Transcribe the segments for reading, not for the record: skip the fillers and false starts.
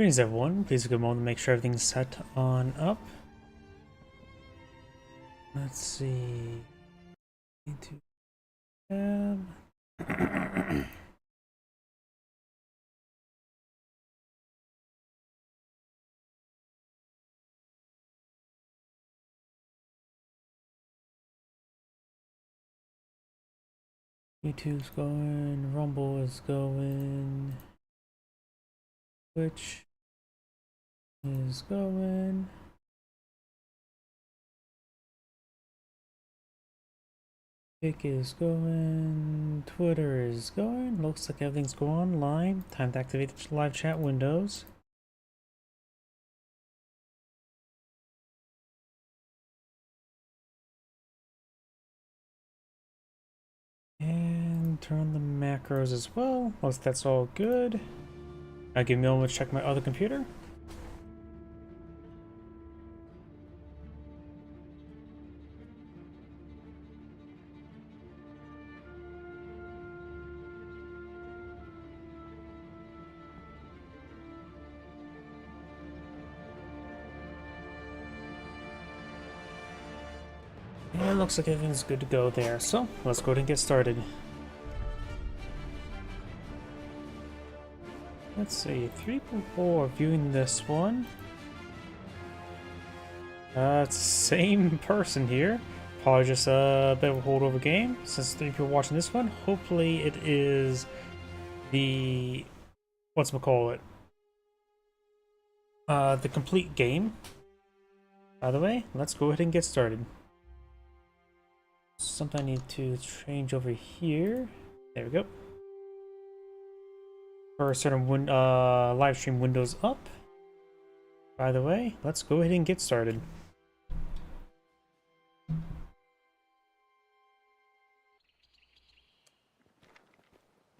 Greetings everyone, please take a moment to make sure everything's set on up. Let's see. Into tab. YouTube's going, Rumble is going, Twitch is going. Kick is going, Twitter is going. Looks like everything's going live. Time to activate the live chat windows. And turn on the macros as well. Once that's all good. I'll give me a moment to check my other computer. Yeah, looks like everything's good to go there, so let's go ahead and get started. Let's see, 3 people are viewing this one. It's the same person here. Probably just a bit of a holdover game. Since 3 people watching this one, hopefully it is the... whatchamacallit? The complete game. By the way, let's go ahead and get started. Something I need to change over here. There we go. For certain live stream windows up. By the way, let's go ahead and get started.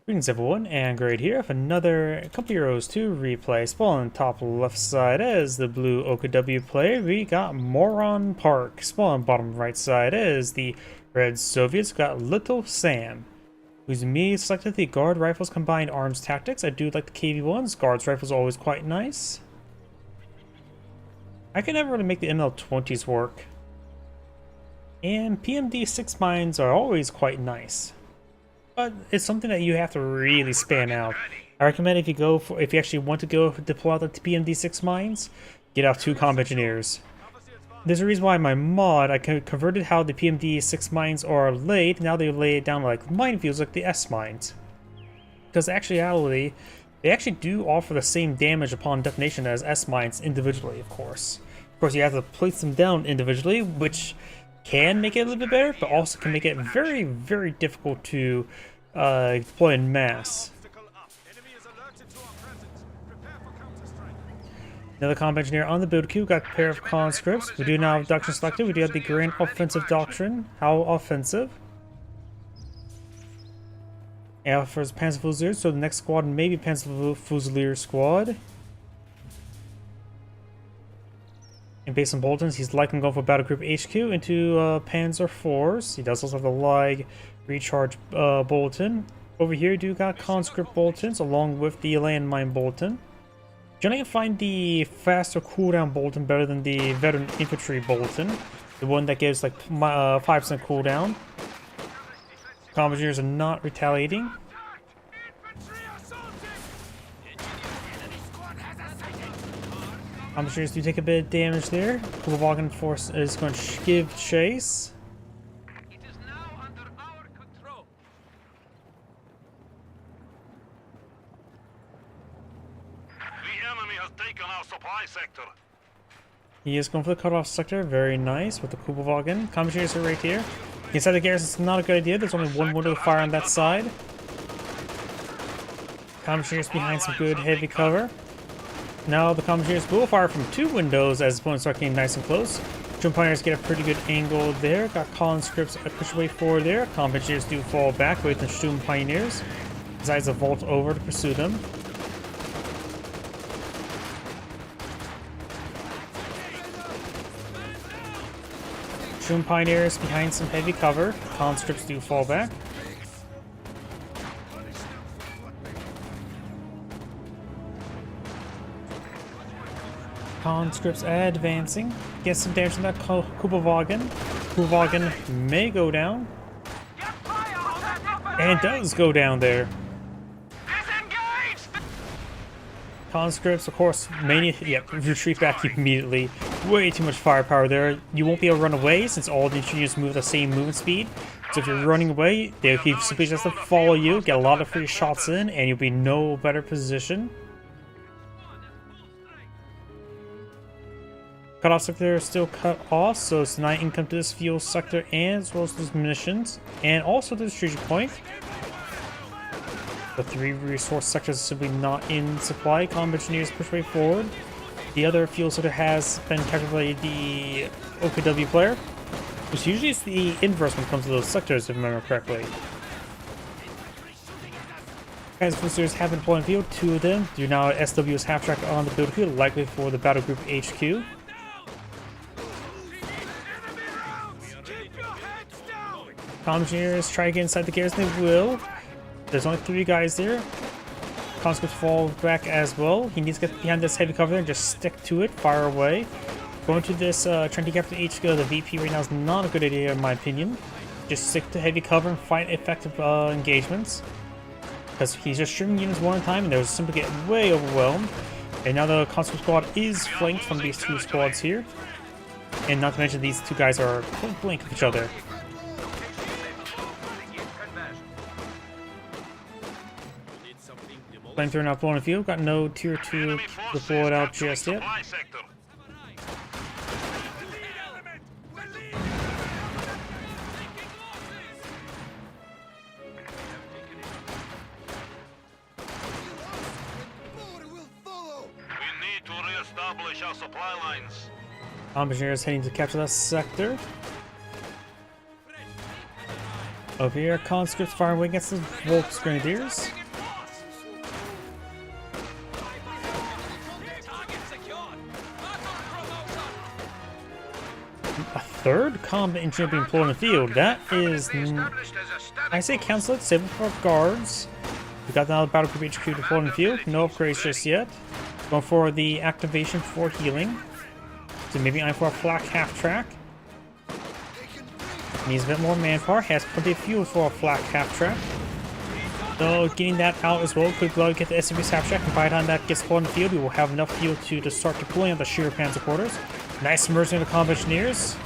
Greetings everyone, and Great here with another couple Heroes 2 replay. Spawn on the top left side is the blue OKW player. We got Moron Park. Spawn on bottom right side is the Red Soviets. Got Little Sam, who's me selected the Guard Rifles Combined Arms Tactics. I do like the KV ones. Guards Rifles are always quite nice. I can never really make the ML20s work. And PMD6 mines are always quite nice. But it's something that you have to really span out. I recommend if you actually want to go deploy the PMD6 mines, get out 2 combat engineers. There's a reason why my mod, I converted how the PMD6 mines are laid. Now they lay it down like minefields, like the S mines. Because actually, they actually do offer the same damage upon detonation as S mines individually, of course. Of course, you have to place them down individually, which can make it a little bit better, but also can make it very, very difficult to deploy in mass. Another combat engineer on the build queue, got a pair of conscripts. We do now have doctrine selected. We do have the Grand Offensive Doctrine. How offensive? And first Panzer Fusilier, so the next squad may be Panzer Fusilier squad. And based on Boltons, he's likely going for Battle Group HQ into Panzer IVs. He does also have the Lag Recharge Bolton. Over here, do got Conscript Boltons along with the Landmine Bolton. Generally, I find the faster cooldown Bolton better than the Veteran Infantry Bolton. The one that gives like 5% cooldown. Combat engineers are not retaliating. Combat engineers do take a bit of damage there. Kugelwagen Force is going to give chase. It is now under our control. The enemy has taken our supply sector. He is going for the cutoff sector. Very nice with the Kugelwagen. Combat engineers are right here. Inside the garrison, it's not a good idea. There's only one window to fire on that side. Combat engineers behind some good heavy cover. Now the combat engineers will fire from 2 windows as opponents start getting nice and close. Jump Pioneers get a pretty good angle there. Got conscripts push away forward there. Combat engineers do fall back with the Sturm Pioneers. Decides to vault over to pursue them. Sturm Pioneers behind some heavy cover. Conscripts do fall back. Conscripts advancing. Get some damage on that Kubelwagen. Kubelwagen may go down. And does go down there. Conscripts, of course, retreat back immediately. Way too much firepower there. You won't be able to run away since all the engineers move at the same movement speed. So if you're running away, they'll simply just follow you, get a lot of free shots in, and you'll be in no better position. Cutoff sector is still cut off, so it's not income to this fuel sector and as well as those munitions, and also the strategic point. The 3 resource sectors are simply not in supply. Combat engineers push way forward. The other fuel sector has been captured by the OKW player, which usually is the inverse when it comes to those sectors, if I remember correctly. Guys, boosters have been deployed in the field, 2 of them. Do now SW's half track on the build field, likely for the battle group HQ. Comm engineers try to get inside the garrison, they will. There's only 3 guys there. Conscripts fall back as well. He needs to get behind this heavy cover and just stick to it, fire away. Going to this trying to capture the HQ of the VP right now is not a good idea in my opinion. Just stick to heavy cover and fight effective engagements. Because he's just streaming units one at a time and they'll simply get way overwhelmed. And now the Conscript squad is flanked from these 2 squads here. And not to mention these 2 guys are point blank of each other. Flamethrower now blowing the field. Got no tier 2 deployed out just yet. Our supply lines. Engineers heading to capture that sector. Over here, conscripts firing away against the Volk's Grenadiers. A 3rd combat engineer being deployed in the field. That is, I say cancel it, save it for guards. We got the battle group HQ deployed in the field. No upgrades just yet. Going for the activation for healing. So maybe I'm for a flak half track. Needs a bit more manpower. Has plenty of fuel for a flak half track. So getting that out as well could go get the SCV's half track, and by the time that gets deployed in the field, we will have enough fuel to start deploying on the Shearer Panzer quarters. Nice merging of the combat engineers.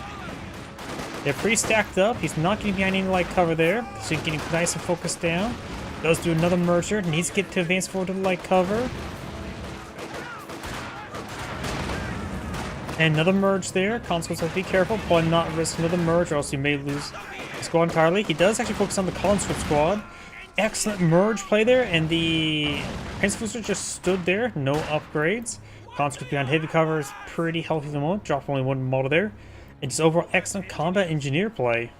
They're pretty stacked up. He's not getting behind any light cover there, so he's getting nice and focused down. Goes through another merger. Needs to get to advance forward to the light cover. And another merge there. Conscripts have to be careful, but not risk another merge, or else you may lose the squad entirely. He does actually focus on the conscript squad. Excellent merge play there, and the Prince Booster just stood there, no upgrades. Conscript behind heavy cover is pretty healthy at the moment. Dropped only 1 model there. And just overall excellent combat engineer play.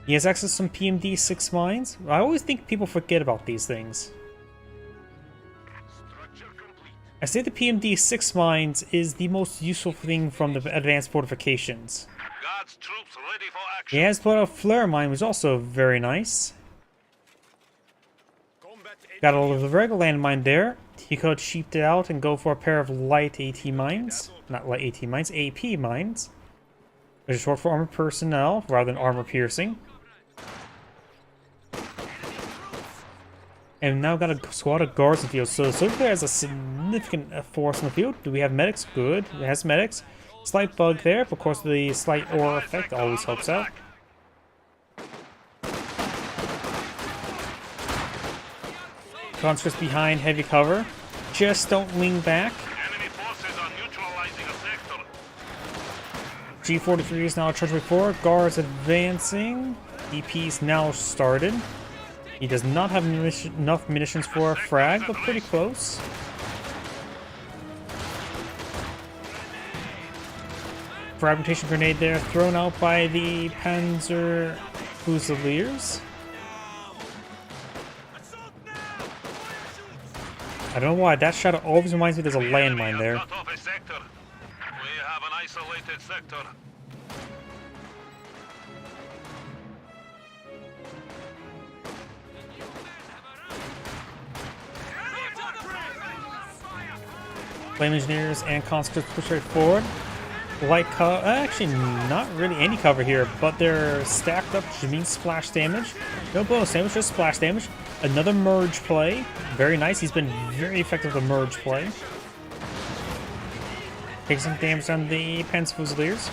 He has access to some PMD 6 mines. I always think people forget about these things. I say the PMD 6 mines is the most useful thing from the advanced fortifications. God's troops ready for action. He has put out a flare mine, which is also very nice. Got a little regular landmine there. He could sheep it out and go for a pair of light AT mines. Not light AT mines, AP mines. Which is short for armored personnel rather than armor piercing. And now got a squad of guards in the field. So Silver has a significant force in the field. Do we have medics? Good. It has medics. Slight bug there, but of course the slight aura effect always helps out. Conscripts behind heavy cover. Just don't lean back. Enemy forces are neutralizing a sector. G43 is now charged before. Guards advancing. EP's now started. He does not have enough munitions for a frag, but pretty close. Fragmentation grenade there, thrown out by the Panzer Fusiliers. I don't know why, that shadow always reminds me there's a landmine there. Cut off a sector. We have an isolated sector. Flame Engineers and Conscripts push right forward. Light cover, actually not really any cover here, but they're stacked up, which means splash damage. No bonus damage, just splash damage. Another merge play. Very nice. He's been very effective with the merge play. Take some damage on the Panzer Fusiliers.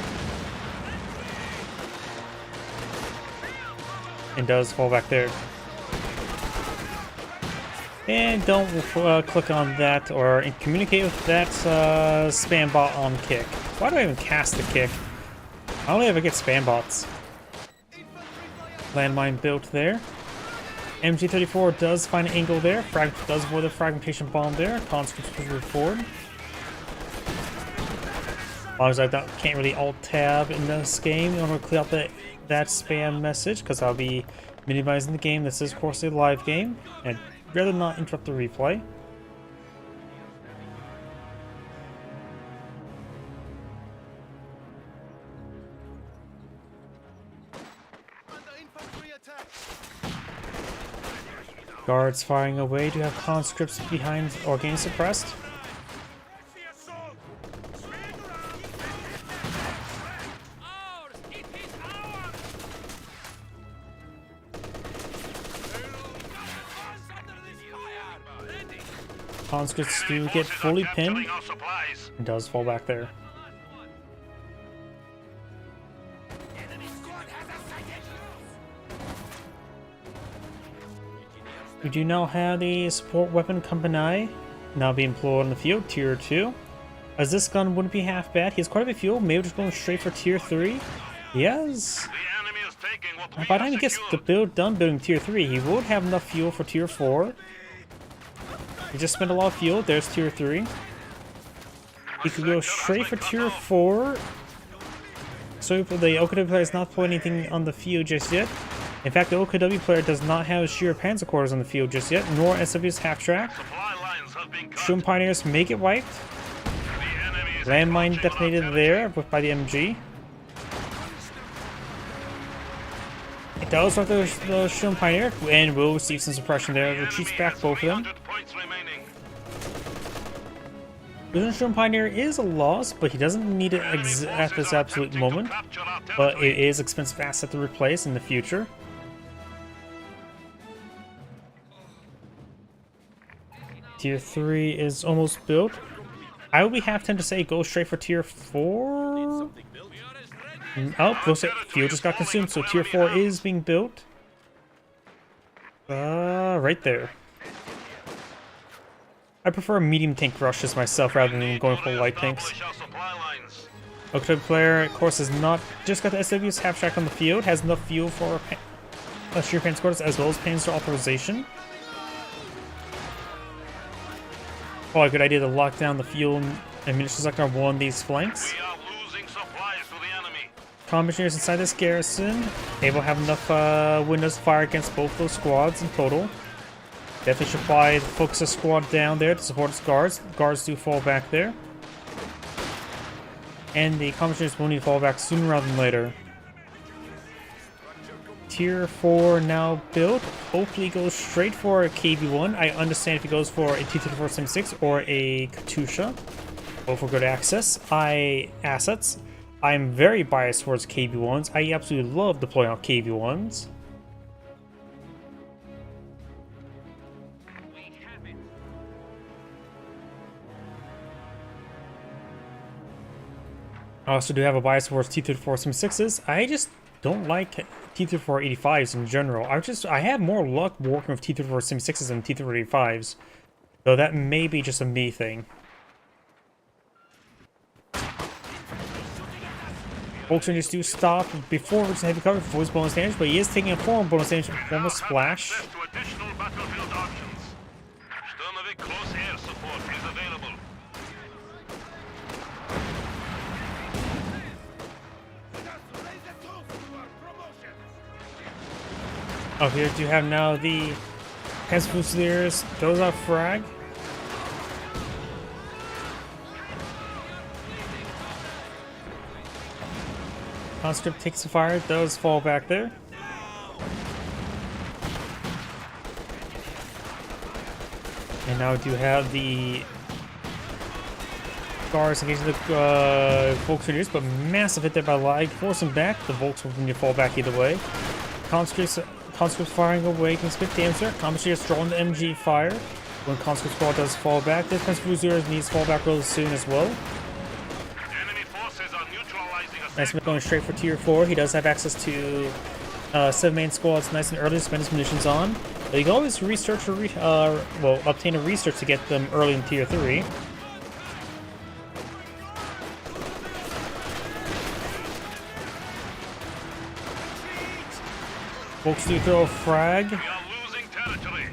And does fall back there. And don't click on that or communicate with that spam bot on kick. Why do I even cast the kick? I only ever get spam bots. Landmine built there. MG34 does find an angle there. Does avoid the fragmentation bomb there. Conscripts move forward. As long as I can't really alt tab in this game, I'm going to clear out that spam message because I'll be minimizing the game. This is, of course, a live game, and I'd rather not interrupt the replay. Guards firing away. Do you have conscripts behind or getting suppressed? Conscripts do get fully pinned. It does fall back there. We do now have the support weapon Company now being employed on the field, tier 2. As this gun wouldn't be half bad. He has quite a bit of fuel, maybe just going straight for tier 3. He has... By the time he gets the build done building tier 3, he would have enough fuel for tier 4. He just spent a lot of fuel, there's tier 3. He could go straight for tier 4. So the OKW player is not putting anything on the field just yet. In fact, the OKW player does not have sheer panzer quarters on the field just yet, nor SW's half track. Shroom Pioneers may get wiped. Landmine detonated there by the MG. It does with the Shroom Pioneer and will receive some suppression there. Retreats back both of them. Losing Shroom Pioneer is a loss, but he doesn't need it at this absolute moment. But it is expensive asset to replace in the future. Tier 3 is almost built. I would be half tempted to say go straight for tier 4. Oh, looks like fuel just got consumed, so tier 4 is being built. Right there. I prefer medium tank rushes myself rather than going for light tanks. OKW player, of course, has not just got the SW's half track on the field, has enough fuel for sheer panzer quarters as well as panzer authorization. Probably a good idea to lock down the fuel and munitions sector on one of these flanks. Commissioners inside this garrison, they will have enough windows to fire against both those squads in total. Definitely should probably focus a squad down there to support its guards. Guards do fall back there. And the commissioners will need to fall back sooner rather than later. Tier 4 now built. Hopefully goes straight for a KV-1. I understand if he goes for a T-3476 or a Katusha. Both for good assets. I'm very biased towards KV-1s. I absolutely love deploying out KV-1s. I also do have a bias towards T-3476s. I just don't like T-3485s in general. I have more luck working with T-3476s than T-3485s. Though that may be just a me thing. Folks just do stop before reaching heavy cover for his bonus damage, but he is taking a form bonus damage in the form of splash. Oh, here you have now the Panzer Fusiliers. Those are frag. Conscript takes the fire, does fall back there. And now we do have the Guards engaging the Volkswagen, but massive hit there by Lag. Force him back. The Volks will continue to fall back either way. Conscripts firing away can spit damage there. Commentators drawing the MG fire. When Conscript Squad does fall back, this Prince Zeros needs to fall back really soon as well. Enemy forces are neutralizing a Nice going straight for tier 4. He does have access to 7 main squads nice and early to spend his munitions on. But you can always research or obtain a research to get them early in tier 3. Folks do throw a frag. We are losing territory.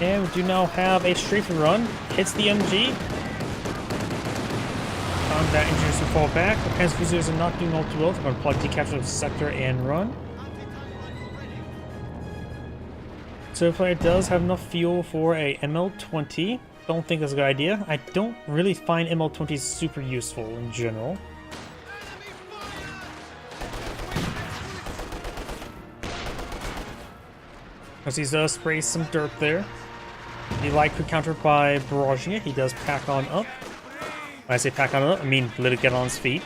And we do now have a strafing run. Hits the MG. Combat engineers will fall back. The Panzer are not doing all too well. They're going to plug decapture the sector and run. So the player does have enough fuel for a ML20. Don't think that's a good idea. I don't really find ML20s super useful in general. As he does spray some dirt there. The light could counter by barraging it. He does pack on up. When I say pack on up, I mean literally get on his feet.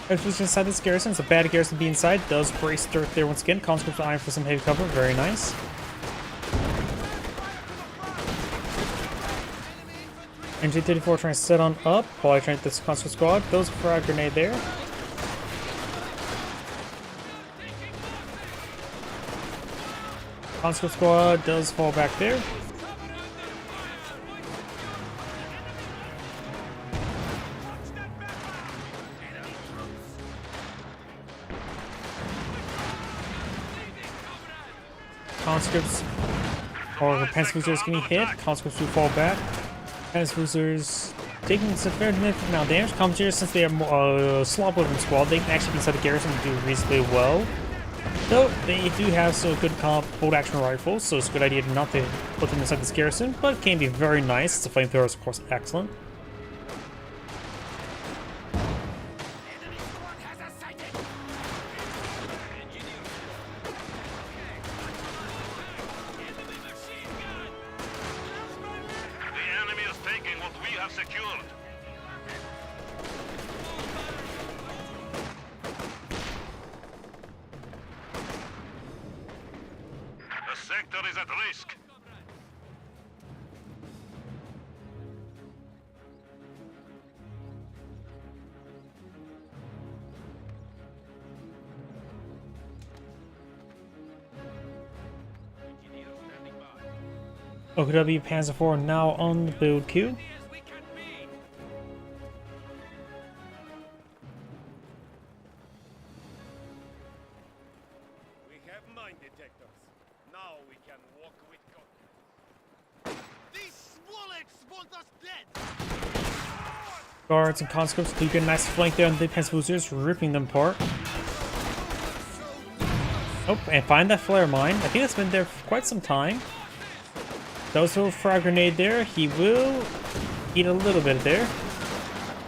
If it's inside this garrison, it's a bad garrison to be inside. Does brace dirt there once again. Conscripts iron for some heavy cover. Very nice. MG34 trying to set on up. Probably trying to hit this Conscript squad. Those frag grenade there. Conscript squad does fall back there. Conscripts or Panzercruisers getting hit. Conscripts do fall back. Panzercruisers taking some fair amount of damage. Commentators, since they are more slop weapon squad, they can actually be inside the garrison and do reasonably well. Though they do have some good bolt action rifles, so it's a good idea not to put them inside this garrison, but it can be very nice. The flamethrower is of course excellent. The enemy is taking what we have secured. The sector is at risk. OKW Panzer IV now on the build queue. We have mine detectors. Now we can walk with confidence. These swallets want us dead! Guards and conscripts do get a nice flank there on the Panzercruisers, ripping them apart. Oh, and find that flare mine. I think it's been there for quite some time. Does throw a frag grenade there. He will eat a little bit there.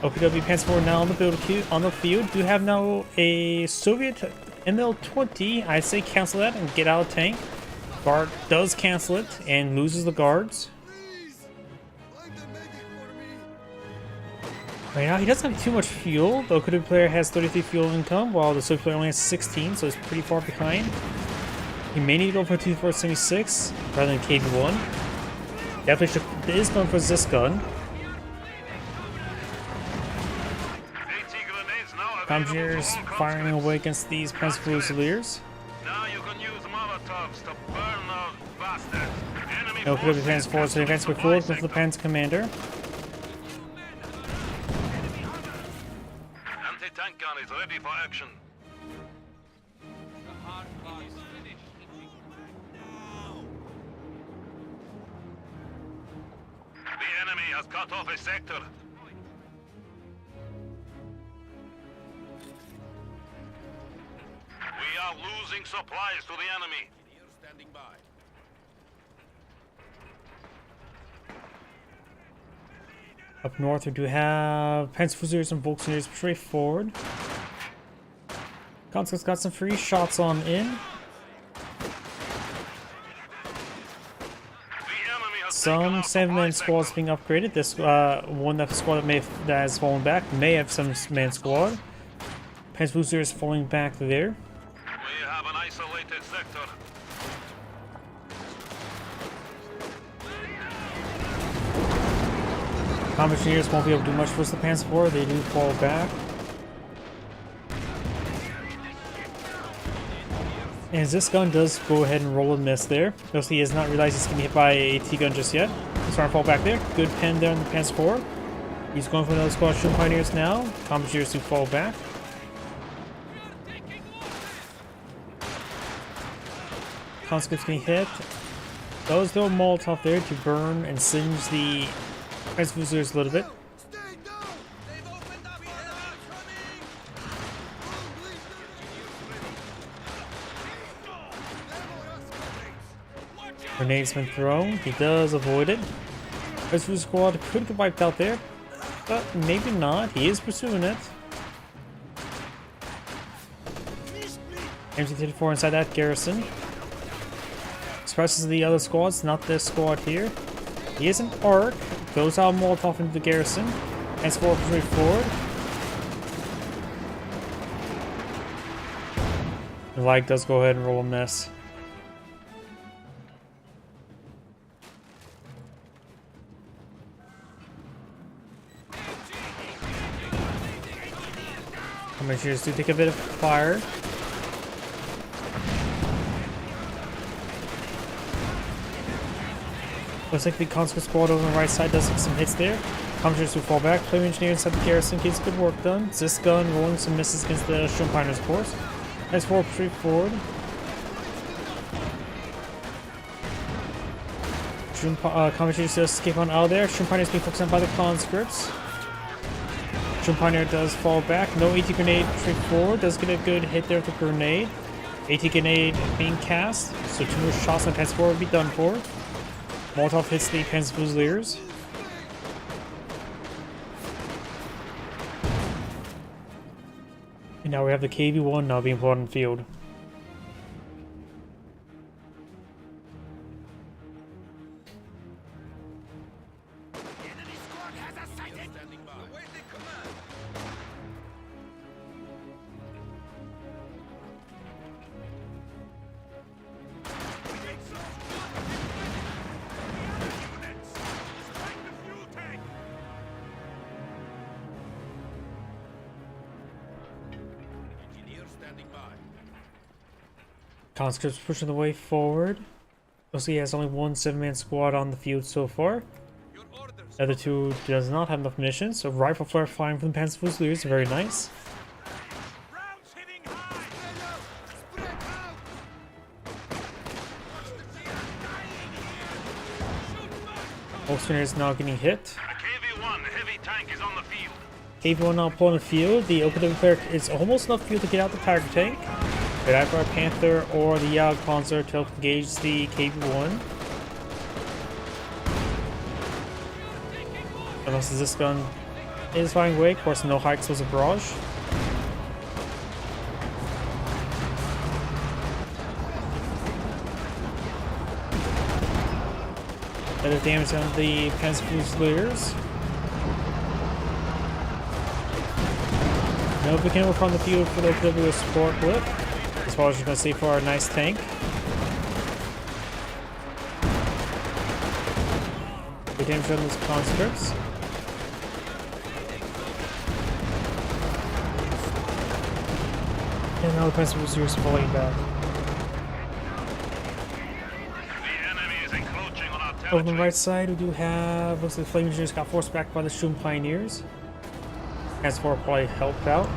OPW Panzer IV now on the build queue on the field. Do have now a Soviet ML20. I say cancel that and get out of tank. Guard does cancel it and loses the guards. Right now he doesn't have too much fuel. The OPW player has 33 fuel income while the Soviet player only has 16, so it's pretty far behind. He may need to go for a 2476 rather than KV1. Definitely is going for this gun. Commandeers firing away against these Panzer Fusiliers. Now you can use Molotovs to burn those bastards. Enemy No could be forces Panzer forward, so advance supply forward with the sector. Panzer Commander. Anti-tank gun is ready for action. The hard part is finished. The enemy has cut off a sector. We are losing supplies to the enemy. Engineer standing by. Up north, we do have Panzerfusiliers and Volksfusiliers straight forward. Conscripts got some free shots on in. The enemy has Some taken out 7-man supply squads sector. being upgraded. This one that squad that has fallen back may have some man squad. Panzerfusiliers falling back there. We have an isolated sector. Combat engineers won't be able to do much for the Panzer IV. They do fall back. And this gun does go ahead and roll a miss there. Notice he has not realized he's going to be hit by a T-gun just yet. He's trying to fall back there. Good pen there on the Panzer IV. He's going for another squad of Shooting Pioneers now. Combat engineers do fall back. Conscripts getting hit. Those throw a Molotov there to burn and singe the Panzerfusiliers a little bit. Stay down! They've opened up our coming! Grenade's been thrown. He does avoid it. Rescue squad could get wiped out there, but maybe not. He is pursuing it. MT-34 inside that garrison. Expresses the other squads, not this squad here. He is an arc. Goes out Molotov into the garrison. And squad straight forward. The light does go ahead and roll a miss. Commissioners do take a bit of fire. Looks like the conscript squad over on the right side does take some hits there. Commissioners do fall back. Player engineer inside the garrison gets good work done. This gun rolling some misses against the Shooting Pioneers, of course. Nice forward straight forward. Commissioners just escape on out of there. Shooting Pioneers being focused on by the conscripts. Shooting Pioneer does fall back. No AT grenade straight forward. Does get a good hit there with the grenade. AT grenade being cast. So 2 more shots on Panzer IV would be done for. Molotov hits the Panzerfusiliers. And now we have the KV-1 now being put on the field. Enemy squad has us sighted! Standing by. Awaiting command! Engineer standing by. Conscripts pushing the way forward. Mostly he has only one 7-man squad on the field so far. Your orders. The other 2 does not have enough munitions, so rifle flare flying from the Panzerfusiliers, very nice. Rounds hitting high! Spread out! Spread out! Volkswagen is now getting hit. A KV-1 heavy tank is on the field. KV-1 now pulling the field. The open flare is almost enough fuel to get out the Tiger tank. But either a Panther or the Jagdpanzer to help engage the KV-1. Unless this gun is firing away. Of course, no hikes was a barrage. Better damage on the Panzerfusiliers. No beginning work on the field for the OPW support blip. As far as you can see for our nice tank. Good damage on those conscripts. And now the Panzerfusiliers falling back. The enemy is encroaching on our Over territory. on the right side, we do have, looks like the Flame Engineers got forced back by the Shooting Pioneers. As for probably helped out.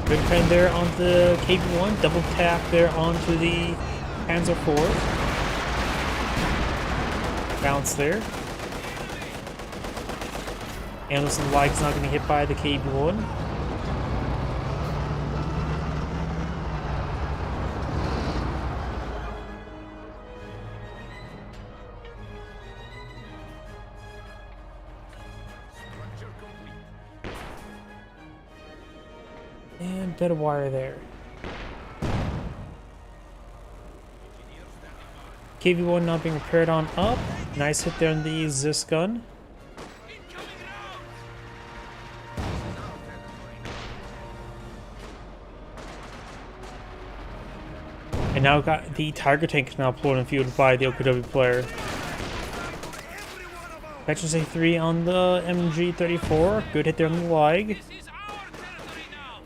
Good pen there on the KV-1, double tap there onto the Panzer IV. Bounce there. Anderson Light's not going to hit by the KV-1. And bit of wire there. KV-1 now being repaired on up. Nice hit there on the Zis gun. And now got the Tiger tank now pulled and fueled by the OKW player. Veterans A3 on the MG34. Good hit there on the lag. This is our territory now.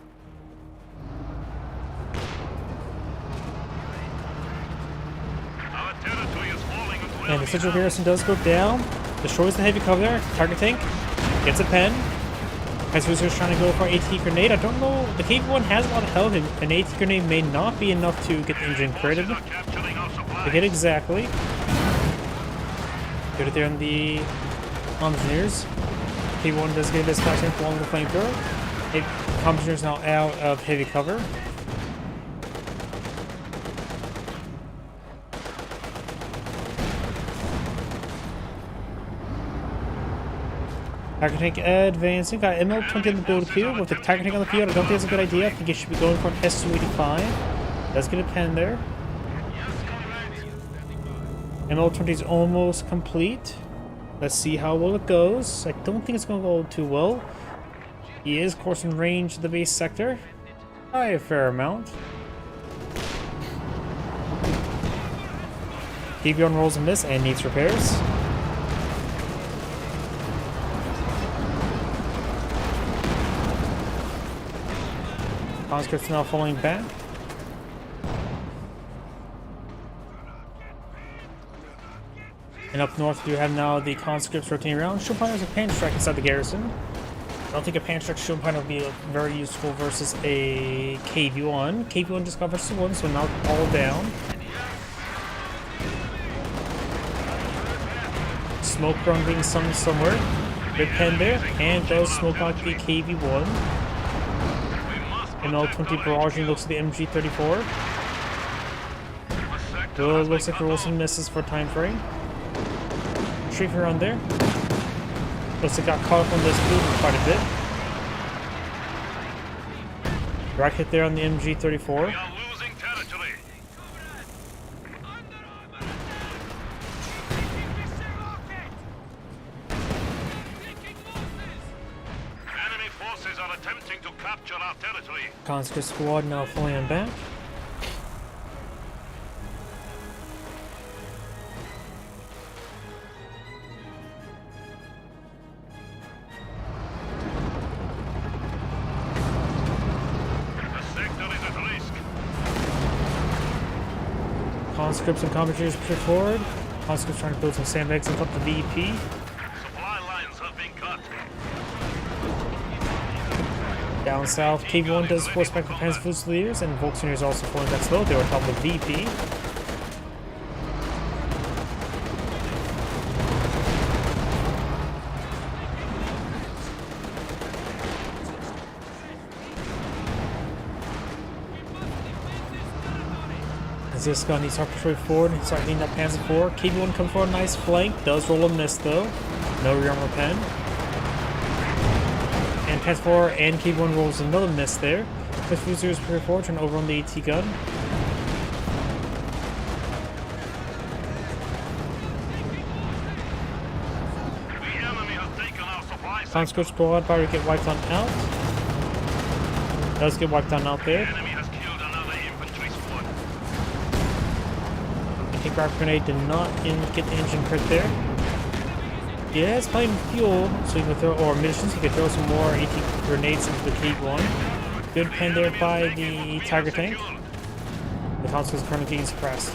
Our territory is falling into And the enemy central hands. garrison does go down. Destroys the heavy cover there. Target tank gets a pen. Panzer's trying to go for AT grenade. I don't know. The KV-1 has a lot of health, and an AT grenade may not be enough to get the engine critted. Forces are capturing our supplies. To hit exactly. Good it there on the engineers. KV-1 does get this flashing along the flamethrower. Engineers now out of heavy cover. Tiger tank advancing. Got ML20 in the build queue. With the Tiger tank on the field, I don't think it's a good idea. I think it should be going for an S285. Does get a pen there. ML20 is almost complete. Let's see how well it goes. I don't think it's going to go too well. He is, of course, in range of the base sector by a fair amount. KV-1 rolls a miss and needs repairs. Conscript's now falling back. And up north, you have now the conscripts rotating around. Schumpeter's a pan strike inside the garrison. I don't think a pan strike Schumpeter would be very useful versus a KV-1. KV-1 just got versus 1, so now all down. Smoke run being summoned somewhere. Good pen there, and does smoke out the KV-1. ML20 barraging looks at the MG34. Still looks like there were some misses for time frame. Shrieker around there. Looks like got caught up on this move quite a bit. Rack hit there on the MG34. We are losing territory. Enemy forces are attempting to capture our territory. Conscript squad now fully on back. The sector is at risk. Conscripts and commenters push forward. Conscripts trying to build some sandbags and top the VP. Supply lines have been cut. Down south, KV-1 does force back the Panzer Fusiliers, and Volkswagen is also falling back slow. They were top of the VP. As this gun needs to push forward and start hitting that Panzer IV. KV-1 comes for a nice flank, does roll a miss though. No rearmor pen. And Panzer IV and KV-1 rolls another miss there. Push Fusiliers push forward, turn over on the AT gun. The enemy has taken our supply sector. Conscript squad barrier get wiped on out. Does get wiped on out The there. enemy has killed another infantry squad. Anti-gravity grenade did not get the engine crit there. He has plenty of fuel, so you can throw, or munitions, he could throw some more AT grenades into the KV-1. Good pen there by the Tiger tank. The console is currently being suppressed.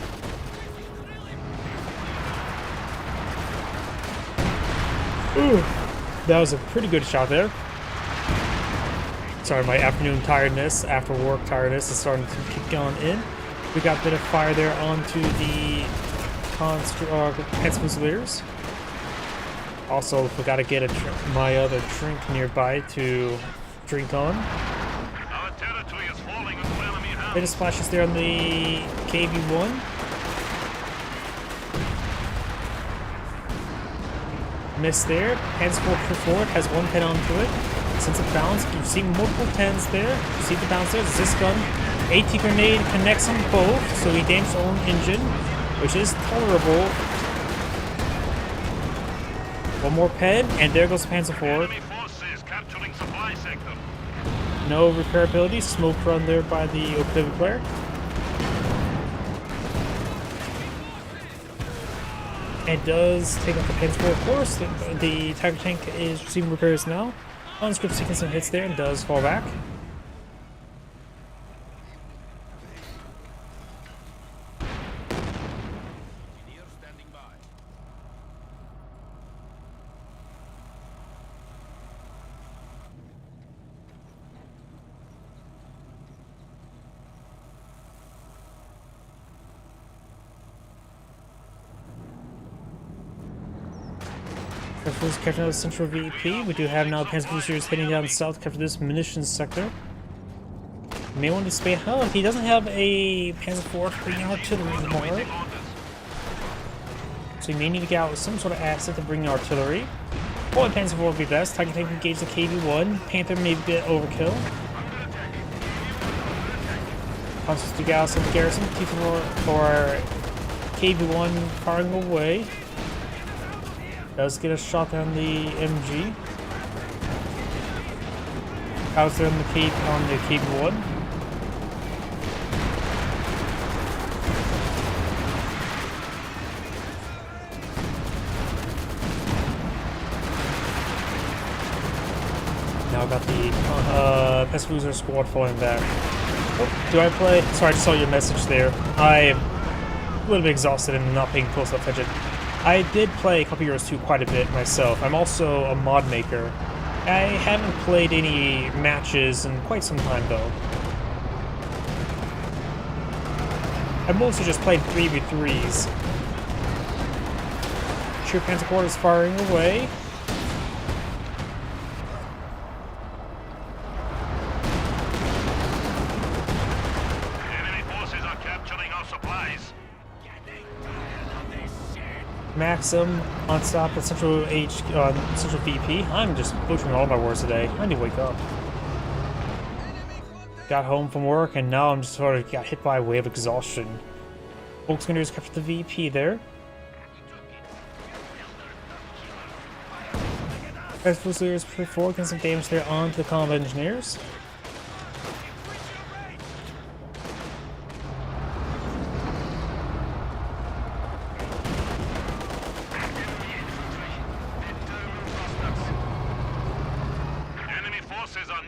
Ooh, that was a pretty good shot there. Sorry, my afternoon tiredness, after work tiredness is starting to kick on in. We got a bit of fire there onto the Panzer Fusiliers. Also, forgot to get my other drink nearby to drink on. Our territory is falling into enemy hands. Bit of splashes there on the KV-1. Miss there. Panzer IV push forward, has one pin onto it. sense of balance. You've seen multiple 10s there. You see the bounce there. This gun, AT grenade connects them both, so he damages his own engine, which is tolerable. One more pen, and there goes the Panzer IV. Enemy forces capturing supply sector. No repairability. Smoke run there by the Oblivion player. It does take out the Panzer IV, of course. The Tiger tank is receiving repairs now. Unscript taking some hits there and does fall back. Forces capturing the central VP. We do have now Panzer Boosters heading down south to capture this munitions sector. You may want to spay. Oh, he doesn't have a Panzer IV bringing artillery anymore. So you may need to get out some sort of asset to bring artillery. Or Panzer IV would be best. Tiger tank engage the KV-1. Panther may be a bit overkill. Punches to Gauss and Garrison. T4 for KV-1 firing away. Does get a shot on the MG. Out there on the KV-1. Now I got the Pest Cruiser squad falling back. Oh, do I play? Sorry, I just saw your message there. I'm a little bit exhausted and not paying close attention. I did play a couple Heroes 2 quite a bit myself. I'm also a mod maker. I haven't played any matches in quite some time though. I've mostly just played 3v3s. True Panzer Corps is firing away. Enemy forces are capturing our supplies. Maxim on stop at Central VP. I'm just butchering all my words today. I need to wake up. Got home from work and now I'm just sort of got hit by a wave of exhaustion. Volksgunner's captured the VP there. Pest Fusiliers put forward, getting some damage there onto the combat engineers.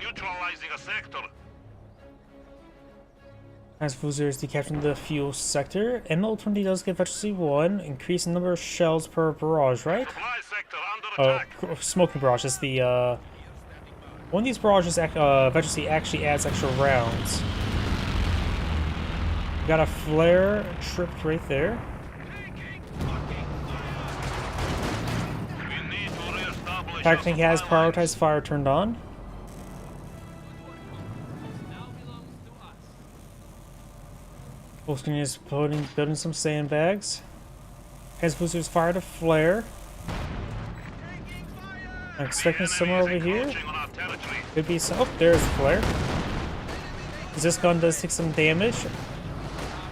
Neutralizing a sector. As Fusiliers decapturing the fuel sector, ML-20 does get Veteran C1, increase the number of shells per barrage, right? Supply sector under attack. Smoking barrage is the one of these barrages Veteran C actually adds extra rounds. Got a flare tripped right there. We need to reestablish. Tiger tank has prioritized fire turned on. Volkswagen is building some sandbags. Has boosters fired a flare. I'm expecting somewhere over here. Could be some. Oh, there's the flare. This gun does take some damage.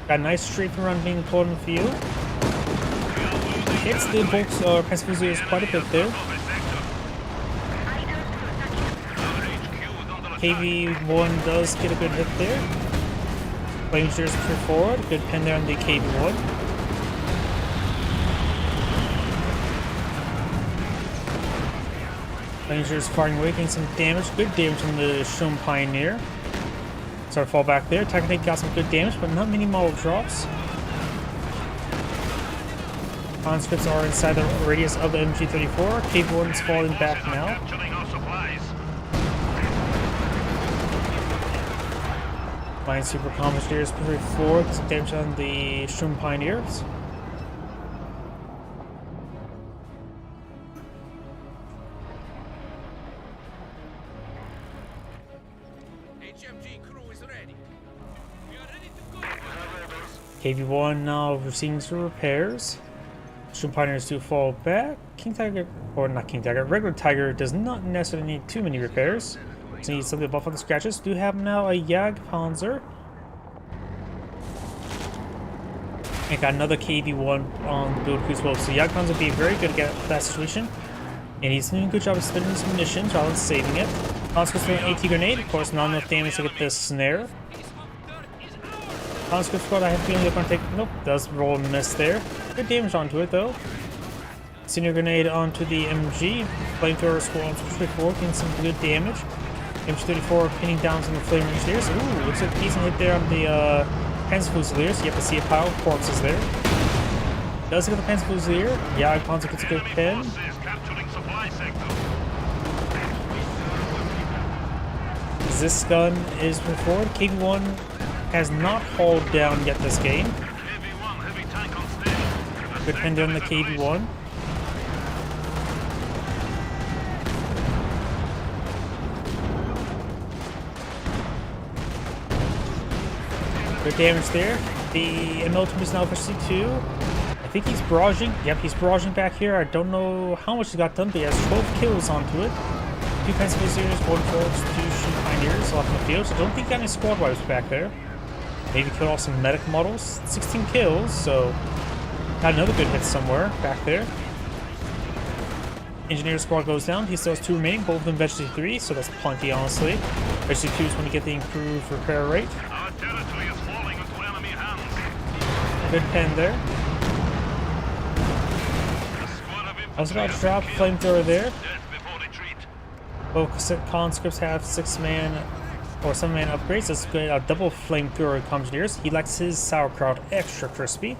Got a nice strafing run being pulled in the field. Hits the Volks Fusiliers quite a bit there. KV-1 does get a good hit there. Flameshers push forward, good pen there on the KV-1. Flameshers firing away, getting some damage, good damage from the Shum Pioneer. Start to fall back there. Tiger tank got some good damage, but not many model drops. Conscripts are inside the radius of the MG-34. KV-1 is falling back now. Flying Super Commissars push forward, some damage on the Shum Pioneers. HMG crew is ready. We are ready to go. KV-1 now receiving some repairs. Shun Pioneers do fall back. King Tiger, or not King Tiger, regular Tiger does not necessarily need too many repairs. So needs something to buff on the scratches. Do have now a Jagdpanzer. And got another KV-1 on the build as well. So Jagdpanzer would be very good at that situation. And he's doing a good job of spending his munitions rather than saving it. Conscripts with an AT grenade, of course, not enough damage to get the snare. Conscript squad, I have a feeling they're going to take. Nope, does roll a miss there. Good damage onto it though. Senior grenade onto the MG. Flamethrower squad on 34, getting some good damage. MG34 pinning down some of the flame engineers. Ooh, looks like a decent hit there on the Panzer Fusiliers. You have to see a pile of corpses there. Does get the Panzer Fusilier. Yeah, Panzer gets a good pin. This gun is moving forward. KV-1 has not hauled down yet this game. Good pin down the KV-1. Good damage there. The ML2 is now officially 2. I think he's barraging. Yep, he's barraging back here. I don't know how much he got done, but he has 12 kills onto it. 2 Panzer Fusiliers, 1 Force, 2 Shun Pioneers left in the field. So I don't think he got any squad wipes back there. Maybe killed off some medic models. 16 kills, so got another good hit somewhere back there. Engineer squad goes down. He still has 2 remaining, both of them Vegetable 3, so that's plenty, honestly. Vegetable 2 is when you get the improved repair rate. Our territory is falling into enemy hands. Good pen there. I was about to drop flamethrower there. Both conscripts have 6-man or 7-man upgrades. That's good. A double flamethrower engineers. He likes his sauerkraut extra crispy.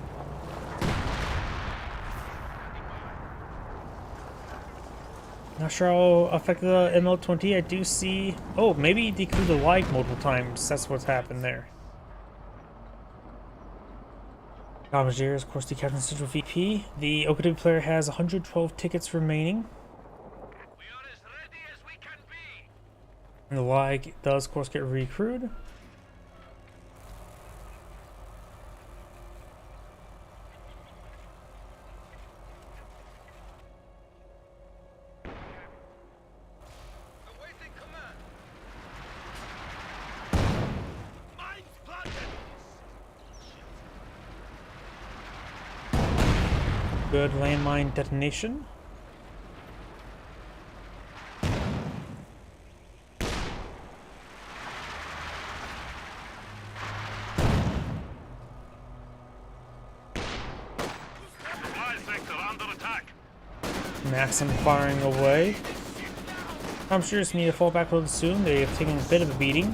Not sure how affected the ML20. I do see. Oh, maybe he decreed the light multiple times. That's what's happened there. Engineers, of course, the Captain Central VP. The OKW player has 112 tickets remaining. And the lag does, of course, get recrewed. Awaiting command. Good landmine detonation. Maxim firing away. I'm sure it's need to fall back a little soon. They have taken a bit of a beating.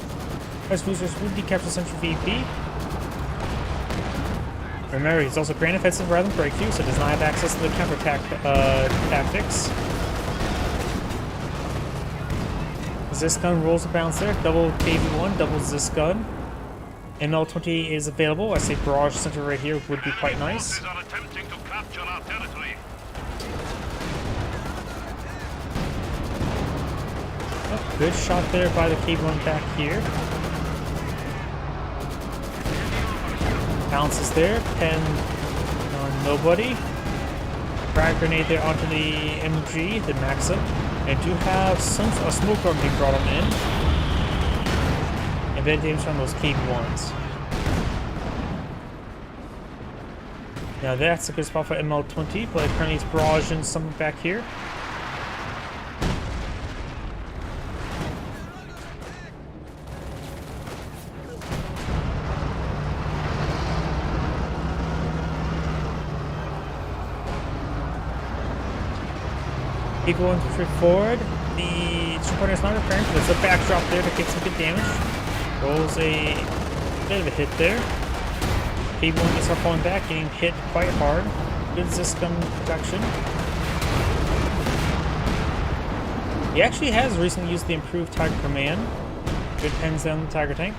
As boosters would decapture Central VP. Remember, he's also grand offensive rather than breakthrough, so does not have access to the counterattack tactics. This gun rolls a bounce there. Double KV-1, double this gun. ML20 is available. I say barrage center right here would be quite nice. Oh, good shot there by the KV-1 back here. Bounces there. Pen on nobody. Frag grenade there onto the MG, the Maxim. And do have a smoke arm being brought on in. And then damage from those KV-1s. Now that's a good spot for ML20, but currently it's barraging some back here. Keep going straight forward. The supporter is not repairing, but there's a backdrop there to get some good damage. Rolls a bit of a hit there. KV-1 gets up falling back, getting hit quite hard. Good Zisk gun protection. He actually has recently used the improved Tiger Command. Good pens down the Tiger tank.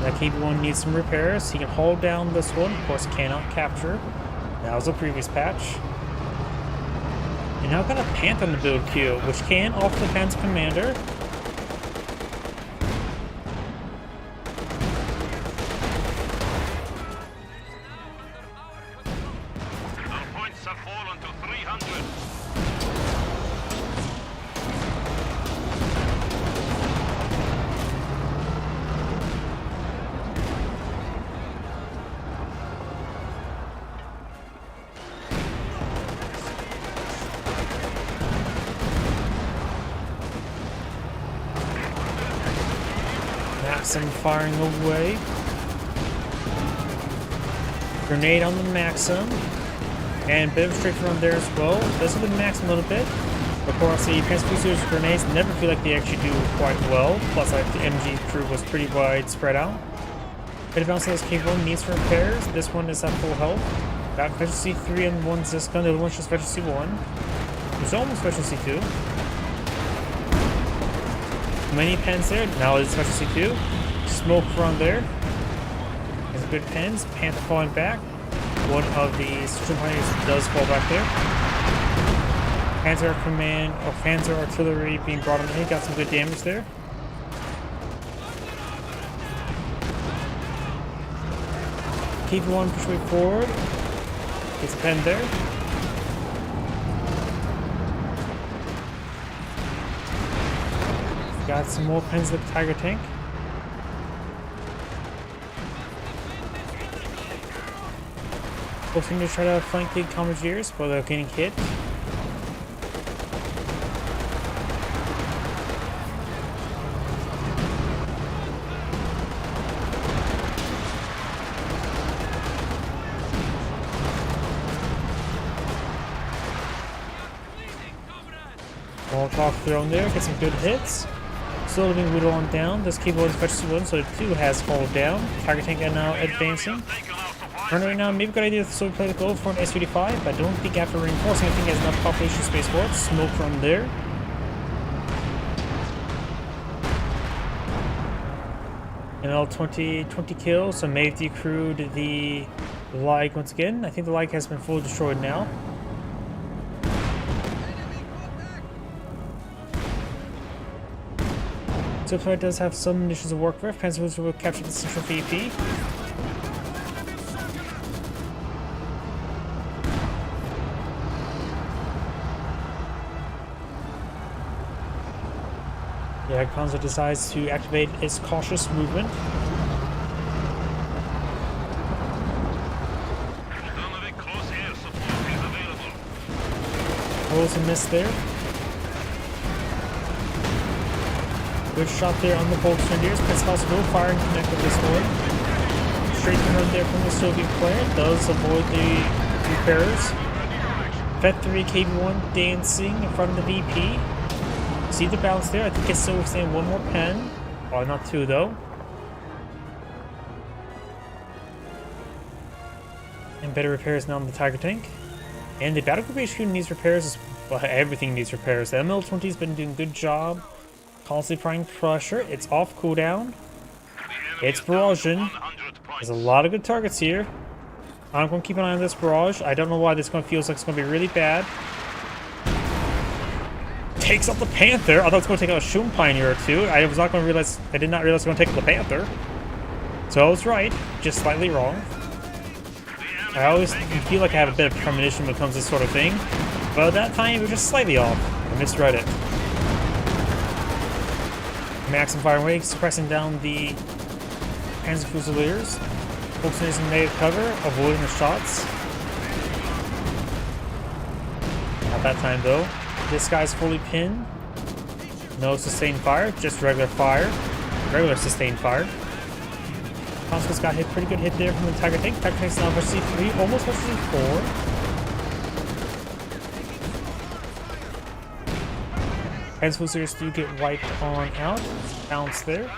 That KV-1 needs some repairs. He can hold down this one. Of course, cannot capture. That was a previous patch. And now got a Panther on the build queue, which can off the Panzer Commander. Maxim firing away. Grenade on the Maxim. And a bit of a strafe run there as well. Does hit the Maxim a little bit. Of course, the Panzer Fusiliers grenades never feel like they actually do quite well. Plus, like, the MG crew was pretty wide spread out. Bit of bounce on this K1 needs for repairs. This one is at full health. Got Special C3 and one's this gun. The other one's just Special C1. There's almost Special C2. Many pens there. Now it's Special C2. Smoke run there. There's good pens. Panther falling back. One of the Storm Pioneers does fall back there. Panzer Command, or Panzer Artillery being brought on in. Got some good damage there. Keep one push way forward. Gets a pen there. Got some more pens with the Tiger tank. Hoping to try to flank the Commandeers, but they're getting hit. Molotov thrown there, get some good hits. Slowly being whittled on down. This keyboard is fetched to 1, so 2 has fallen down. Tiger tank are now advancing. Right now, maybe a good idea to slowly play the goal for an S-35, but I don't think after reinforcing, I think he has enough population space for it. Smoke from there. And all 20 kills, so may have decrewed the Lag once again. I think the Lag has been fully destroyed now. So player does have some munitions to work with. Panzer will capture the central VP. Yeah, Panzer decides to activate its cautious movement. Rolls a miss there. Good shot there on the Bolt Grenadiers. Pensacola will fire and connect with this one. Straight run there from the Soviet player. Does avoid the repairs. Vet 3 KB1 dancing in front of the VP. See the bounce there. I think it's still withstanding one more pen. Oh, not two though. And better repairs now on the Tiger tank. And the Battle Group HQ needs repairs. Well, everything needs repairs. The ML-20 has been doing a good job. Constantly applying pressure. It's off cooldown. It's barraging. There's a lot of good targets here. I'm going to keep an eye on this barrage. I don't know why this one feels like it's going to be really bad. Takes out the Panther. I thought it was going to take out a Shun Pioneer or two. I was not going to realize. I did not realize it was going to take out the Panther. So I was right, just slightly wrong. I always feel like I have a bit of premonition when it comes to this sort of thing, but that time it was just slightly off. I misread it. Maxim firing away, suppressing down the Panzer Fusiliers. Focusing in negative cover, avoiding the shots. Not that time though. This guy's fully pinned. No sustained fire, just regular fire. Regular sustained fire. Constance got hit, pretty good hit there from the Tiger tank. Tiger tank's now versus C3, almost versus C4. Panzer Fusiliers do get wiped on out. Bounce there.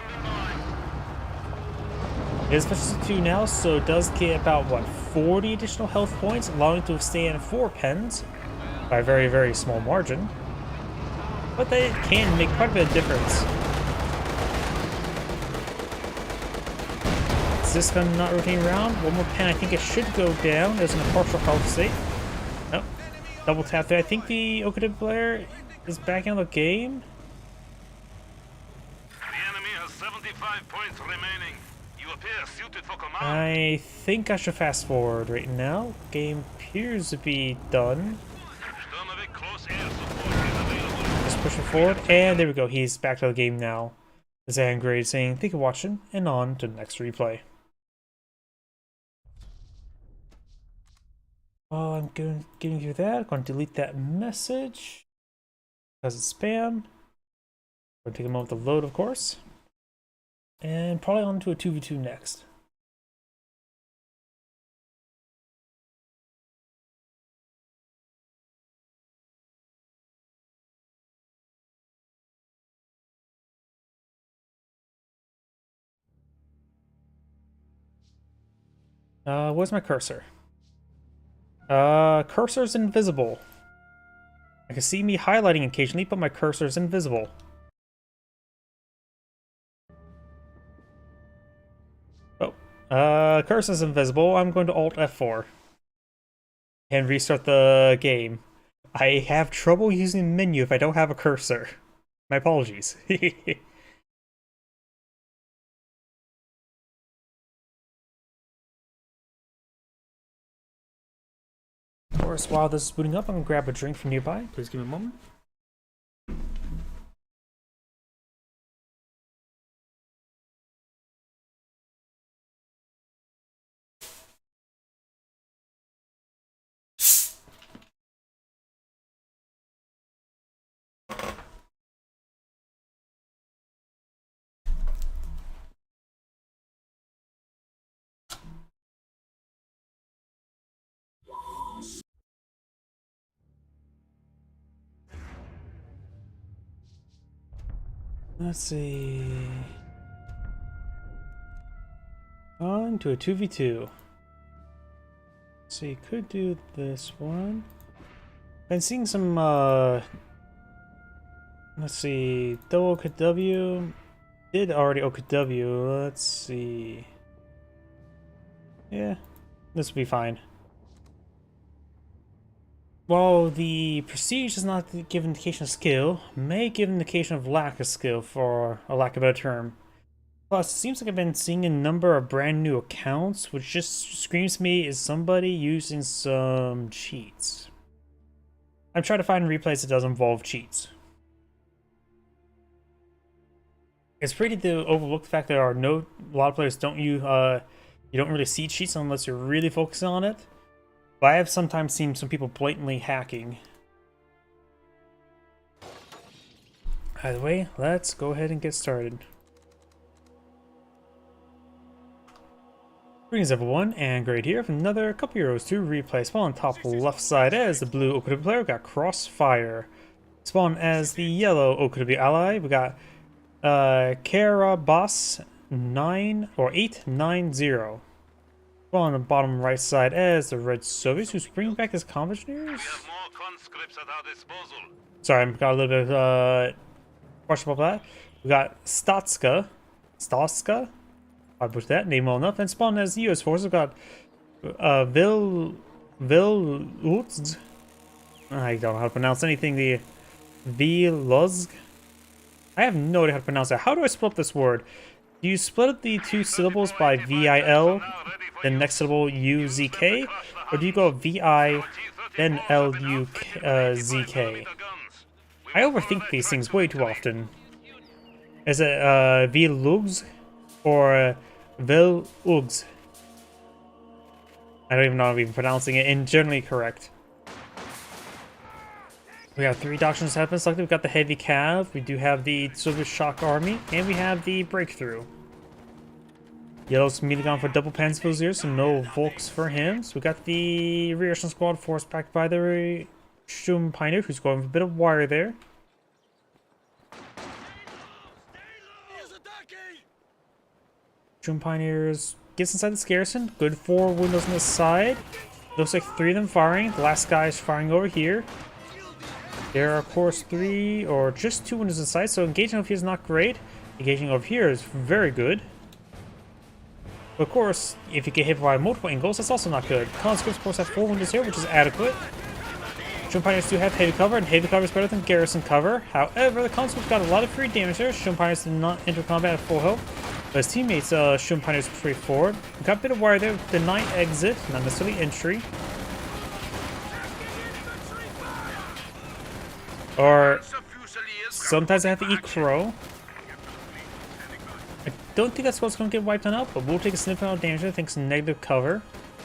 It is versus 2 now, so it does get about, what, 40 additional health points, allowing it to withstand 4 pens by a very, very small margin. But they can make quite a bit of difference. Is this gun not rotating around? One more pen, I think it should go down. There's in a partial health state. Nope. Double tap there. I think the Okadim player is back in the game. The enemy has 75 points remaining. You appear suited for command. I think I should fast forward right now. Game appears to be done. Close air support is available. Just push it forward, and there we go. He's back to the game now. Zan Grade saying, thank you for watching, and on to the next replay. Oh, I'm getting through that. I'm going to delete that message because it's spam. Going to take a moment to load, of course. And probably on to a 2v2 next. Where's my cursor? Cursor's invisible. I can see me highlighting occasionally, but my cursor's invisible. Oh, cursor's invisible. I'm going to Alt F4 and restart the game. I have trouble using the menu if I don't have a cursor. My apologies. Of course, while this is booting up, I'm gonna grab a drink from nearby. Please give me a moment. Let's see. On to a 2v2. So you could do this one. Been seeing some, let's see. Double OKW. Did already OKW. Let's see. Yeah, this will be fine. While the prestige does not give indication of skill, may give indication of lack of skill, for a lack of a better term. Plus, it seems like I've been seeing a number of brand new accounts, which just screams to me is somebody using some cheats. I'm trying to find replays that does involve cheats. It's pretty to overlook the fact that a lot of players don't you don't really see cheats unless you're really focusing on it. But I have sometimes seen some people blatantly hacking. Either way, let's go ahead and get started. Greetings everyone, and Great here with another couple euros to replay. Spawn on top left side as the blue OKW player, we got Crossfire. Spawn as the yellow OKW ally, we got Karabas 9 or 890. On the bottom right side as the red Soviets, who's bringing back his commissioners. Sorry, I've got a little bit of question about that. We got Staska, I put that name well enough, and spawned as the U.S. forces. We've got Viluzg. I don't know how to pronounce anything. The Viluzg. I have no idea how to pronounce that. How do I spell this word? Do you split up the two syllables by VIL, then next syllable UZK, or do you go VI, then LUZK? I overthink these things way too often. Is it VLUGS or VILUGS? I don't even know if I'm pronouncing it in generally correct. We have 3 doctrines that have been selected. We've got the Heavy Cav, we do have the Soviet Shock Army, and we have the Breakthrough. Yellow's immediately gone for double Panzer Fusiliers, so no Volks for him. So we got the Reaction Squad force backed by the Sturm Pioneer, who's going for a bit of wire there. Sturm Pioneers gets inside this garrison. Good 4 windows on the side. Looks like 3 of them firing. The last guy is firing over here. There are, of course, 3 or just 2 windows inside, so engaging over here is not great. Engaging over here is very good. But of course, if you get hit by multiple angles, that's also not good. Conscripts, of course, have 4 windows here, which is adequate. Sturm Pioneers do have heavy cover, and heavy cover is better than garrison cover. However, the Conscripts got a lot of free damage there. Sturm Pioneers did not enter combat at full health, but his teammates, Sturm Pioneers, pretty forward. We got a bit of wire there, deny exit, not necessarily entry. Or sometimes I have to eat crow. I don't think that's what's going to get wiped on out, but we'll take a significant amount of damage. I think some negative cover.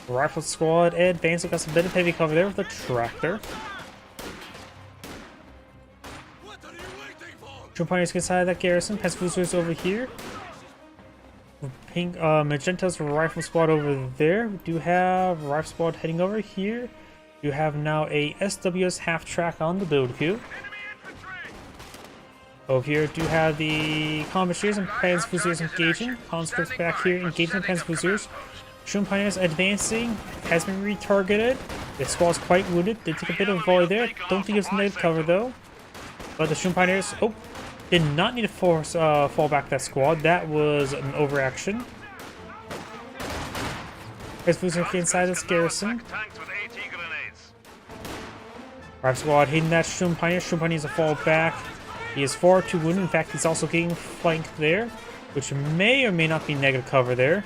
Rifle squad advanced. Got some bit of heavy cover there with the tractor. Sturm Pioneers get inside of that garrison. Pest Fusiliers over here. Pink, Magenta's rifle squad over there. We do have rifle squad heading over here. You have now a SWS half track on the build queue. Over here, do have the Commissars and Panzerfusiliers engaging. Conscripts back here engaging the Panzerfusiliers. Shroom Pioneers advancing, has been retargeted. The squad's quite wounded. They took a bit of volley there. Don't think it's negative cover though. But the Shroom Pioneers, oh, did not need to force fall back that squad. That was an overaction. Panzerfusiliers inside this garrison. Rifle squad hitting that Shroom Pioneer. Shroom Pioneer needs to fall back. He is far too wounded. In fact, he's also getting flanked there, which may or may not be negative cover there.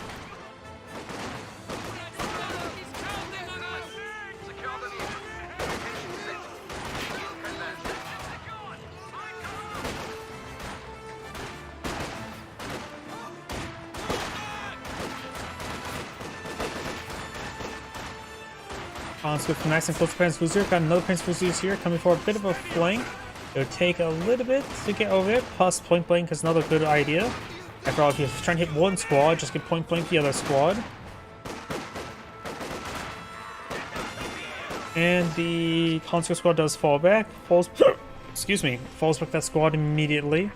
Conscript nice and close to Panzerfusilier. Got another Panzerfusilier here coming for a bit of a flank. It'll take a little bit to get over there. Plus point blank is another good idea. After all, if you're trying to hit one squad, just get point blank the other squad. And the Conscript squad does fall back. Falls back that squad immediately.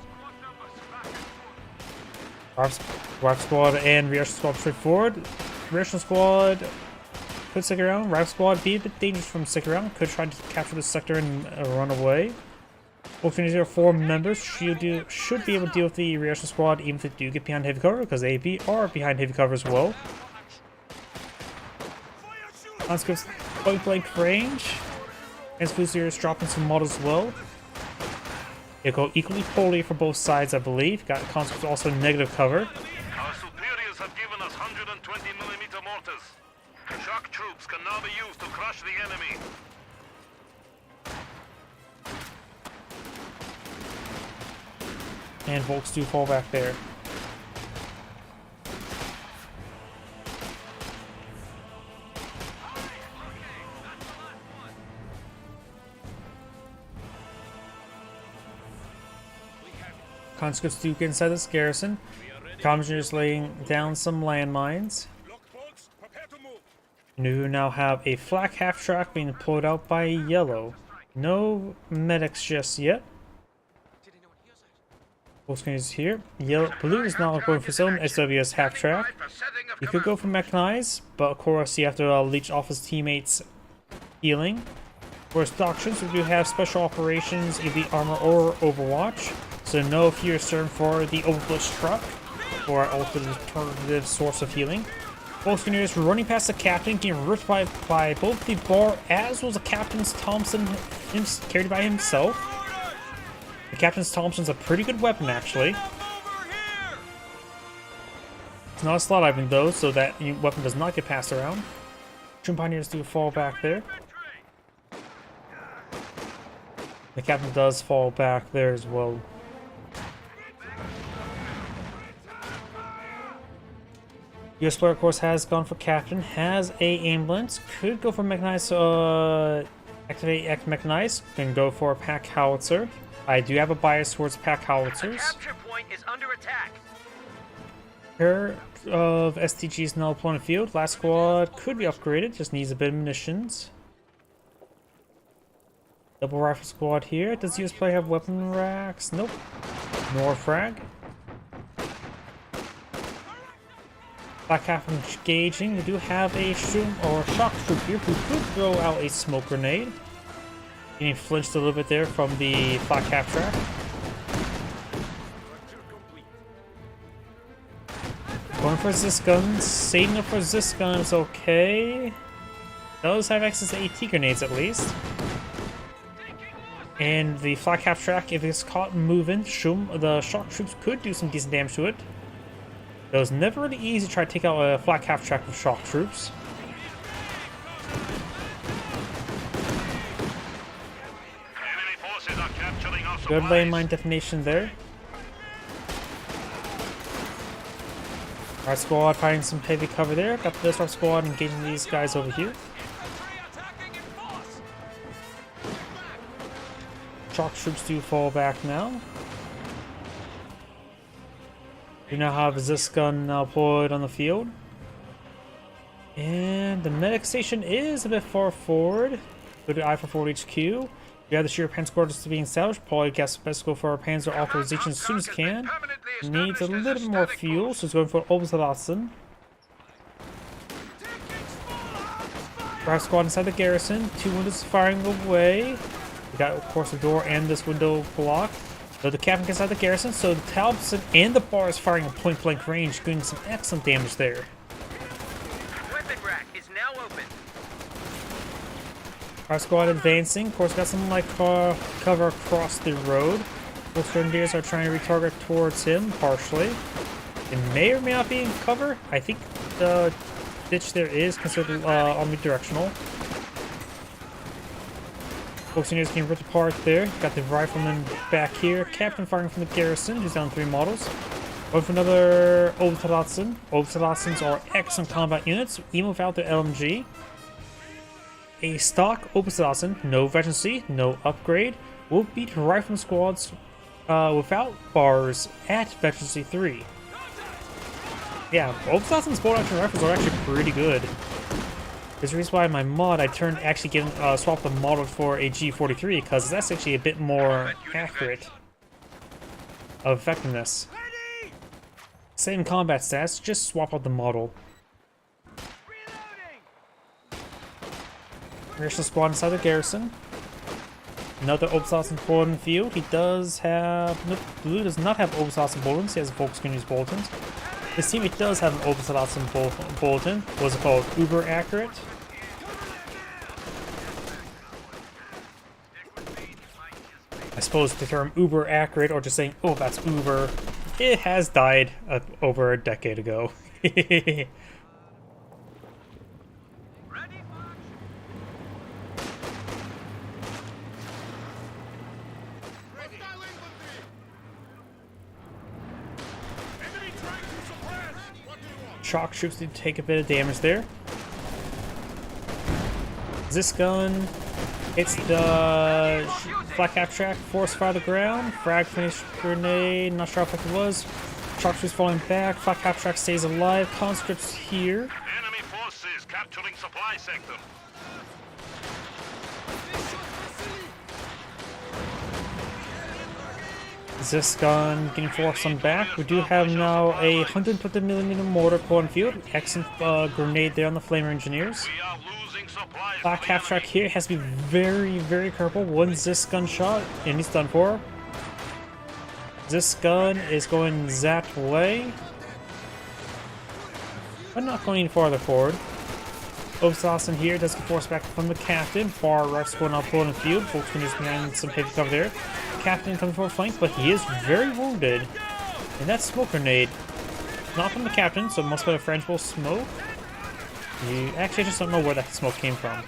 Rifle squad and reaction squad straight forward. Reaction squad could stick around. Rifle squad be a bit dangerous from stick around. Could try to capture the sector and run away. Fortunately, there are 4 members. Should be able to deal with the reaction squad even if they do get behind heavy cover, because they are behind heavy cover as well. Conscripts point blank range. And Fusiliers dropping some models as well. They go equally poorly for both sides, I believe. Got Conscripts also negative cover. Our superiors have given us 120mm mortars. Shock troops can now be used to crush the enemy. And Volks do fall back there. Conscripts do get inside this garrison. Commissioners laying down some landmines. And we now have a flak half track being deployed out by yellow. No medics just yet. Full screen is here. Blue is now going for his own SWS half track. He could go for mechanized, but of course he have to leech off his teammates' healing. For his doctrines, we do have special operations, either armor or Overwatch. So no fear served for the Overblitz truck or alternative source of healing. Both screeners running past the captain, getting ripped by both the bar as well as the captain's Thompson carried by himself. The Captain's Thompson's a pretty good weapon, actually. It's not a slot item, though, so that weapon does not get passed around. Shroom Pioneers do fall back there. The Captain does fall back there as well. US player, of course, has gone for Captain. Has a ambulance. Could go for mechanized, activate X mechanized. Then go for a pack howitzer. I do have a bias towards pack howitzers. Capture point is under attack. Pair of STGs now deployed in the field. Last squad could be upgraded, just needs a bit of munitions. Double rifle squad here. Does US player have weapon racks? Nope. Nor frag. Black half engaging. We do have a shock troop here who could throw out a smoke grenade. Getting flinched a little bit there from the flak half track. Going for Zis guns, saving up for Zis guns, okay. Does have access to AT grenades at least. And the flak half track, if it's caught moving, the shock troops could do some decent damage to it. It was never really easy to try to take out a flak half track with shock troops. Good landmine detonation there. Our squad fighting some heavy cover there. Got the Disrupt squad engaging these guys over here. Shock troops do fall back now. We now have this gun now deployed on the field. And the medic station is a bit far forward. Go to I-44 HQ. We have the sheer Panzer squad just being established. Probably guess best go for our Panzer authorization as soon as can. Needs a little bit more fuel, so it's going for Oberstdorf. Drive squad inside the garrison. 2 windows firing away. We got, of course, the door and this window blocked. So the captain gets out the garrison, so the Talbot and the bar is firing at point blank range, doing some excellent damage there. Weapon rack is now open. Our squad advancing. Of course, got some light cover across the road. Both grenadiers are trying to retarget towards him, partially. It may or may not be in cover. I think the ditch there is considered omnidirectional. Both grenadiers getting ripped apart there. Got the rifleman back here. Captain firing from the garrison, who's down 3 models. Going for another Oberstdorf. Oberstdorfs are excellent combat units, even without the LMG. A stock Oberstdorf, no veterancy, no upgrade, will beat rifleman squads without bars at veterancy 3. Yeah, Oberstdorf's bolt action rifles are actually pretty good. There's a reason why in my mod I swapped the model for a G43, because that's actually a bit more accurate of effectiveness. Same combat stats, just swap out the model. National squad inside the garrison. Another Oberstdorf bullet in the field. He does have... Nope, Blue does not have Oberstdorf bulletins. He has Volksgrenadiers bulletins. His teammate does have an Oberstdorf bulletin. What's it called? Uber accurate. I suppose the term uber accurate, or just saying, oh, that's uber, it has died over a decade ago. Shock troops did take a bit of damage there. This gun hits the flak abstract, force fire the ground, frag finish grenade, not sure how effective it was. Shock troops falling back, flak abstract stays alive, conscripts here. Enemy forces capturing supply sector. This gun getting forced on back. We do have now a 150mm mortar pulling field. Excellent grenade there on the Flamer Engineers. We are losing supplies. Black abstract here has to be very, very careful. One this gun shot and he's done for. This gun is going that way, but not going any farther forward. Oberstdorf here does get forced back from the captain. Bar Rex going up pulling the field. Folks can just behind some heavy cover there. Captain coming for a flank, but he is very wounded. And that smoke grenade, not from the captain, so it must be a frangible smoke. You actually just don't know where that smoke came from.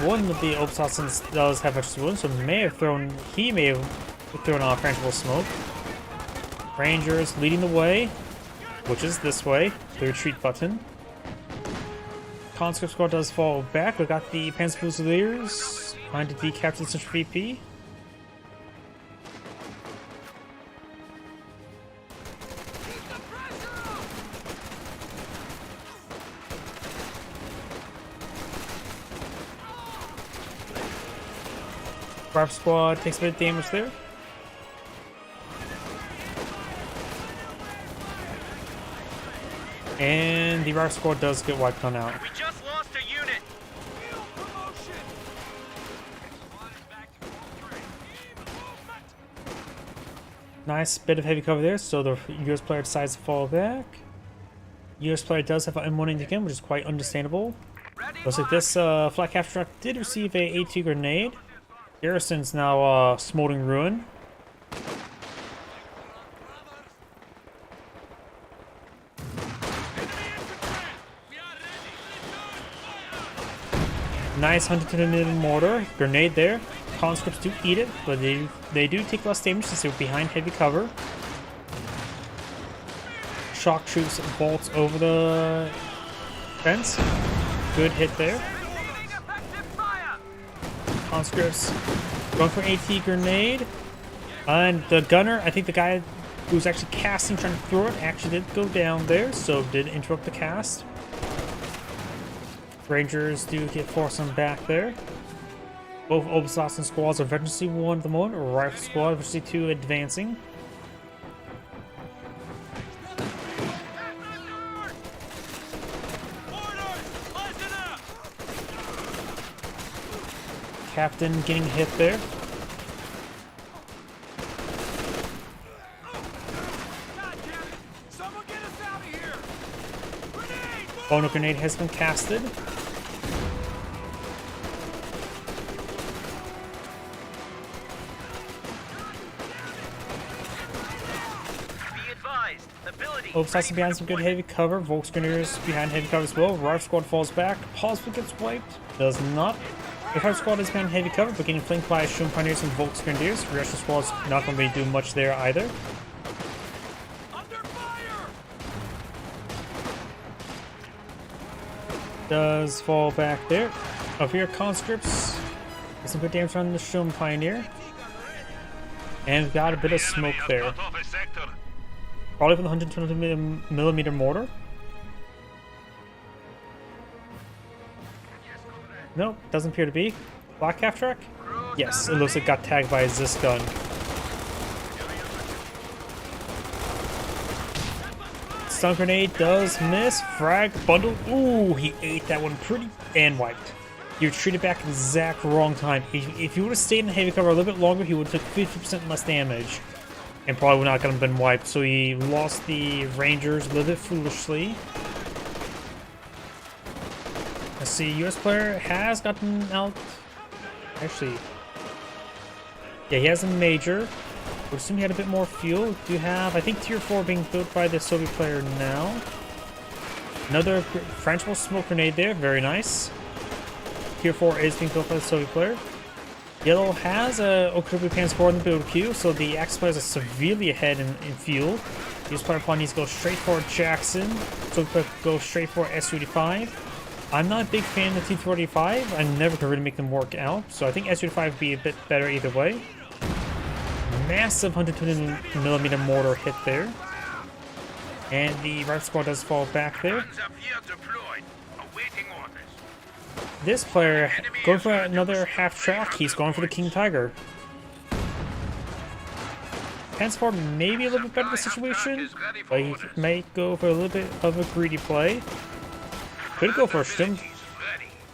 One of the Oberstdorf does have extra wounds, so he may have thrown a frangible smoke. Rangers leading the way, which is this way, the retreat button. Conscript squad does fall back. We got the Panzer Fusiliers trying to decapture the Central VP. Rifle squad takes a bit of damage there. And the rifle squad does get wiped on out. We just lost a unit. Nice bit of heavy cover there, so the US player decides to fall back. US player does have an M1 again, which is quite understandable. Looks like this flak abstract did receive a A2 grenade. Garrison's now smoldering ruin. Nice 110mm mortar. Grenade there. Conscripts do eat it, but they do take less damage since they're behind heavy cover. Shock troops bolts over the fence. Good hit there. Conscripts Going for AT grenade. And the gunner, I think the guy who was actually casting, trying to throw it, actually did go down there, so did interrupt the cast. Rangers do get forced on back there. Both Obsassin squads are Veterancy 1 at the moment, or Rifle Squad, Veterancy 2 advancing. Captain getting hit there. Bono grenade has been casted. Be advised, ability. Obsassin behind some good heavy cover. Volksgrenadiers behind heavy cover as well. Rifle Squad falls back. Possibly gets wiped. Does not. The Rifle Squad is behind heavy cover, but getting flanked by Shun Pioneers and Volksgrenadiers. The rest of the squad's not going to be doing much there either. Does fall back there. Up here, conscripts. Get some good damage on the Shun Pioneer. And we've got a bit of smoke there. Cut off a sector. Probably from the 120mm mortar. Nope, doesn't appear to be. Black half track? Yes, it looks like it got tagged by this gun. Stun grenade does miss. Frag bundle. Ooh, he ate that one pretty and wiped. He retreated back at the exact wrong time. If he would have stayed in heavy cover a little bit longer, he would have took 50% less damage. And probably would not have been wiped. So he lost the Rangers a little bit foolishly. Let's see, US player has gotten out. Actually, yeah, he has a major. Would assume he had a bit more fuel. Do you have, I think, tier 4 being built by the Soviet player now. Another French will smoke grenade there, very nice. Tier 4 is being built by the Soviet player. Yellow has a Okurubu Pan 4 in the build queue, so the X players are severely ahead in fuel. US player upon needs to go straight for Jackson. Soviet player go straight for S-35. I'm not a big fan of the T-45. I never could really make them work out, so I think S-35 would be a bit better either way. Massive 120mm mortar hit there. And the Rifle Squad does fall back there. Guns up here deployed. Awaiting orders. This player going for another half track. He's going for the King Tiger. Pansport may be a little bit better in the situation, but he might go for a little bit of a greedy play. Could go for a Sturm.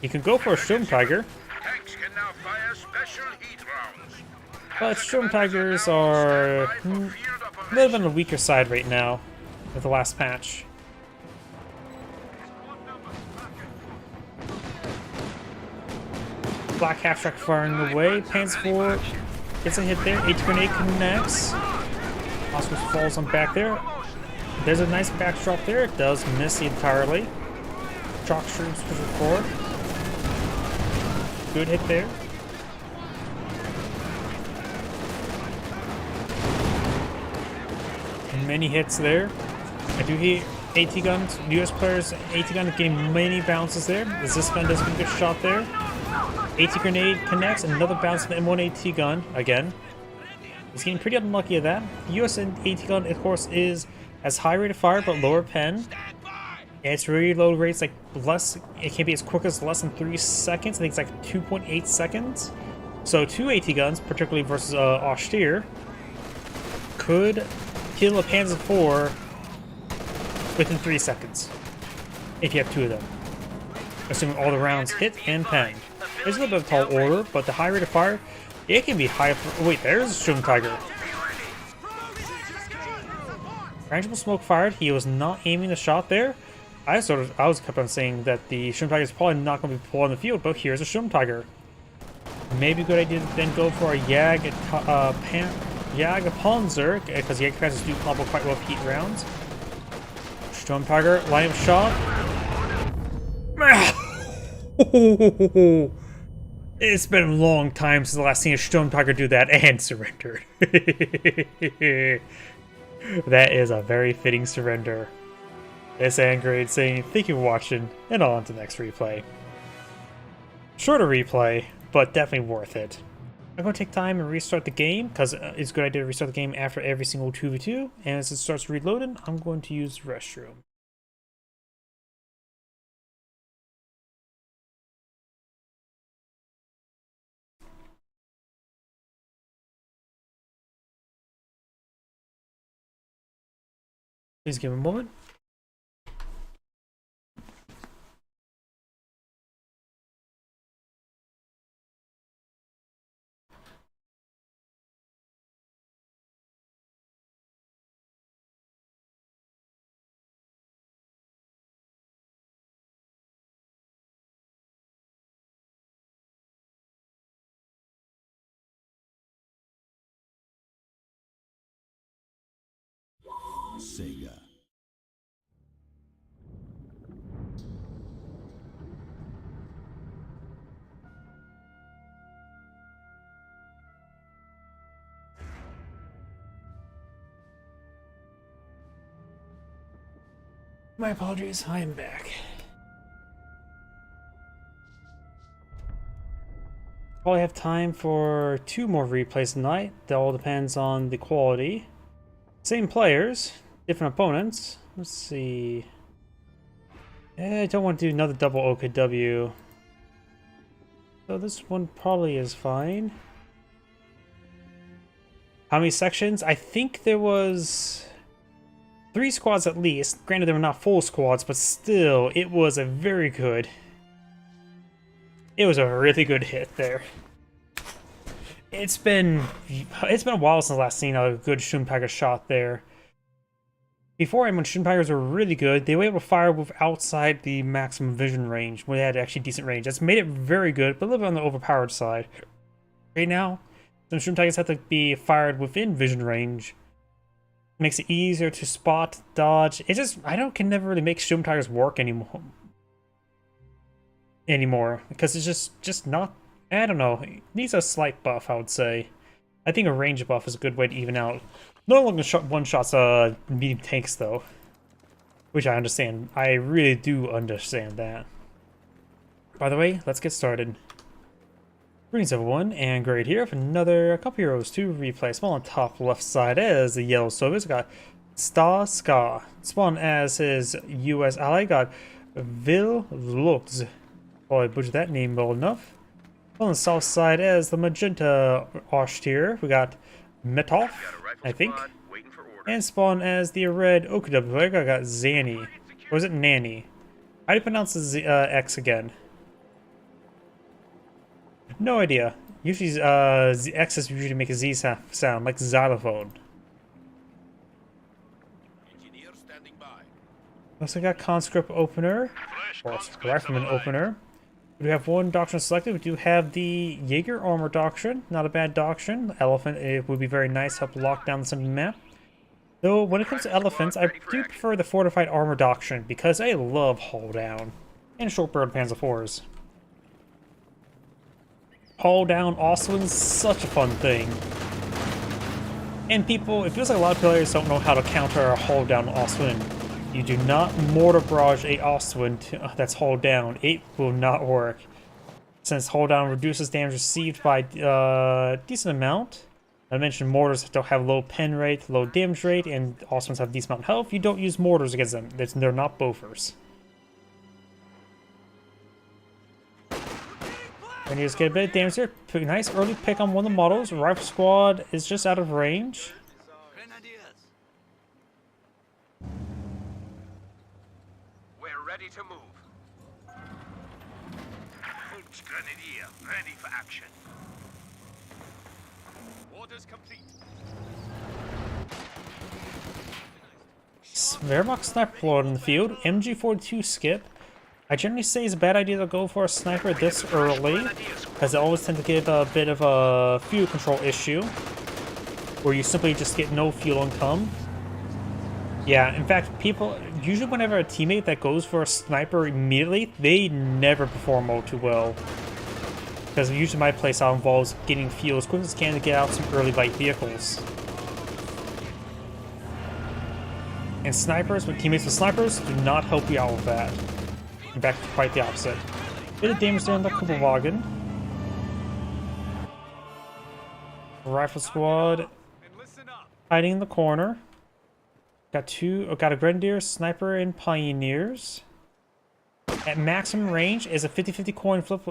He can go for a Sturm Tiger. Tanks can now fire special heat rounds. But Sturm Tigers are a little bit on the weaker side right now with the last patch. Black half track firing away. Panzer IV gets a hit there. AT grenade connects. Oscar falls on back there. There's a nice backdrop there. It does miss entirely. Shock troops pushing forward. Good hit there. Many hits there. I do hear AT guns, US players, AT gun getting many bounces there. This gun does a good shot there. AT grenade connects, another bounce from the M1 AT gun again. He's getting pretty unlucky at that. The US AT gun, of course, has high rate of fire but lower pen. Yeah, it's really low rates, like less. It can be as quick as less than 3 seconds. I think it's like 2.8 seconds. So 2 AT guns, particularly versus Austere, could kill a Panzer IV within 3 seconds if you have 2 of them, assuming all the rounds hit and pen. It's a little bit of a tall order, but the high rate of fire, it can be high. Wait, there's a Sturm Tiger. Rangeable smoke fired. He was not aiming the shot there. I was kept on saying that the Sturm Tiger is probably not going to be pulled on the field, but here's a Sturm Tiger. Maybe a good idea to then go for a Panzer, because the Panzers do combo quite well with heat rounds. Sturm Tiger, line of shot. It's been a long time since the last seen a Sturm Tiger do that and surrendered. That is a very fitting surrender. This Angrade saying, thank you for watching, and on to the next replay. Shorter replay, but definitely worth it. I'm going to take time and restart the game, because it's a good idea to restart the game after every single 2v2, and as it starts reloading, I'm going to use the restroom. Please give me a moment. Sega. My apologies, I am back. Probably have time for 2 more replays tonight. That all depends on the quality. Same players, different opponents. Let's see. I don't want to do another double OKW. So this one probably is fine. How many sections? I think there was 3 squads at least. Granted, they were not full squads, but still, it was a very good. It was a really good hit there. It's been a while since last seen a good Schumpeter shot there. Before, when Schumpeters were really good, they were able to fire with outside the maximum vision range, when they had actually decent range. That's made it very good, but a little bit on the overpowered side. Right now, some Schumpeters have to be fired within vision range. Makes it easier to spot, dodge. It just, can never really make Schumpeters work anymore. Because it's just not, I don't know, it needs a slight buff, I would say. I think a range buff is a good way to even out. No longer one-shots medium tanks, though. Which I understand. I really do understand that. By the way, let's get started. Greetings everyone, and Great here for another couple heroes to replay. Small on top left side as the yellow Soviets got Ska. Spawn as his US ally got Vil Lux. Oh, I butchered that name well enough. On the south side as the magenta Oshtier, we got Metov, I think. And spawn as the red OKW, I got Zanny. Or is it Nanny? How do you pronounce the X again? No idea. Usually, the X's usually make a Z sound, like xylophone. Engineer standing by. Also got conscript opener, or rifleman opener. We have one doctrine selected. We do have the Jaeger armor doctrine. Not a bad doctrine. Elephant, it would be very nice to help lock down the center of the map. Though, when it comes to elephants, I do prefer the fortified armor doctrine because I love hull down. And short barreled Panzer IVs. Hull down Ostwind's such a fun thing. And people, it feels like a lot of players don't know how to counter a hull down Ostwind. You do not mortar barrage a Ostwind that's hull down. It will not work. Since hull down reduces damage received by a decent amount. I mentioned mortars don't have low pen rate, low damage rate, and Ostwinds have decent amount of health. You don't use mortars against them. They're not buffers. And you just get a bit of damage here. Nice early pick on one of the models. Rifle squad is just out of range. We're ready to move. Volksgrenadier, ready for action. Orders complete. Wehrmacht sniper load in the field. MG42 skip. I generally say it's a bad idea to go for a sniper this early, because they always tend to give a bit of a fuel control issue, where you simply just get no fuel income. Yeah, in fact, people, usually whenever a teammate that goes for a sniper immediately, they never perform all too well. Because usually my playstyle involves getting fuel as quick as can to get out some early light vehicles. And snipers, with teammates with snipers, do not help you out with that. In fact, quite the opposite. Bit of damage there on the Kuppelwagen. Rifle squad And listen up. hiding in the corner. Got a grenadier, sniper, and pioneers. At maximum range is a 50-50 coin flip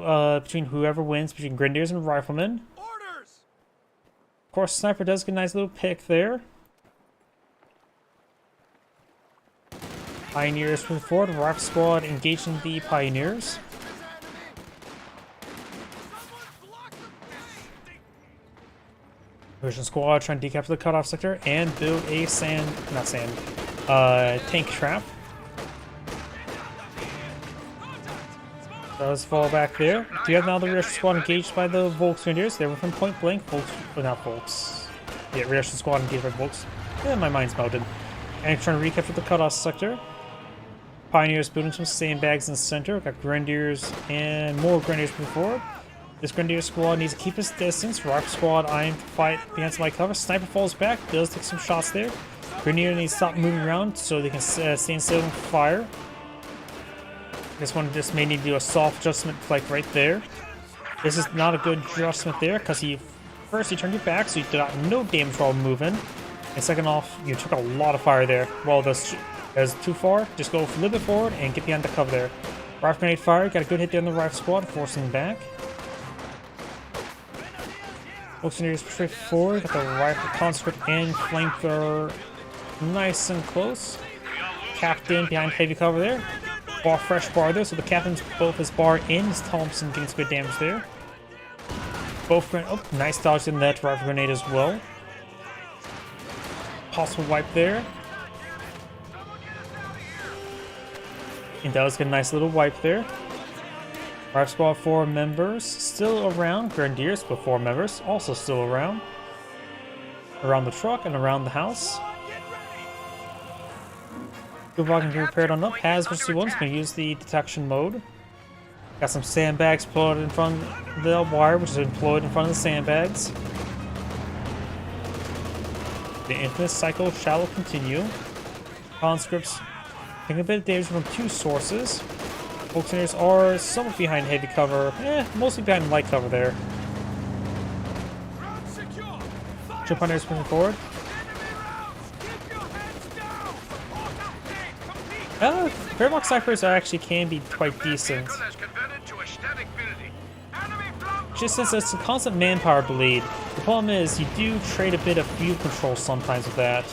between whoever wins between grenadiers and riflemen. Orders! Of course, sniper does get a nice little pick there. Pioneers moving forward. Rifle squad engaging the pioneers. Division squad trying to decapture the cutoff sector and build a tank trap. Does fall back there. Do you have now the reaction squad engaged by the Volksgrenadiers? They were from point blank. Not Volks. Yeah, reaction squad engaged by Volks. Yeah, my mind's melted. And trying to recapture the cutoff sector. Pioneers building some sandbags in the center. Got Grenadiers and more Grenadiers moving forward. This Grenadier squad needs to keep its distance. Rifle squad eyeing to fight behind some light cover. Sniper falls back. Does take some shots there. Grenadier needs to stop moving around so they can stay still and fire. This one just may need to do a soft adjustment like right there. This is not a good adjustment there because first he turned your back so you got no damage while moving. And second off, you took a lot of fire there. Well, that's too far. Just go a little bit forward and get behind the cover there. Rifle grenade fire. Got a good hit there on the rifle squad, forcing back. Volksgrenadiers straight forward. Got the rifle conscript and flamethrower nice and close. Captain behind heavy cover there. Fresh bar there, so the captain's both his bar and his Thompson getting some good damage there. Nice dodge in that rifle grenade as well. Possible wipe there. And does get a nice little wipe there. Rifle squad 4 members still around. Grenadiers with 4 members also still around. Around the truck and around the house. Gubog can be prepared on up. Has versus C1's going to use the detection mode. Got some sandbags put in front of the wire, which is employed in front of the sandbags. The infamous cycle shall continue. Conscripts taking a bit of damage from 2 sources. Volksgrenadiers are somewhat behind heavy cover. Mostly behind light cover there. Two pioneers moving forward. Wehrmacht snipers can be quite decent. Just since it's a constant manpower bleed. The problem is you do trade a bit of fuel control sometimes with that.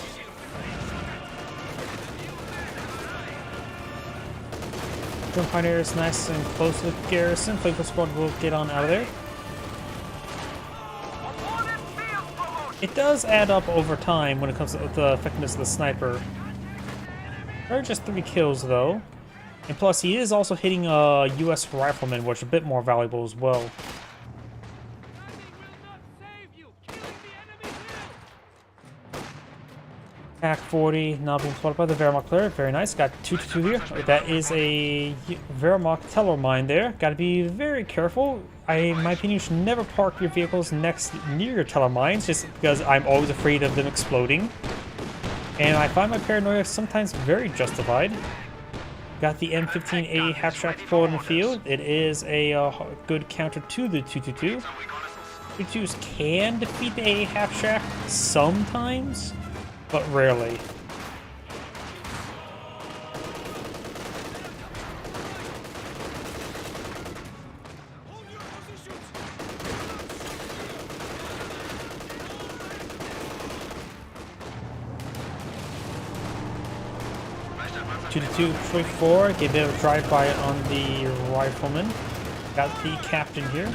German pioneers nice and close to the garrison. Flanker squad will get on out of there. It does add up over time when it comes to the effectiveness of the sniper. Or just 3 kills though. And plus he is also hitting a US rifleman, which is a bit more valuable as well. Attack 40 now being spotted by the Wehrmacht player. Very nice. Got 2-2 here. That is a Wehrmacht teller mine there. Got to be very careful. In my opinion, you should never park your vehicles near your teller mines, just because I'm always afraid of them exploding. And I find my paranoia sometimes very justified. Got the M15A half-track deployed in the field. It is a good counter to the 222. 222s can defeat the A half-track sometimes, but rarely. Two to two, 4. Get a bit of a drive-by on the rifleman. Got the captain here.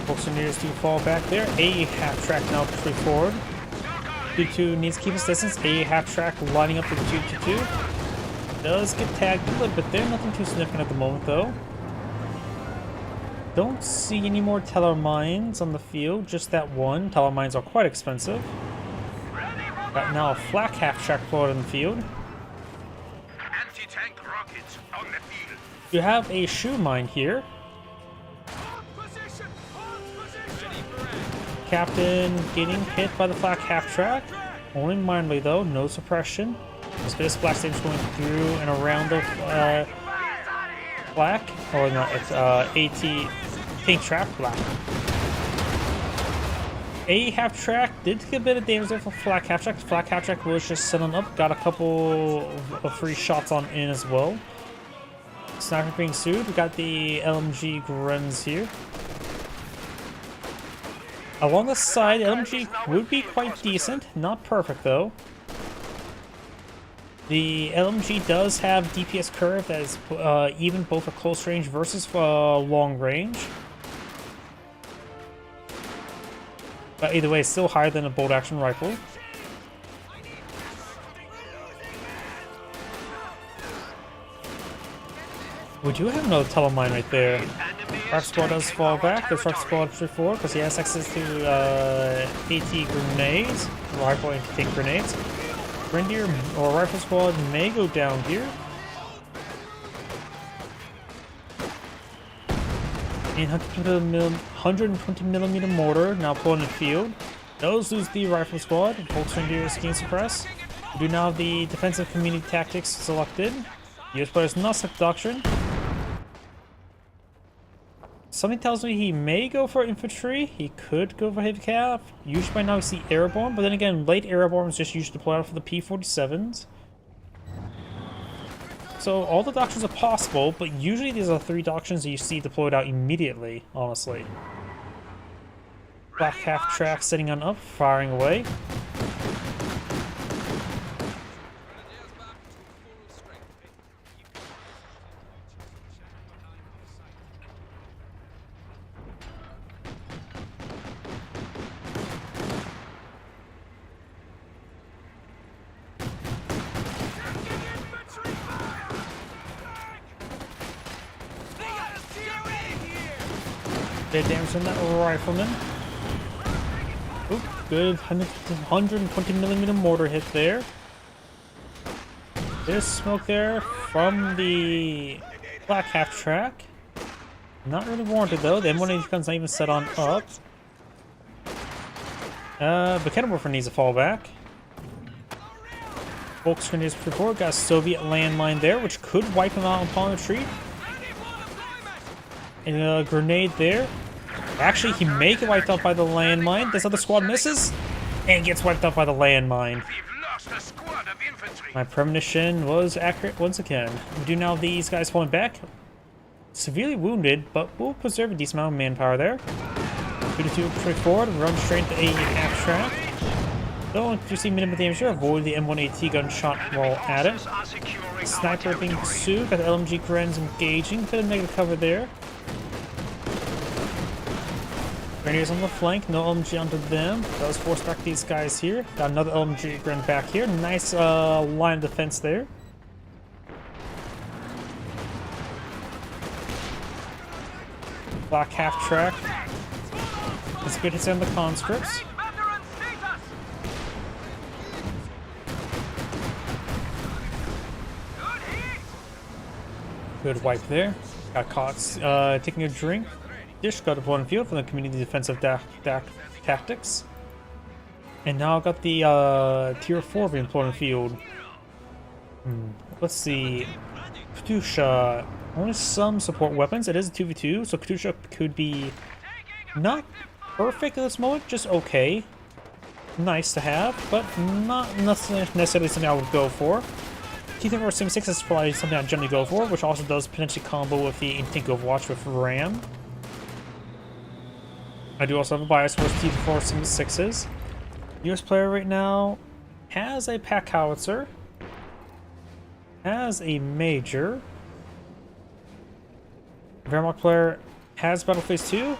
Volksgrenadiers do fall back there. A half-track now pushing forward. 2-2 needs to keep his distance. A half-track lining up with 2-2. Does get tagged a little bit there. Nothing too significant at the moment, though. Don't see any more teller mines on the field. Just that one. Teller mines are quite expensive. Got now a flak half-track forward in the field. Anti-tank rockets on the field. You have a shoe mine here. Captain getting hit by the flak half-track. Only minorly though, no suppression. There's a bit of splash damage going through and around the black. Or no, it's AT Tank Trap Black. A half track did get a bit of damage there for Flak half track. Flak half track was just setting up, got a couple of free shots on in as well. Sniper being sued. We got the LMG Grens here. Along the side, LMG would be quite decent. Not perfect though. The LMG does have DPS curve that is even both for close range versus long range. But either way, it's still higher than a bolt action rifle. We do have another telemine right there. Truck Squad does fall back. The Truck Squad should forward because he has access to AT grenades, rifle anti-tank grenades. Grenadier or Rifle Squad may go down here. And 120mm mortar now pulling in the field. Those lose the Rifle Squad. Volks Grenadier is game suppressed. We do now have the defensive community tactics selected. US players not select doctrine. Something tells me he may go for infantry. He could go for heavy cap. Usually by now we see airborne, but then again, late airborne is just usually deployed for the P-47s. So all the doctrines are possible, but usually these are 3 doctrines that you see deployed out immediately, honestly. Black half track sitting on up, firing away. Dead damage on that rifleman. Oop, good 120mm mortar hit there. There's smoke there from the black half track. Not really warranted though. The M180 gun's not even set on up. But Warfare needs a fallback. Volks Grenadiers before got a Soviet landmine there, which could wipe him out upon retreat. And a grenade there. Actually, he may get wiped out by the landmine. This other squad misses and gets wiped out by the landmine. My premonition was accurate once again. We do now have these guys falling back. Severely wounded, but we'll preserve a decent amount of manpower there. 32 straight forward, run straight to a half track. Don't you see minimum damage here? Avoid the M1AT gunshot while at it. Sniper being pursued, got the LMG Grens engaging. Bit of negative cover there. Grenadiers on the flank, no LMG onto them. Does force back these guys here. Got another LMG Gren back here. Nice line of defense there. Black half track. It's good hits on the conscripts. Good wipe there. Got caught taking a drink. Dish got up on field from the community defensive tactics. And now I got the tier 4 being put on the field. Let's see. Katusha. Only some support weapons. It is a 2v2, so Katusha could be not perfect at this moment, just okay. Nice to have, but not necessarily something I would go for. T-34 Sim-6 is probably something I generally go for, which also does potentially combo with the Intink Overwatch with RAM. I do also have a bias for T-34 Sim-6s. US player right now has a pack howitzer, has a major. Wehrmacht player has Battle Phase 2.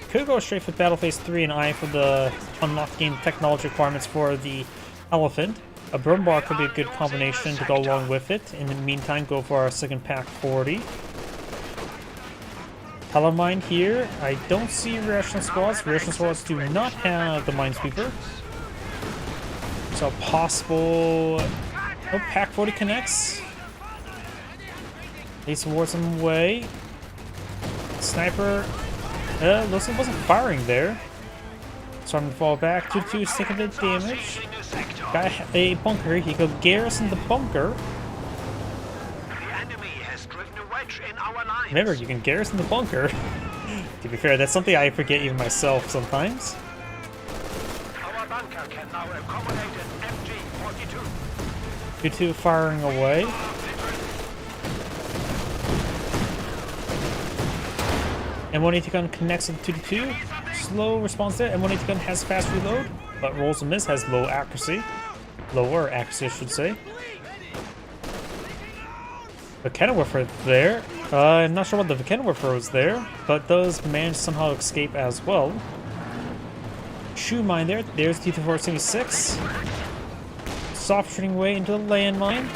Could go straight for Battle Phase 3 and eye for the unlocked game technology requirements for the Elephant. A Burn Bar could be a good combination to go along with it. In the meantime, go for our second pack 40. Telemine here. I don't see Rational Squads. Rational Squads do not have the Minesweeper. So possible... Oh, pack 40 connects. Leads towards him away. Sniper. Looks like wasn't firing there. Starting to fall back. 2-2 is taking the damage. sector. Got a bunker. He could garrison the bunker. The enemy has driven a wedge in our lines. Remember, you can garrison the bunker. To be fair, that's something I forget even myself sometimes. Our bunker can now accommodate an MG-42. 2-2 firing away. M180 gun connects with 2-2. Slow response there. M180 gun has fast reload, but rolls a miss, has low accuracy. Lower accuracy, I should say. The Kenilworth there. I'm not sure what the Kenilworth was there, but does manage to somehow escape as well. Shoe mine there. There's T-476. Soft shooting way into the landmine.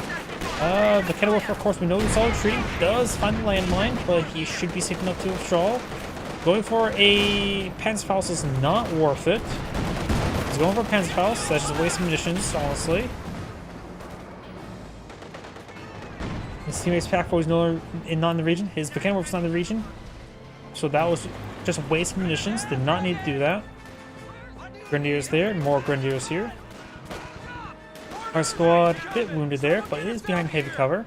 The Kenilworth, of course, we know he's all retreating. Does find the landmine, but he should be safe enough to withdraw. Going for a Panzerfaust is not worth it. He's going for a Panzerfaust. That's just a waste of munitions, honestly. His teammate's Pack 4 is not in the region. His Kenilworth's not in the region. So that was just a waste of munitions. Did not need to do that. Grenadiers there. More Grenadiers here. Our squad, a bit wounded there, but it is behind heavy cover.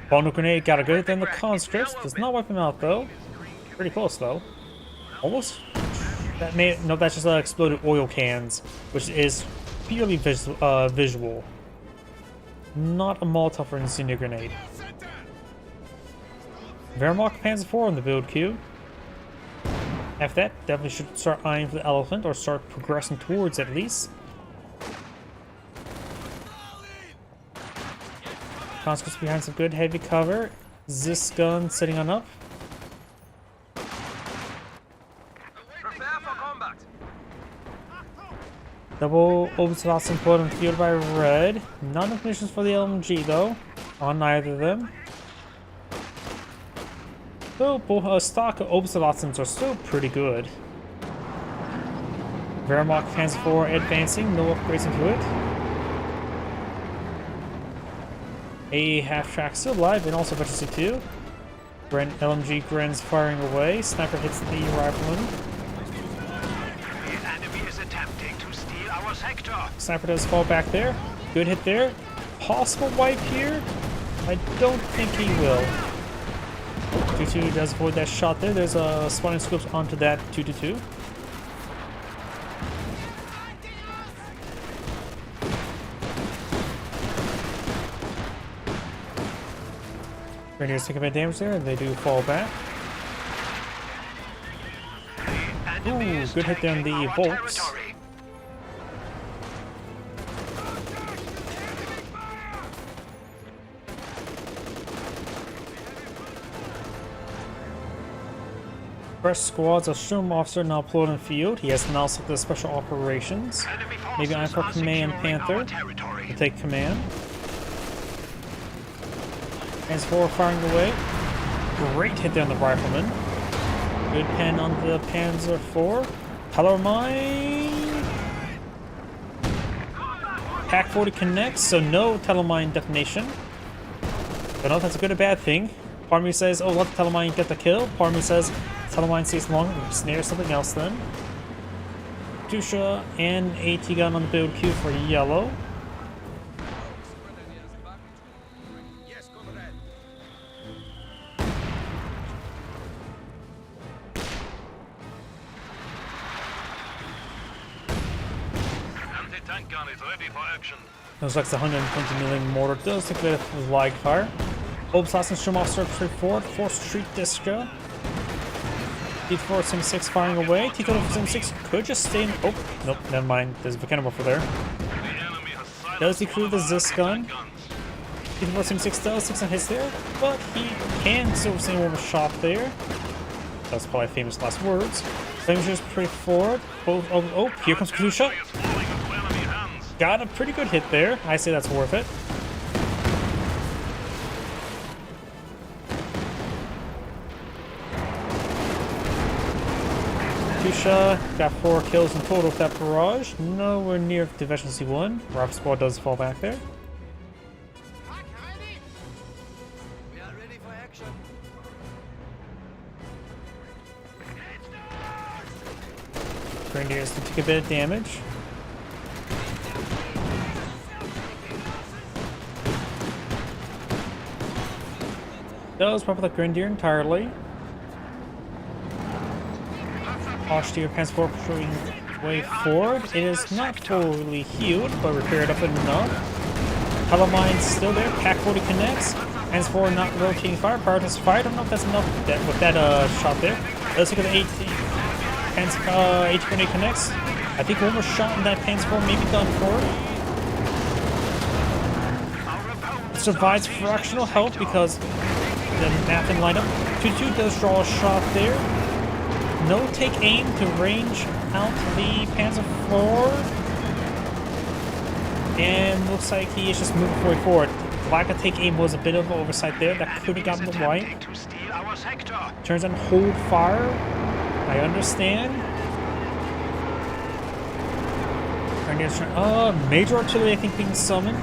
Bundle grenade got a good hit on the conscripts. Does not wipe him out though. Pretty close though. Almost. That may no. That's just exploded oil cans, which is purely visual. Not a Molotov or incendiary grenade. Wehrmacht Panzer IV on the build queue. After that, definitely should start eyeing for the elephant, or start progressing towards at least. Conscripts behind some good heavy cover. This gun sitting on up. Prepare for combat. Double Oberstwaffen put on field by red. Not enough missions for the LMG though, on either of them. So stock Oberstwaffens are still pretty good. Wehrmacht Panzer IV advancing, no upgrades into it. A half track still alive, and also efficiency 2. LMG Gren's firing away. Sniper hits the rifleman. The enemy is attempting to steal our sector. Sniper does fall back there. Good hit there. Possible wipe here? I don't think he will. 2-2 does avoid that shot there. There's a spawning scopes onto that 2-2. Grenadiers take a bit of damage there, and they do fall back. Ooh, good hit there on the bolts. Fresh squads of Sturm Officer now deployed in the field. He has now selected special operations. Maybe I'm for Command Panther to take command. Panzer 4 firing away. Great hit there on the rifleman. Good pen on the Panzer 4. Color mine. Pack 40 connects, so no telemine detonation. Don't know if that's a good or bad thing. Part of me says, oh, let the telemine get the kill. Part of me says, telemine stays long, we snare something else then. Dusha and AT gun on the build queue for yellow. Anti-tank gun is ready for action. Looks like the 120mm mortar does take a bit of lag fire. Oberstwaffen Sturm Officer straight forward, 4th Street Disca. T-476 firing away. T-476 could just stay in. Oh, nope, never mind. There's a Kenilworth over there. Does decrew the Zis gun. T-476 does 6 hits there, but he can still send one shot there. That's probably famous last words. Flamers pretty forward. Oh, here comes Katusha. Got a pretty good hit there. I say that's worth it. Katusha got 4 kills in total with that barrage. Nowhere near Deficiency 1. Rob Squad does fall back there. Grenadiers to take a bit of damage. Does probably the Grenadier entirely. Austere Panzer IV pushing way forward. It is not fully healed, but repaired up enough. Telemine's still there. Pack 40 connects. Panzer IV not rotating firepower. Does fire? I don't know if that's enough with that shot there. Let's look at the 18. Panzer 18 grenade connects. I think one more shot in that Panzer IV may be done for. Survives fractional health because the map and lineup. 2-2 does draw a shot there. No take aim to range out the Panzer IV. And looks like he is just moving forward. Lack of take aim was a bit of an oversight there. That could have gotten the right. Turns on hold fire. I understand. Major artillery I think being summoned.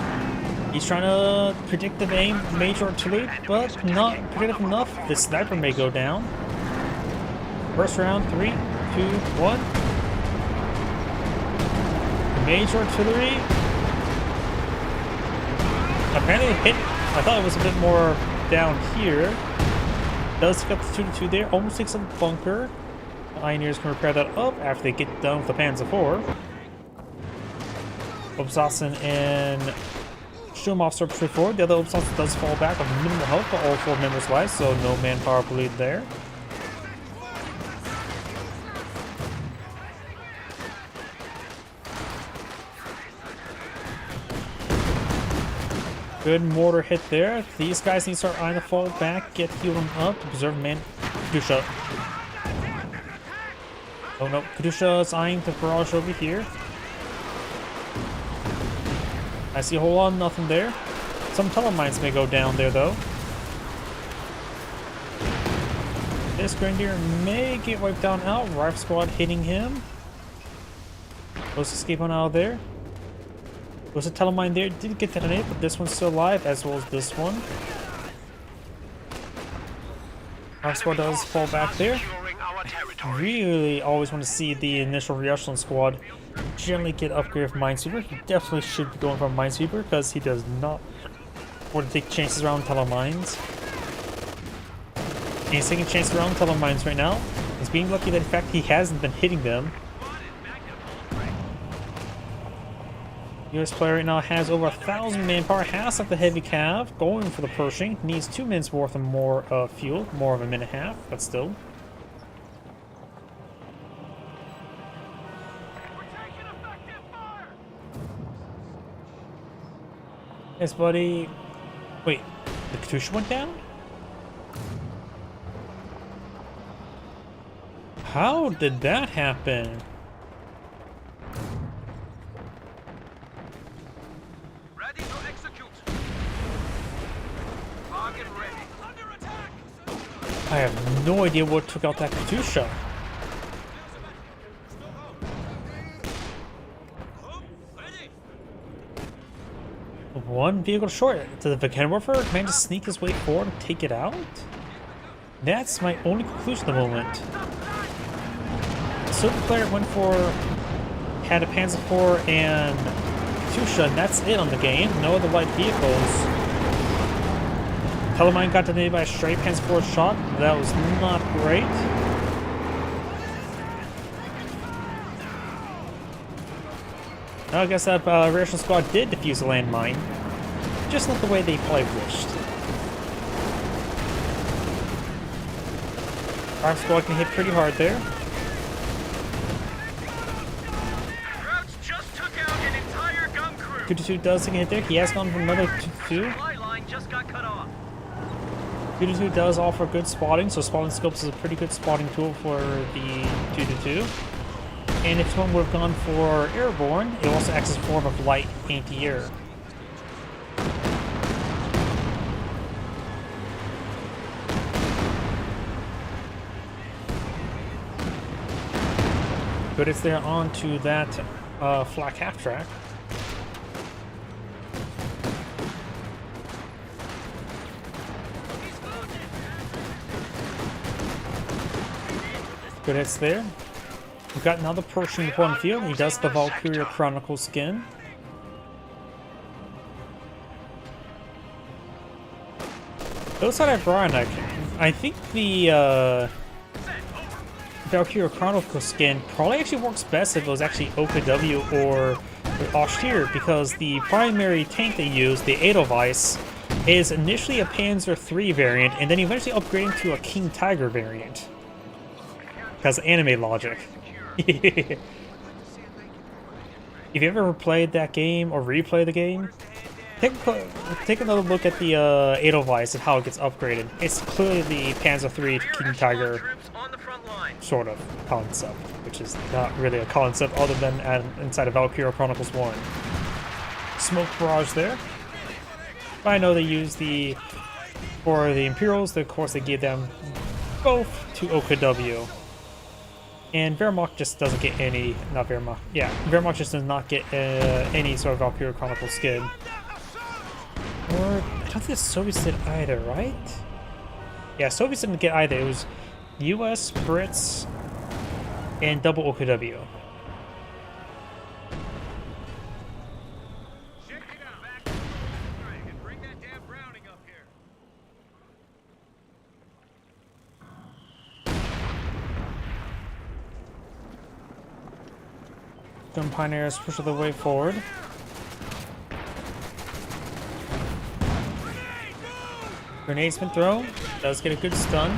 He's trying to predict the aim major artillery, but not predictive enough. The sniper may go down. First round, 3, 2, 1. Major artillery. Apparently it hit. I thought it was a bit more down here. Does get the 2-2 there. Almost takes a bunker. Pioneers can repair that up after they get done with the Panzer IV. Obsassin and Sturmofficer push forward. The other Obsassin does fall back with minimal health, but all 4 members live, so no manpower bleed there. Good mortar hit there. These guys need to start eyeing the fall back, get healing up to preserve man. Kadusha. Oh no, Kadusha is eyeing the barrage over here. I see a whole lot of nothing there. Some telemines may go down there though. This Grenadier may get wiped down out. Rifle squad hitting him. Let's escape on out of there. Was a telemine there? Did get detonated, but this one's still alive, as well as this one. Our squad does fall back there. Really always want to see the initial re-echelon squad generally get upgraded from Minesweeper. He definitely should be going for Minesweeper because he does not want to take chances around telemines. And he's taking chances around telemines right now. He's being lucky that in fact he hasn't been hitting them. US player right now has over 1,000 manpower, has like the heavy cav, going for the Pershing. Needs 2 minutes worth of more fuel, more of a minute and a half, but still. Yes, buddy. Wait, the Katusha went down? How did that happen? Ready to execute. Target ready. Under attack. I have no idea what took out that Katusha. One vehicle short. Did the Vickenwerfer manage to sneak his way forward and take it out? That's my only conclusion at the moment. The Soviet player went for, had a Panzer IV and Katusha, and that's it on the game. No other light vehicles. Telemine got detonated by a stray Panzer IV shot. That was not great. I guess that Rational Squad did defuse a landmine. Just not the way they probably wished. Our squad can hit pretty hard there. Just took out an entire gun crew. 2-2 does take a hit there. He has gone for another 2-2. Supply line just got cut off. 2-2 does offer good spotting, so spotting scopes is a pretty good spotting tool for the 2-2. And if someone would have gone for airborne, it also acts as a form of light anti-air. But it's there onto that flak half track. Good hits there. We've got another Pershing in one field. He does the Valkyria Chronicle skin. Outside of Brian, I think the Valkyria Chronicle skin probably actually works best if it was actually OKW or Austere, because the primary tank they use, the Edelweiss, is initially a Panzer III variant and then eventually upgrading to a King Tiger variant. Because anime logic. If you ever played that game or replayed the game, take another look at the Edelweiss and how it gets upgraded. It's clearly the Panzer III to King Tiger sort of concept, which is not really a concept other than inside of Valkyria Chronicles 1. Smoke barrage there. But I know they use for the Imperials, of course they gave them both to OKW. And Wehrmacht just doesn't get any, not Wehrmacht, yeah, Wehrmacht just does not get any sort of Valkyria Chronicle skin. Or, I don't think the Soviets did either, right? Yeah, Soviets didn't get either. It was US, Brits, and double OKW. Gun Pioneers push the way forward. Grenade's been thrown. Does get a good stun.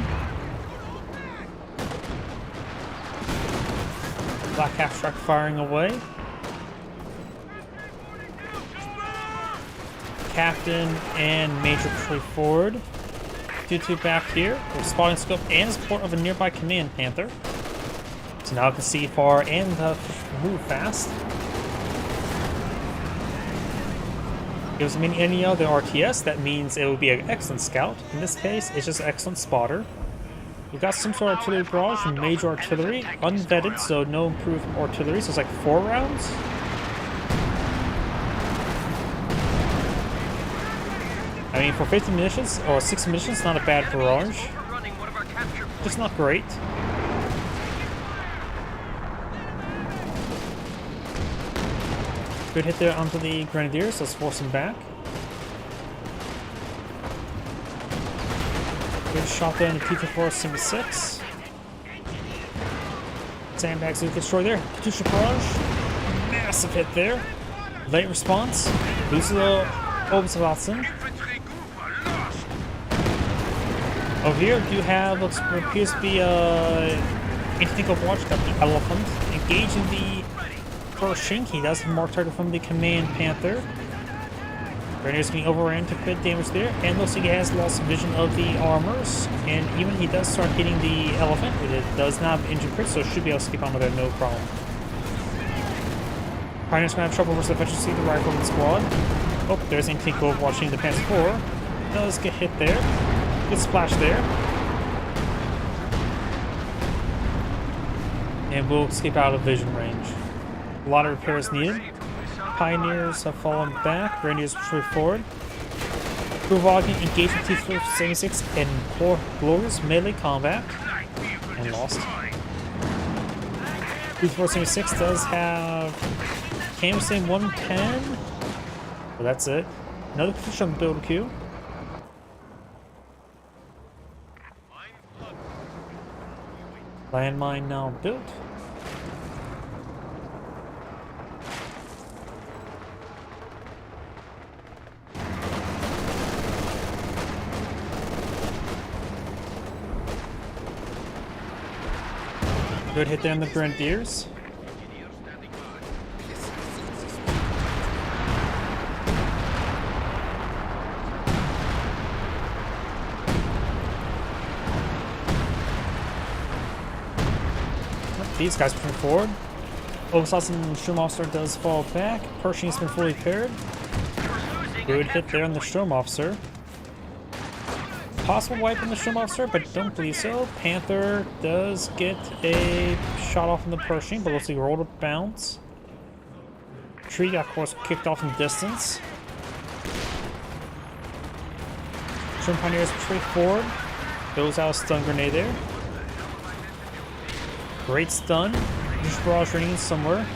Black half track firing away. Captain and Major push forward. 2-2 back here with spotting scope and support of a nearby command Panther. So now I can see far and move fast. If it was any other RTS, that means it would be an excellent scout. In this case, it's just an excellent spotter. We've got some sort of artillery barrage and major artillery, unvetted, so no improved artillery, so it's like 4 rounds. I mean, for 50 munitions, or 60 munitions, not a bad barrage. Just not great. Good hit there onto the Grenadiers, let's force him back. Good shot there on the T-476. Sandbags get destroyed there. Katusha barrage. Massive hit there. Late response. Loses the Observatzen. Over here, do you have what appears to be anything of watch, got the Elephant. Engaging the Pershing. He does have mark target from the Command Panther. Grenadiers being overran, took a bit of damage there, and looks like he has lost vision of the armors, and even he does start hitting the Elephant, but it does not have injury crit, so should be able to skip on with it, no problem. Pioneers gonna have trouble versus the efficiency of the rifleman squad. Oh, there's Antique watching the Panzer IV. Does get hit there. Good splash there. And will escape out of vision range. A lot of repairs needed. Pioneers have fallen back. Grenadiers push forward. Provoging engaged with T-476 in glorious melee combat. And lost. T-476 does have Cam saying 110. Well, that's it. Another position on the build queue. Landmine now built. Good hit there on the Grenadiers. These guys pushing forward. Obersassen Sturmofficer does fall back. Pershing's been fully paired. Good hit there on the Sturmofficer. Possible wipe on the Sturmofficer, but don't believe so. Panther does get a shot off on the Pershing, but looks like he rolled a bounce. Tree got, of course, kicked off in distance. Sturm Pioneers straight forward. Goes out a stun grenade there. Great stun. Just barrage running in somewhere.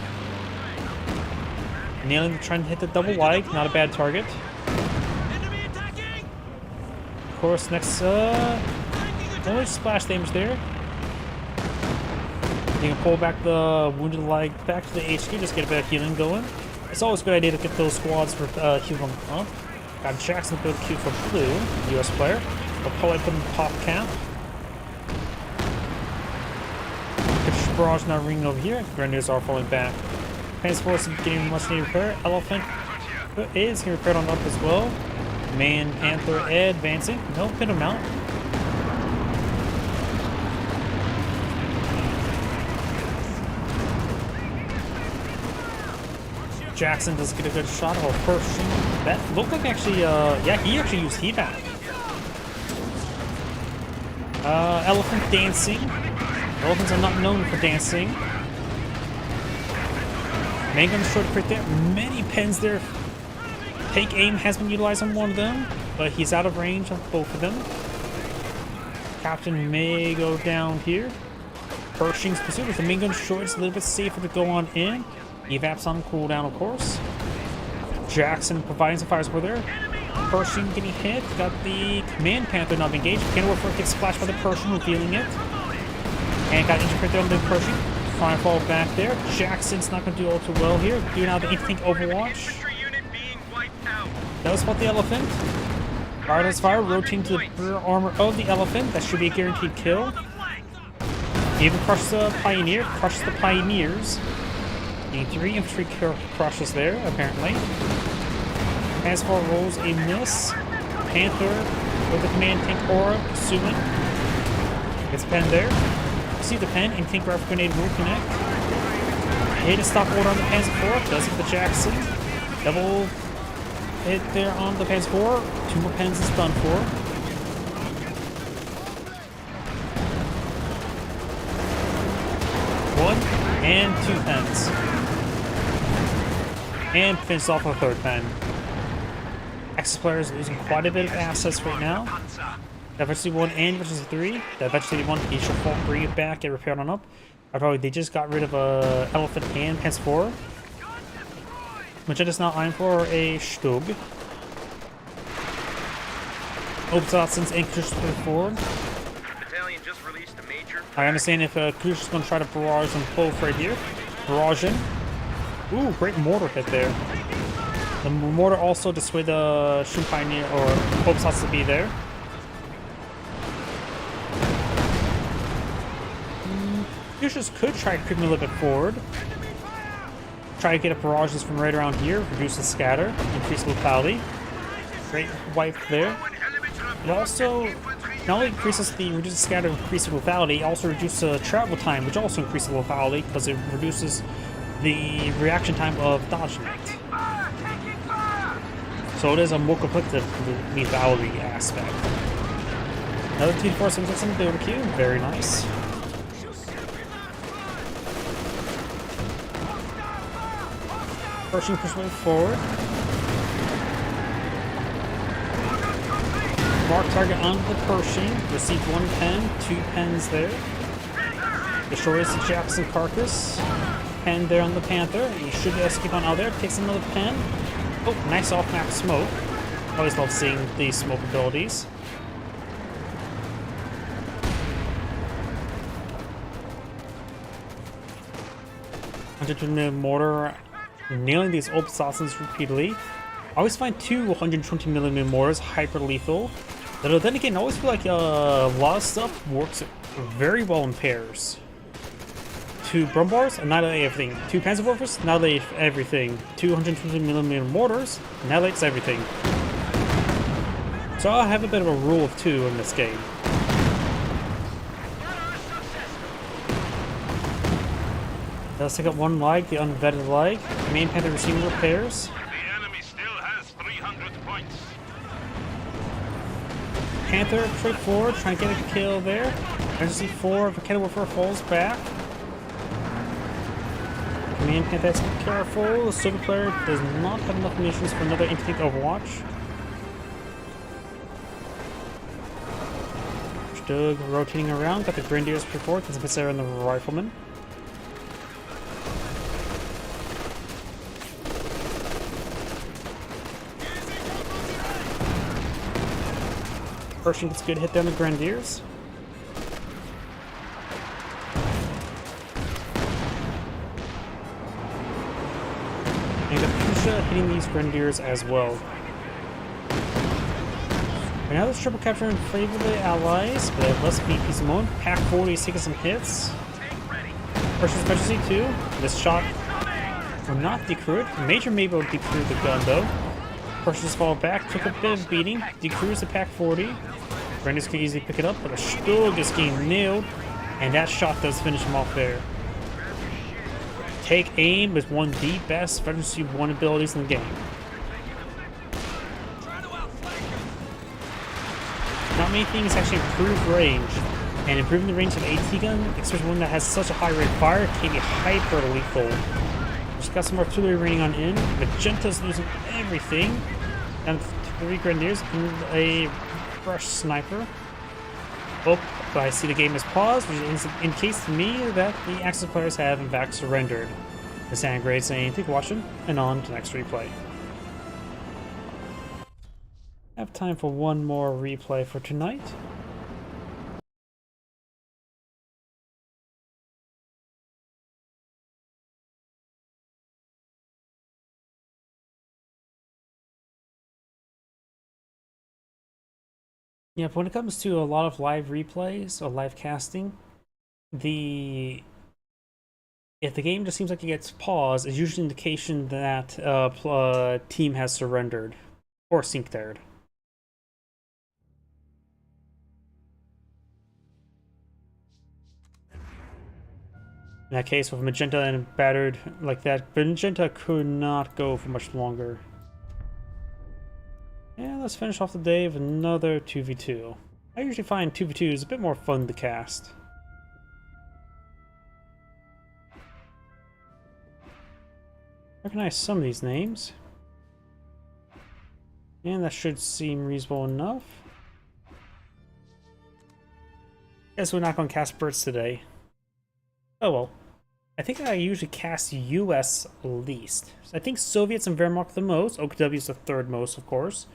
Nailing, trying to hit the double lag, not a bad target. Enemy attacking! Of course, next, only splash damage there. You can pull back the wounded leg back to the HQ, just get a bit of healing going. It's always a good idea to get those squads for healing up. Got Jackson build Q for blue, US player. I'll probably put in pop camp. British barrage now ringing over here. Grenadiers are falling back. Panzer Force is getting much needed repair. Elephant is getting repaired on up as well. Man Panther advancing. No pin him out. Jackson does get a good shot of a first. That looked like actually, yeah, he actually used heat back. Elephant dancing. Elephants are not known for dancing. Main gun short right there. Many pens there. Take aim has been utilized on one of them, but he's out of range on both of them. Captain may go down here. Pershing's pursuit with the main gun short. It's a little bit safer to go on in. Evap's on cooldown, of course. Jackson providing some fire support there. Pershing getting hit. Got the Command Panther not engaged. Cannon Warfare gets splashed by the Pershing, revealing it. And got injured right there on the Pershing. Trying to fall back there. Jackson's not going to do all too well here. Doing out the Infantry Overwatch. Infantry unit being wiped out. That was about the Elephant. Guardians fire, rotating to the rear armor of the Elephant. That should be a guaranteed kill. Even crushes the Pioneer. Crushes the Pioneers. The 3 infantry crushes there, apparently. As-4 rolls a miss. Panther with the command tank aura pursuing. Gets a pen there. See the pen, and tank rifle grenade will connect. Hit a stop order on the Panzer IV. Does it with the Jackson. Double hit there on the Panzer IV. 2 more pens is done for. One and 2 pens. And finish off a 3rd pen. Axis player is losing quite a bit of assets right now. Diversity 1 and Diversity 3. Diversity 1, he should fall, bring it back, get repaired on up. They just got rid of a Elephant and Panzer 4. Magenta is now eyeing for a Stug. Obsatzens and Kush forward. Battalion just released a major. I understand if Kush is going to try to barrage them both right here. Barraging. Ooh, great mortar hit there. The mortar also dissuade the Shun Pioneer or Obsats to be there. Kushas could try creeping a little bit forward. Try to get up barrages from right around here. Reduce the scatter. Increase lethality. Great wipe there. It also not only increases the reduces scatter, increases lethality, it also reduces travel time, which also increases lethality because it reduces the reaction time of dodging it. So it is a more complex lethality aspect. Another T-476 in the build queue, very nice. Pushing way forward. Mark target on the Pershing. Received 1 pen, 2 pens there. Destroys the Jackson carcass. Pen there on the Panther. He should escape on out there. Takes another pen. Oh, nice off-map smoke. Always love seeing these smoke abilities. $120mm mortar, nailing these Obsassins repeatedly. I always find 2 120mm mortars hyper lethal. But then again, I always feel like a lot of stuff works very well in pairs. 2 Brumbars, annihilate everything. 2 Panzerwerfers, annihilate everything. 2 120mm mortars, annihilates everything. So I have a bit of a rule of 2 in this game. Let's take up 1 lag, the unvetted lag. Main Panther receiving repairs. The enemy still has 300 points. Panther straight forward, trying to get a kill there. Emergency 4, the Cannon Warfare falls back. Command Panther has to be careful. The Soviet player does not have enough munitions for another Instinct Overwatch. Stug rotating around, got the Grenadiers before, because it's there on the Rifleman. Pershing gets a good hit there on the Grenadiers. And you got Pusha hitting these Grenadiers as well. Right now, this triple capture in favor of the Allies, but they have less BPs than one. Pack 40 is taking some hits. Pershing's efficiency too. This shot will not decrew it. Major may be able to decrew the gun though. Pershing's fall back, took a bit of beating, decrews the Pack 40. Grenadiers can easily pick it up, but a Stug is getting nailed, and that shot does finish him off there. Take aim is one of the best efficiency 1 abilities in the game. Not many things actually improve range, and improving the range of an AT gun, especially one that has such a high rate of fire, can be hyper lethal. Just got some artillery raining on in. Magenta's losing everything. Down to 3 Grenadiers and a fresh sniper. Oh, but I see the game has paused, which indicates to me that the Axis players have in fact surrendered. The Sand Grade saying, "Thank you for watching," and on to the next replay. I have time for one more replay for tonight. Yeah, but when it comes to a lot of live replays or live casting, if the game just seems like it gets paused, it's usually an indication that team has surrendered or synced. In that case, with Magenta and battered like that, Magenta could not go for much longer. Yeah, let's finish off the day with another 2v2. I usually find 2v2 is a bit more fun to cast. Recognize some of these names. And that should seem reasonable enough. Guess we're not going to cast Brits today. Oh well. I think I usually cast US least. So I think Soviets and Wehrmacht the most. OKW is the third most, of course.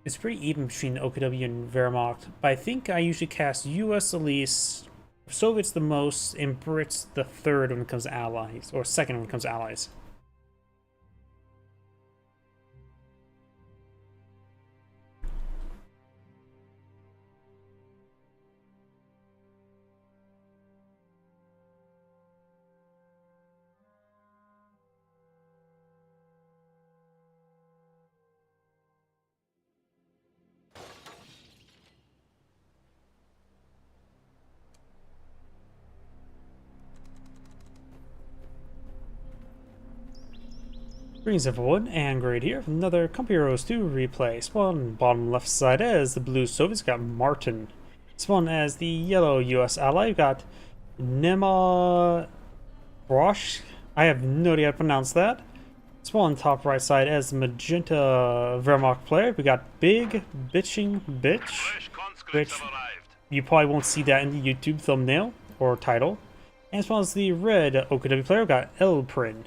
It's pretty even between OKW and Wehrmacht, but I think I usually cast US the least, Soviets the most, and Brits the third when it comes to allies, or second when it comes to allies. Greetings everyone, and Great here with another Company Heroes 2 replay. Spawn bottom left side as the blue Soviets got Martin. Spawn as the yellow US ally, we got Nema Brosh. I have no idea how to pronounce that. Spawn top right side as the magenta Wehrmacht player, we got Big Bitching Bitch, which you probably won't see that in the YouTube thumbnail or title. And Spawn as the red OKW player, we got Elprin.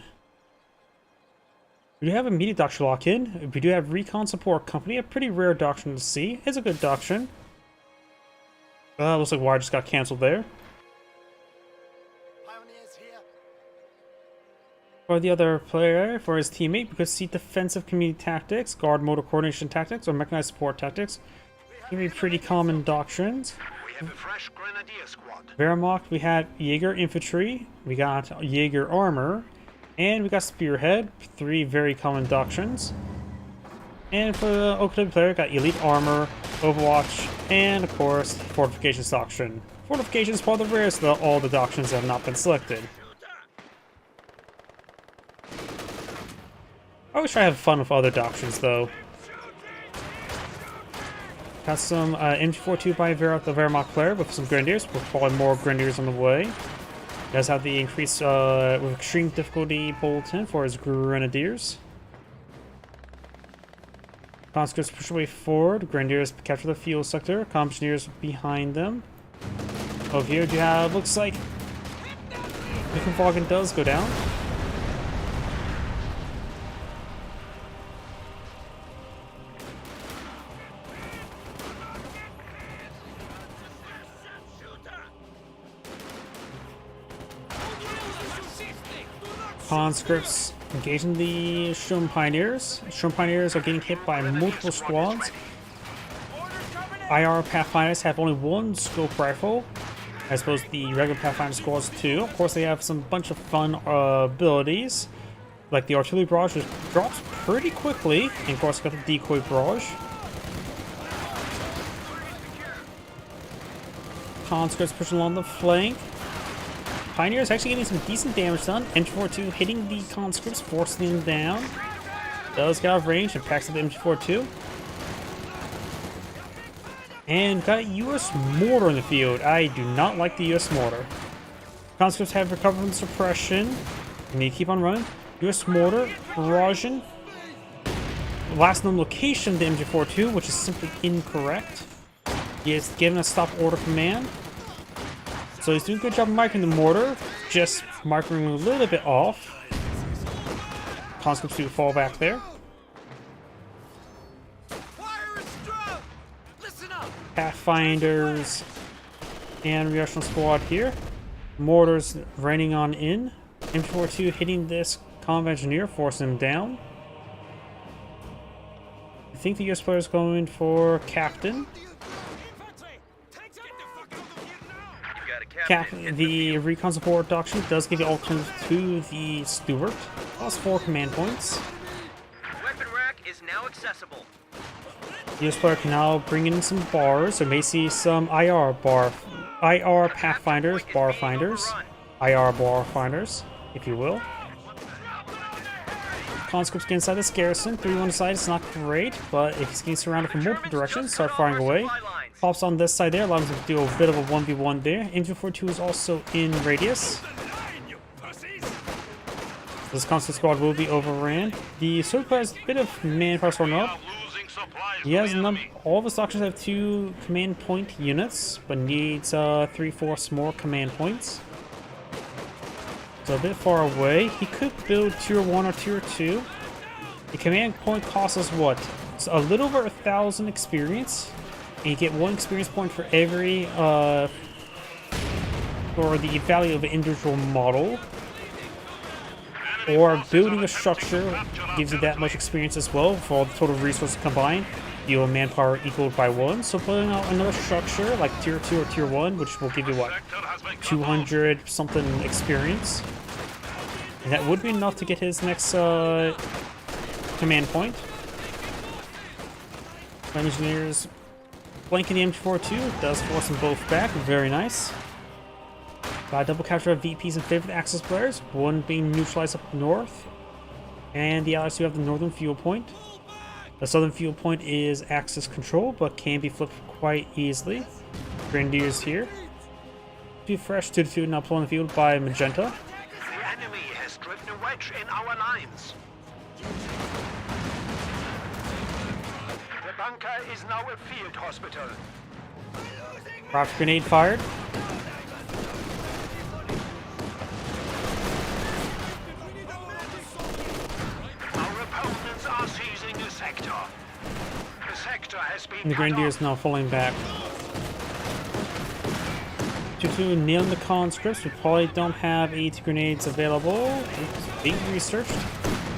We do have immediate doctrine lock-in. We do have recon support company, a pretty rare doctrine to see. It's a good doctrine. Looks like Wire just got cancelled there. Pioneers here. For the other player, for his teammate, we could see defensive community tactics, guard motor coordination tactics, or mechanized support tactics. These be pretty common doctrines. We have a fresh grenadier squad. Wehrmacht, we had Jaeger infantry, we got Jaeger armor, and we got Spearhead, 3 very common doctrines. And for the OKW player, we got Elite Armor, Overwatch, and of course, Fortifications Doctrine. Fortifications is probably the rarest of all the doctrines that have not been selected. I always try to have fun with other doctrines though. Got some MG42 by the Wehrmacht player with some Grenadiers, with probably more Grenadiers on the way. He does have the increased with extreme difficulty bulletin for his Grenadiers. Conscripts push away forward. Grenadiers capture the fuel sector. Engineers behind them. Over here, you have looks like Wagen does go down. Conscripts engaging the Sturm Pioneers. Sturm Pioneers are getting hit by multiple squads. IR Pathfinders have only one scope rifle, as opposed to the regular Pathfinder squads too. Of course, they have some bunch of fun abilities, like the artillery barrage, which drops pretty quickly, and of course, got the decoy barrage. Conscripts pushing along the flank. Pioneers actually getting some decent damage done. MG42 hitting the conscripts, forcing them down. Does get out of range and packs up the MG42. And got a US mortar in the field. I do not like the US mortar. Conscripts have recovered from suppression. We need to keep on running. US mortar, barraging. Last known location, the MG42, which is simply incorrect. He is given a stop order command. So he's doing a good job of microing the mortar, just microing a little bit off. Conscripts do fall back there. Pathfinders and reactional squad here. Mortars raining on in. M42 hitting this comm engineer, forcing him down. I think the US player is going for captain. The recon support doctrine does give you alternative to the Stewart, plus 4 command points. Weapon rack is now accessible. The US player can now bring in some bars, so may see some IR Pathfinders, bar finders, IR bar finders, if you will. Conscripts get inside this garrison. 3-1 side is not great, but if he's getting surrounded from multiple directions, start firing away. Pops on this side there, allows him to do a bit of a 1v1 there. MG42 is also in radius. This conscript squad will be overran. The sword player has a bit of manpower sorting up. He has all of his doctrines have 2 command point units, but needs 3/4 more command points. So a bit far away. He could build tier 1 or tier 2. The command point costs us what? It's a little over 1,000 experience. And you get 1 experience point for every for the value of an individual model. Or building a structure gives you that much experience as well for all the total resources combined. Your manpower equaled by 1. So putting out another structure like tier 2 or tier 1, which will give you what? 200 something experience. And that would be enough to get his next command point. Engineers flanking the MG42 does force them both back. Very nice. Got a double capture of VPs in favor of the Axis players, one being neutralized up north, and the Allies do have the northern fuel point. The southern fuel point is Axis control, but can be flipped quite easily. Grenadiers here. Too fresh, 2-2 now pulling the field by Magenta. The enemy has driven a wedge in our lines. The bunker is now a field hospital. Rocket grenade fired. And the Grenadiers now falling back. 2-2 nailing the conscripts. We probably don't have AT grenades available. It's being researched.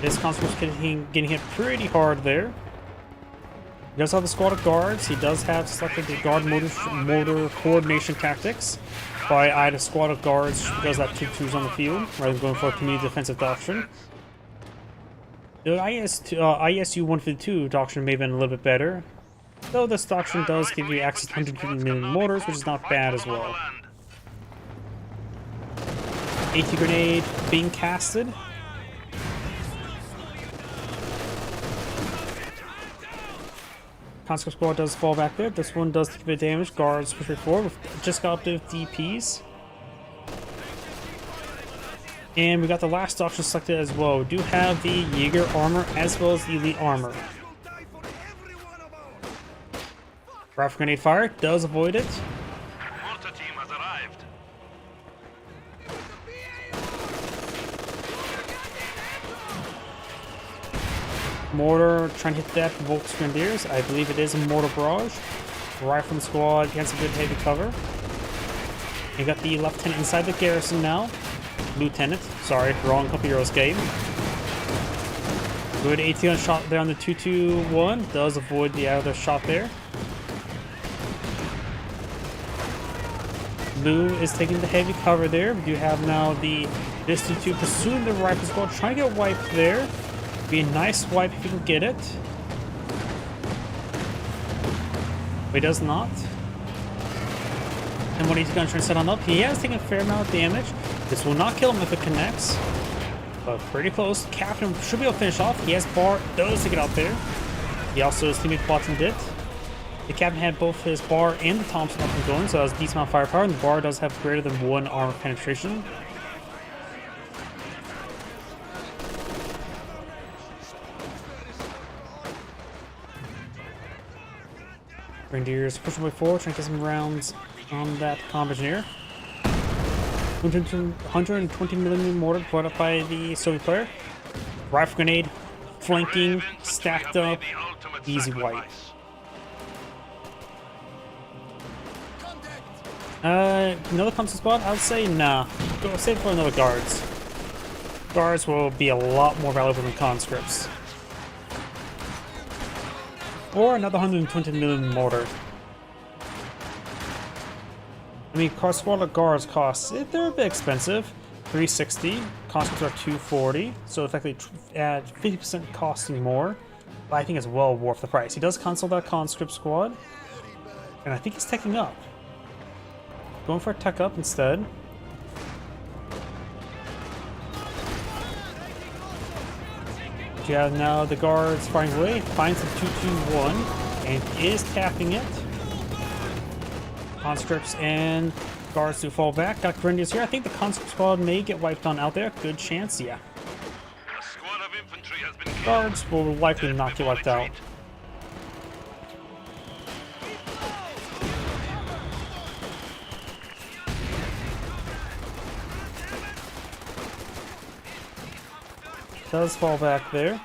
This conscript's getting hit pretty hard there. He does have a squad of guards. He does have selected the guard motor coordination tactics by adding a squad of guards because that 2-2's on the field rather than going for a community defensive doctrine. The ISU 152 doctrine may have been a little bit better, though this doctrine does give you access to 150mm mortars, which is not bad as well. AT grenade being casted. Conscript squad does fall back there. This one does take a bit of damage. Guards push forward. Just got up to DPs. And we got the last option selected as well. We do have the Jaeger armor as well as the elite armor. Rifle grenade fire does avoid it. Mortar team has arrived. Mortar trying to hit that Volk's Grenadiers. I believe it is a mortar barrage. Rifle squad gets a good heavy cover. You got the lieutenant inside the garrison now. Lieutenant. Sorry, wrong Couple Heroes game. Good 18 shot there on the 221. Does avoid the other shot there. Blue is taking the heavy cover there. We do have now the this 2 pursuing the rifle squad, trying to get wiped there. Be a nice wipe if you can get it. But he does not. And when he's going to try to set on up, he has taken a fair amount of damage. This will not kill him if it connects. But pretty close. Captain should be able to finish off. He has bar, does take it out there. He also, his teammate bottomed it. The Captain had both his bar and the Thompson up and going, so that was a decent amount of firepower. And the bar does have greater than 1 armor penetration. Grenadiers pushing way forward, trying to get some rounds on that combat engineer. 120mm mortar brought up by the Soviet player. Rifle grenade, flanking, stacked up, easy wipe. Another constant spot? I would say nah. Go save for another guards. Guards will be a lot more valuable than conscripts. Or another 120mm mortar. I mean, squad of guards costs, they're a bit expensive. 360, conscripts are 240, so effectively add 50% costing more. But I think it's well worth the price. He does cancel that conscript squad, and I think he's teching up. Going for a tech up instead. You have now the guards firing away, finds the 221, and is tapping it. Conscripts and guards to fall back. Got Grenadiers here. I think the conscript squad may get wiped on out there. Good chance, yeah. A squad of infantry has been killed. Guards will likely not get wiped out. Does fall back there.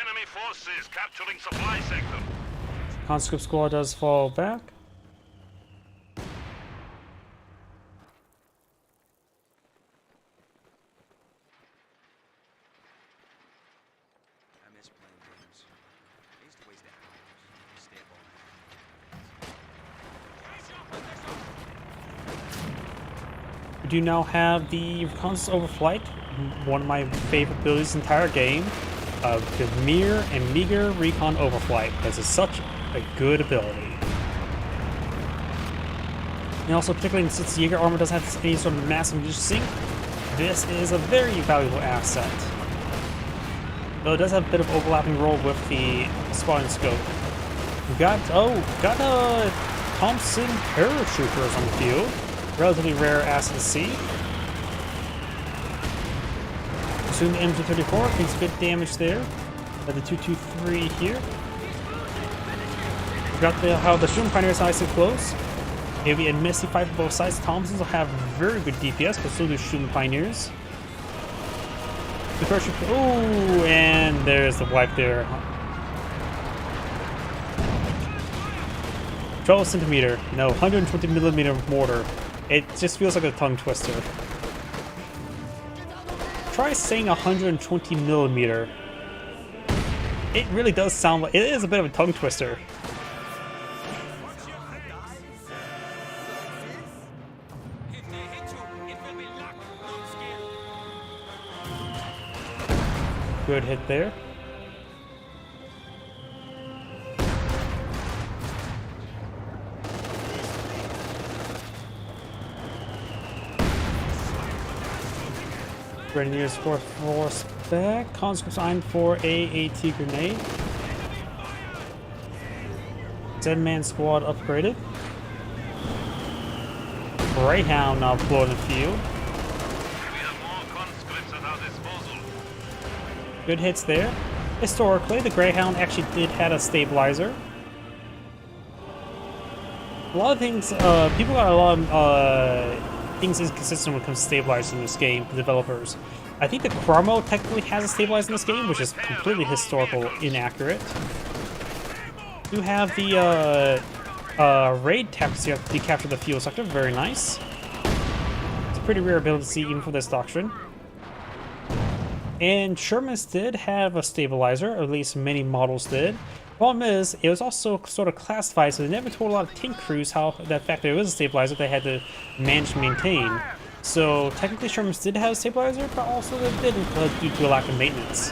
Enemy forces capturing supply sector. Conscript squad does fall back. I miss playing games. I used to waste hours. Stay up all night. We do now have the Reconnaissance Overflight, one of my favorite abilities in the entire game. The mere and meager Recon Overflight, because it's such a good ability. And also, particularly since Jaeger armor doesn't have any sort of massive munition sink, this is a very valuable asset. Though it does have a bit of overlapping role with the spotting scope. We've got Thompson paratroopers on the field. Relatively rare asset to see. Assume the M234 takes good damage there. At the 223 here. We've got how the Shooting Pioneers are nice and close. Maybe a messy fight for both sides. Thompsons will have very good DPS, but still do Shooting Pioneers. The first, oh, and there's the wipe there. 12 centimeter, no, 120mm mortar. It just feels like a tongue twister. Try saying 120mm. It really does sound like, it is a bit of a tongue twister. Good hit there. Grenadiers force back. Conscripts iron for a AT grenade. 10-man squad upgraded. Greyhound now blowing the field. We have more conscripts at our disposal. Good hits there. Historically, the Greyhound actually did have a stabilizer. A lot of things, people got a lot of things inconsistent when it comes to stabilizers in this game, the developers. I think the Chromo technically has a stabilizer in this game, which is completely historical inaccurate. You have the raid tactics, you have to capture the fuel sector, very nice. pretty rare ability to see even for this doctrine. And Sherman's did have a stabilizer, or at least many models did. Problem is, it was also sort of classified, so they never told a lot of tank crews how that fact that it was a stabilizer they had to manage and maintain. So technically Sherman's did have a stabilizer, but also they didn't due to a lack of maintenance.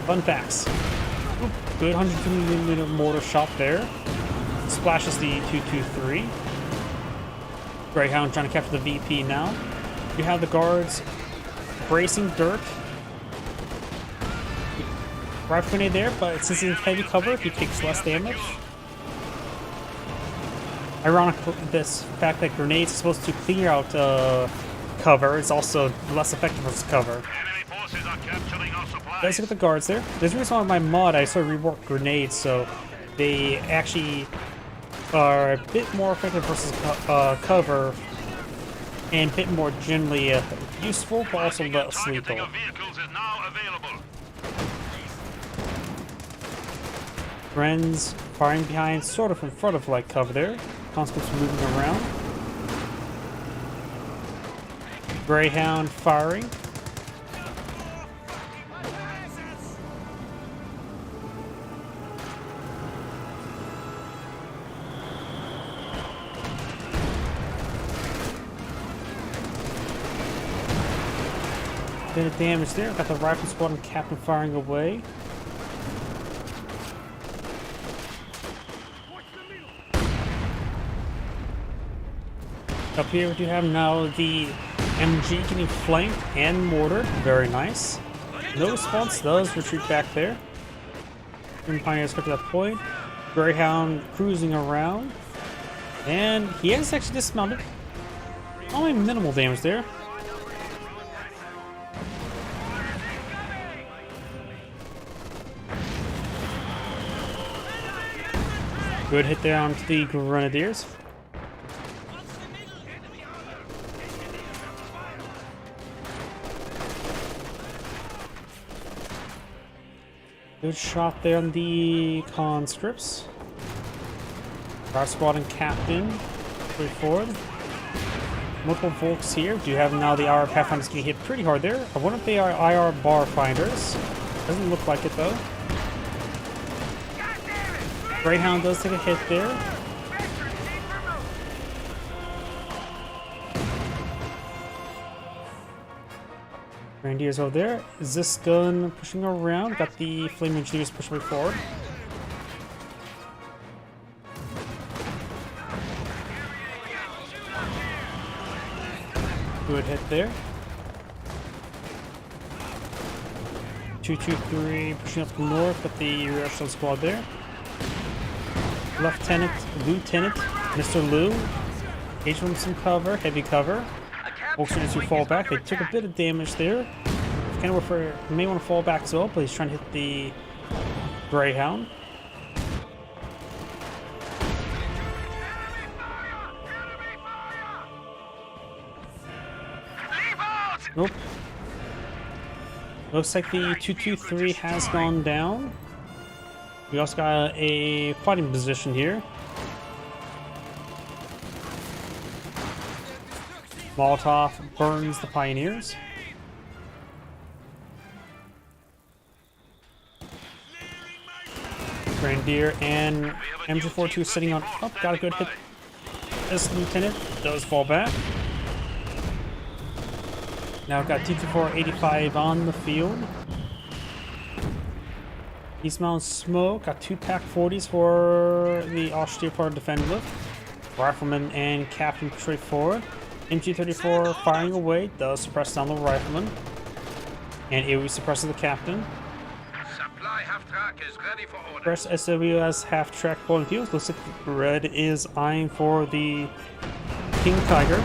Fun facts. Oop, good 150mm mortar shot there. Splashes the 223. Greyhound trying to capture the VP now. You have the guards bracing dirt. Rifle grenade there, but since he's in heavy cover, he takes less damage. Ironic, this fact that grenades are supposed to clear out cover is also less effective as cover. Enemy forces are capturing our supplies. Let's look at the guards there. There's a reason why my mod I sort of reworked grenades, so they actually are a bit more effective versus cover, and a bit more generally useful, but also less Targeting lethal. of vehicles is now available. Friends firing behind, sort of in front of like cover there. Conscripts moving around. Greyhound firing. Bit of damage there. Got the rifle squad and captain firing away. Up here we do have now the MG getting flanked and mortared. Very nice. No response, does retreat back there. Pioneers got to that point. Greyhound cruising around. And he has actually dismounted. Only minimal damage there. Good hit there onto the Grenadiers. Good shot there on the conscripts. Our squad and captain. Straight forward. Multiple Volks here. Do you have now the IR Pathfinders getting hit pretty hard there? I wonder if they are IR bar finders. Doesn't look like it though. Greyhound does take a hit there. Grenadiers over there. Is this gun pushing around? Got the Flame Engineers pushing way forward. Good hit there. 223 pushing up north. Got the rear squad there. Lieutenant, Mr. Liu. Gage from some cover, heavy cover. Folks trying to fall back. They took a bit of damage there. Kind of may want to fall back as well, but he's trying to hit the Greyhound. Nope. Looks like the 223 has gone down. We also got a fighting position here. Molotov burns the Pioneers. Grenadier and MG42 sitting on up. Got a good hit. This lieutenant does fall back. Now we've got T-2485 on the field. East Mountain Smoke. Got 2 Pack 40s for the austere part of defend lift. Rifleman and Captain straight forward. MG34 firing away, does suppress down the rifleman. And AoE suppresses the captain. Supply half-track is ready for order. Press SWS half-track bowling fields. Looks like red is eyeing for the King Tiger.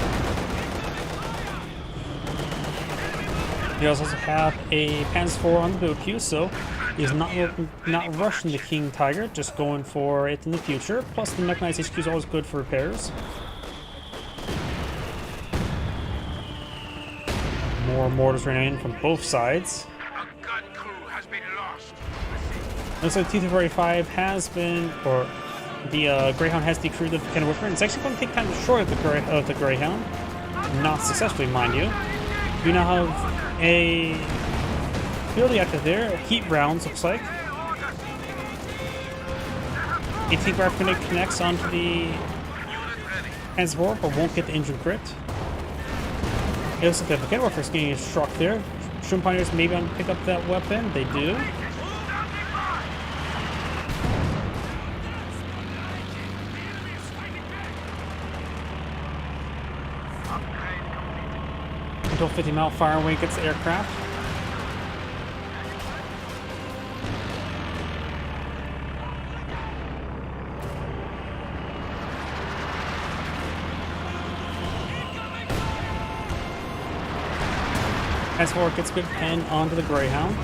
He also have a Panzer IV on the build queue, so he's not rushing the King Tiger, just going for it in the future. Plus the mechanized HQ is always good for repairs. More mortars running in from both sides. A gun crew has been lost. Looks like T-35 has been, or the Greyhound has decrewed the Cannon Whipper, and it's actually going to take time to destroy the Greyhound. Not successfully, mind you. We now have a field reactor there. Heat rounds, looks like. 18 Graph Grenade connects onto the transport, but won't get the engine crit. It looks like the Mechanical Warfare is getting struck there. Shroom Pioneers maybe want to pick up that weapon. They do. Until 50-mile fire away gets the aircraft. Transport gets good pen onto the Greyhound.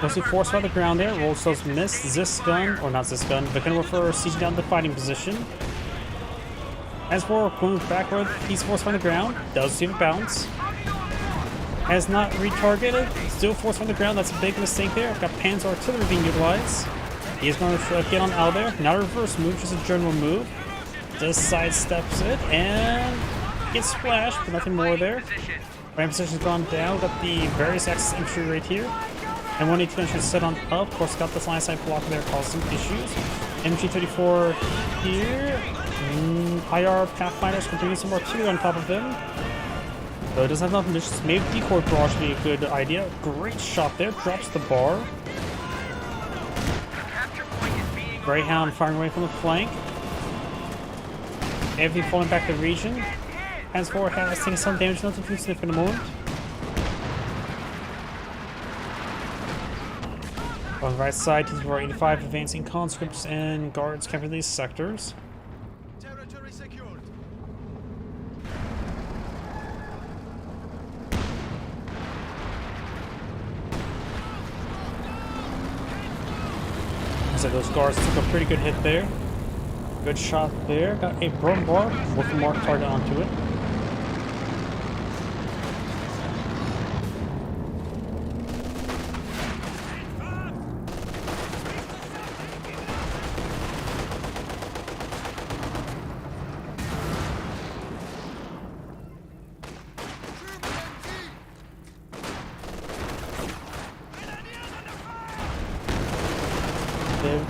Mostly forced by the ground there. Rolls those miss. Zis gun, or not Zis gun, but can refer siege down the fighting position. Transport going backward. He's forced by the ground. Does receive a bounce. Has not retargeted. Still forced on the ground. That's a big mistake there. Got Panzer artillery being utilized. He is going to get on out of there. Not a reverse move, just a general move. Just sidesteps it and gets splashed, but nothing more there. Ram position's gone down. Got the various axis infantry right here. And 180 gunship set on up. Of course, got this line side block there, caused some issues. MG34 here. IR Pathfinders continuing some artillery on top of them. Though it doesn't have enough munitions. Maybe decoy barrage would be a good idea. Great shot there. Drops the bar. Greyhound firing away from the flank. Everything falling back to the region. Hands forward has taken some damage, nothing too significant at the moment. On the right side, T-485 advancing conscripts and guards cover these sectors. Territory secured. So those guards took a pretty good hit there. Good shot there. Got a burn bar with a marked target onto it.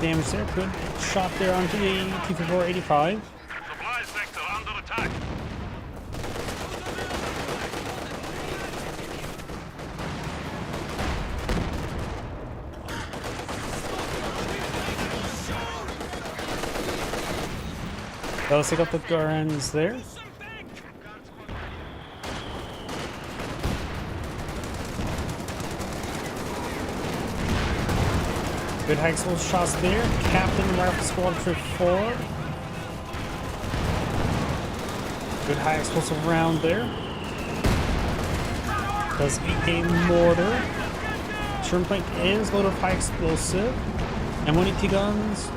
Damage there, good shot there onto the T-485. Supply sector under attack. Let's take up the guns there. Good high explosive shots there. Captain Rifle Squad trip forward. Good high explosive round there. Does a mortar. Turnpike is loaded with high explosive. And 180 guns.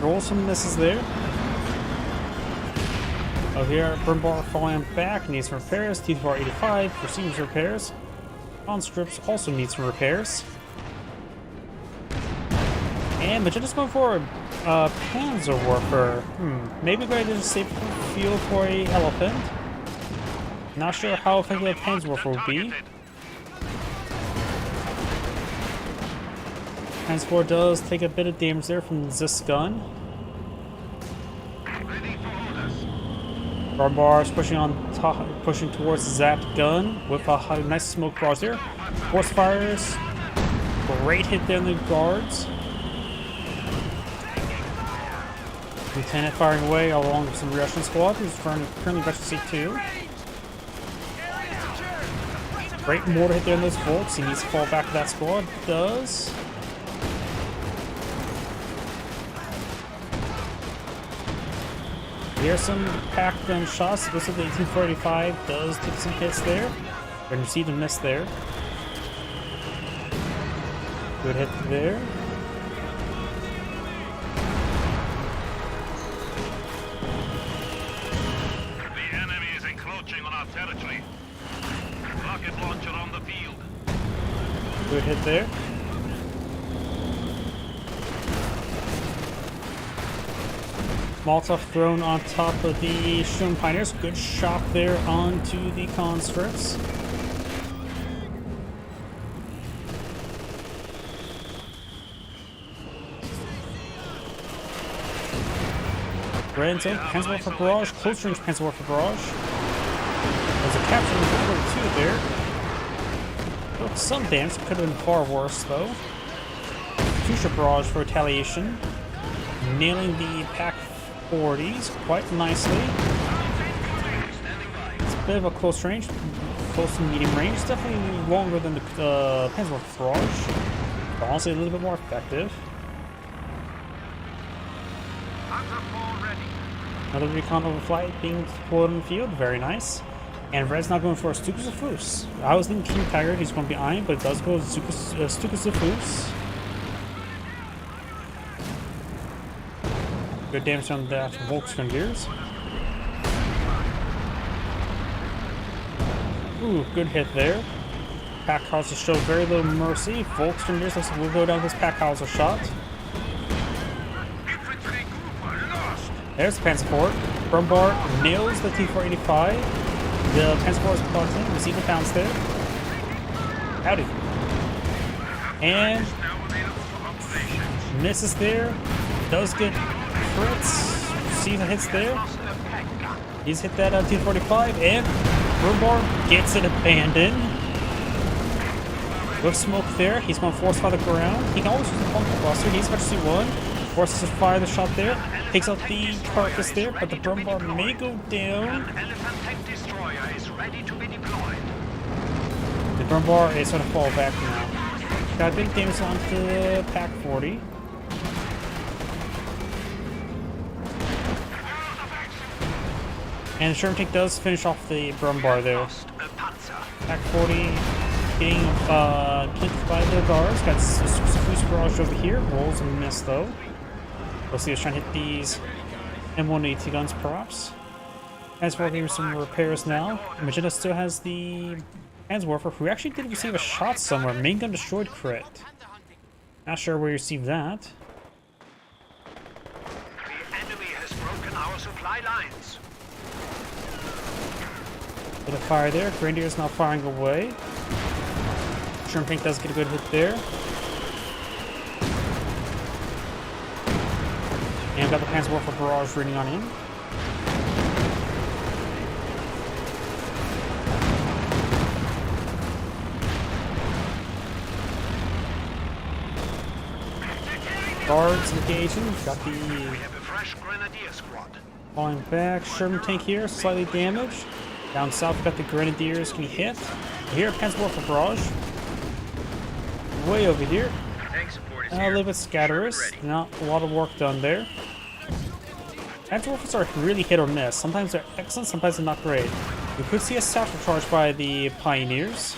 Roll some misses there. Oh, here, burn bar falling back. Needs some repairs. T-485 receives repairs. Conscripts also needs some repairs. And Magenda's going for Panzer Warfare. Maybe going to save fuel for a elephant. Not sure how effective Panzer Warfare will be. Transport does take a bit of damage there from this gun. Bar bars pushing on top, pushing towards that gun with a nice smoke bars there. Force fires. Great hit there on the guards. Lieutenant firing away along with some Russian squad who's currently back to C2. Great mortar hit there in those bolts. He needs to fall back to that squad. Does. Here's some pack gun shots. This is the 1845. Does take some hits there. And receive a miss there. Good hit there. Territory. Rocket launcher on the field. Good hit there. Molotov thrown on top of the Sherman Pioneers. Good shot there onto the conscripts. Renzo, Panzer Warfare Barrage, close range Panzer Warfare Barrage. There's a capture in 2 there. Took some damage, could have been far worse though. Future Barrage for retaliation. Nailing the Pack 40s quite nicely. It's a bit of a close range, close to medium range. It's definitely longer than the Panzer Warfare Barrage, but honestly a little bit more effective. Another recon overflight being deployed on the field, very nice. And Red's not going for a Stukas of Foos. I was thinking King Tiger, he's going to be Iron, but it does go Stukas of Foos. Good damage on that Volksgrenadiers. Ooh, good hit there. Pack Hauser showed very little mercy. Volksgrenadiers looks like we'll go down this Pack Hauser shot. There's the Panzer IV. Brumbar nails the T-485. The Panzer IV is plugged in. We see the bounce there. Howdy. And misses there. Does get crits. See the hits there. He's hit that T-45 and Brumbar gets it abandoned. With smoke there. He's going to force fire the ground. He can always use the bunker buster. He's about to see one. Forces to fire the shot there. Takes out the carcass there, but the Brumbar may go down. The Brumbar is going to fall back now. Got big damage onto the Pack 40. And the Sherman tank does finish off the Brumbar there. Pack 40 being hit by the guards. Got Foos barrage over here. Rolls and miss though. We'll see us trying to hit these M180 guns perhaps. As we're getting some repairs now. Magenta still has the Panzer Warfare, who actually did receive a shot somewhere. Main gun destroyed crit. Not sure where you received that. The enemy has broken our supply lines. Bit of fire there. Grenadier is now firing away. Sherman tank does get a good hit there. And got the Panzer Warfare Barrage reading on in. Guards engaging. Got the Fresh Grenadier squad. falling back. Sherman tank here, slightly damaged. Down south, got the Grenadiers. Can he hit? Here, Panzer Warfare Barrage. Way over here. A little bit scatterers. Not a lot of work done there. Panzer Warfers are really hit or miss. Sometimes they're excellent, sometimes they're not great. We could see a satchel charge by the Pioneers.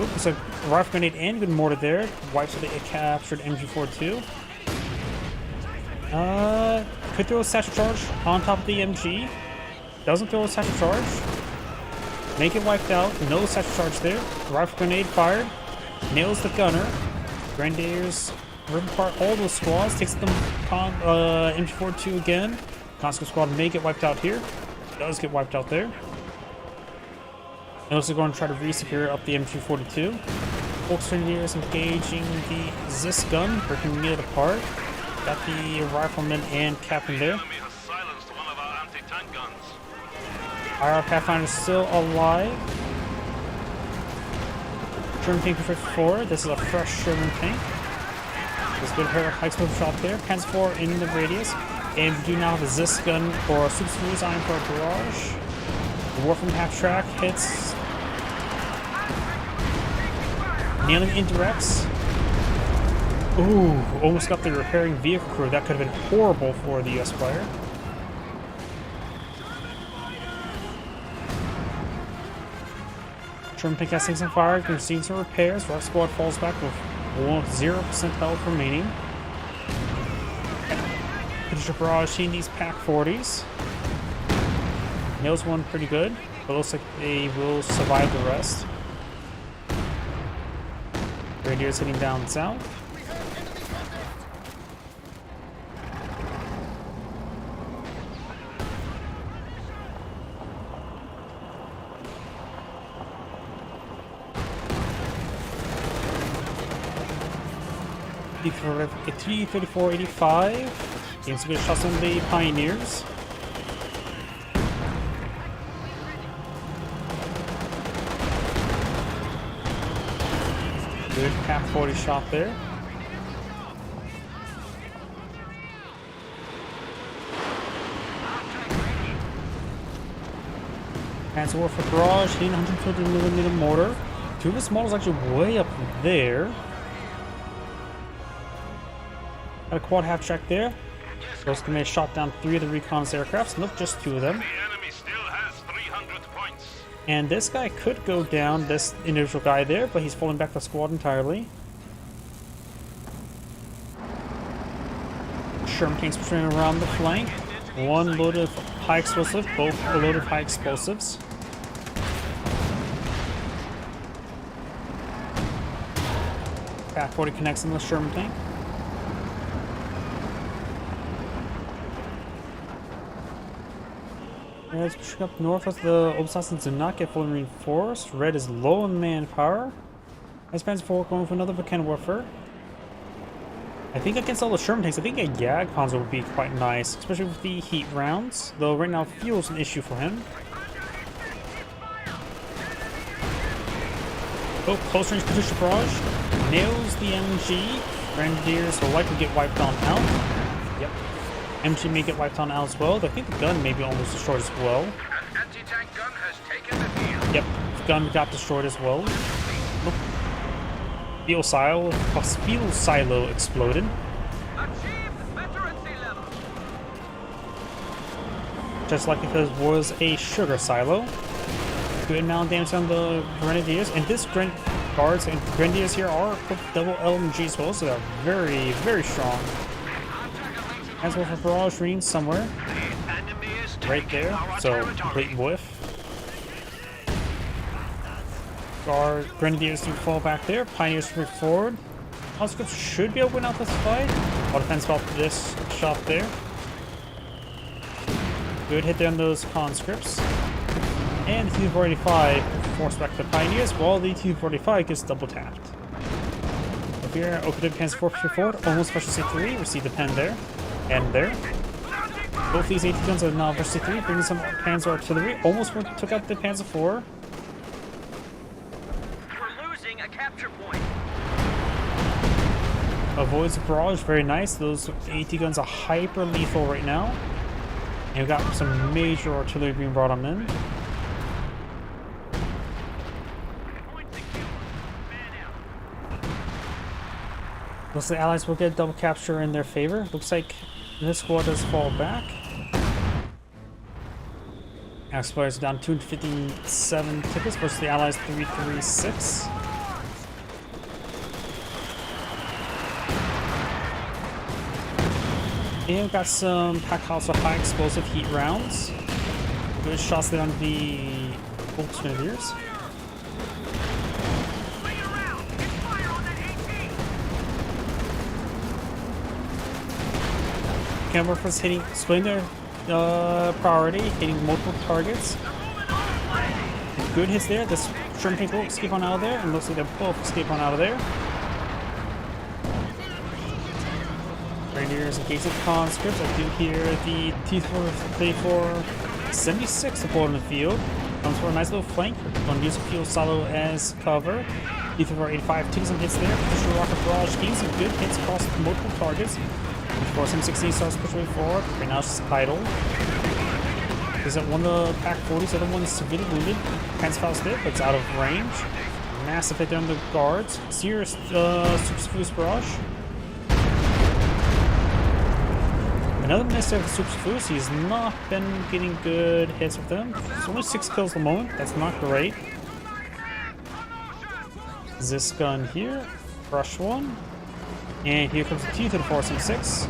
Oop, there's a rifle grenade and good mortar there. Wipes the captured MG42. Could throw a satchel charge on top of the MG. Doesn't throw a satchel charge. Make it wiped out. No satchel charge there. Rifle grenade fired. Nails the gunner. Grenadiers rip apart all those squads. Takes them on MG42 again. Conscript squad may get wiped out here. Does get wiped out there. And also going to try to re-secure up the MG42. Volksgrenadiers engaging the Zis gun, breaking it apart. Got the rifleman and captain there. Enemy has silenced one of our anti-tank guns. IR Pathfinder is still alive. Sherman tank 54. This is a fresh Sherman tank. There's a good high explosive shot there. Panzer IV in the radius. And we do now have a Zis gun or Super Fuse Iron for a barrage. The War from half track hits. Nailing indirects. Ooh, almost got the repairing vehicle crew. That could have been horrible for the US player. Sherman tank has some fire. We've seen some repairs. Rock squad falls back with 0% health remaining. British barrage seeing these Pack 40s. Nails one pretty good, but looks like they will survive the rest. Grenadiers hitting down south. T-34-85. Getting some good shots on the Pioneers. Good Cap 40 shot there. Panzer Warfare Barrage hitting 150mm mortar. Two of his models actually way up there. Got a quad half track there. Those can shot down 3 of the reconnaissance aircrafts, not just 2 of them. The enemy still has 300 points. And this guy could go down, this individual guy there, but he's falling back the squad entirely. Sherman tanks patrolling around the flank. One load of high explosive, both a load of high explosives. Path 40 connects on the Sherman tank. As pushing up north as the Obersassens do not get fully reinforced. Red is low in manpower. As Panzer 4 going for another mechanical warfare. I think against all the Sherman tanks, I think a Jag Panzer would be quite nice, especially with the heat rounds. Though right now fuel's an issue for him. Oh, close range Katyusha barrage nails the MG. Grenadiers will likely get wiped on out. Yep. MG may get wiped on out as well. I think the gun may be almost destroyed as well. An anti-tank gun has taken the field. Yep, the gun got destroyed as well. Oh. Fuel silo exploded. Achieved veterancy level. Just like if it was a sugar silo. Good amount of damage on the Grenadiers. And this guards and Grenadiers here are equipped double LMG as well, so they're very, very strong. As well for barrage range somewhere. Right there. So complete whiff. Grenadiers do fall back there. Pioneers move forward. Conscripts should be able to win out this fight. All depends about this shot there. Good hit there on those conscripts. And the T-45 forced back the Pioneers, while the T-45 gets double tapped. Up here, Okada Panzer 4 forward, almost versus C3. We see the pen there and there. Both these AT guns are now versus C3, bringing some Panzer artillery. Almost took out the Panzer 4. We're losing a capture point. Avoids the barrage, very nice. Those AT guns are hyper lethal right now. And we've got some major artillery being brought on in. Looks like the Allies will get double capture in their favor. Looks like this squad does fall back. Exploiters down 257 tickets versus the Allies 336. And we've got some pack house of high explosive heat rounds. Good shots there on the Volks Grenadiers. Camera was hitting, splitting their priority, hitting multiple targets. Good hits there. This Sherman tank will escape on out of there, and looks like they both escape on out of there. Grenadiers engage the conscripts. I do hear the T-34 76 deployed in the field. Comes for a nice little flank. Going to use a fuel silo as cover. T-34 85 takes some hits there. Katyusha rocket barrage gains some good hits across multiple targets. Of course, M16 starts pushing forward. Right now, it's just idle. There's that one of the Pack 40s, the other one is severely wounded. Panzer Faust there, but it's out of range. Massive hit there on the guards. Serious Super barrage. Another miss there for Super. He's not been getting good hits with them. It's only 6 kills at the moment. That's not great. This gun here, crush one. And here comes the T-34-76.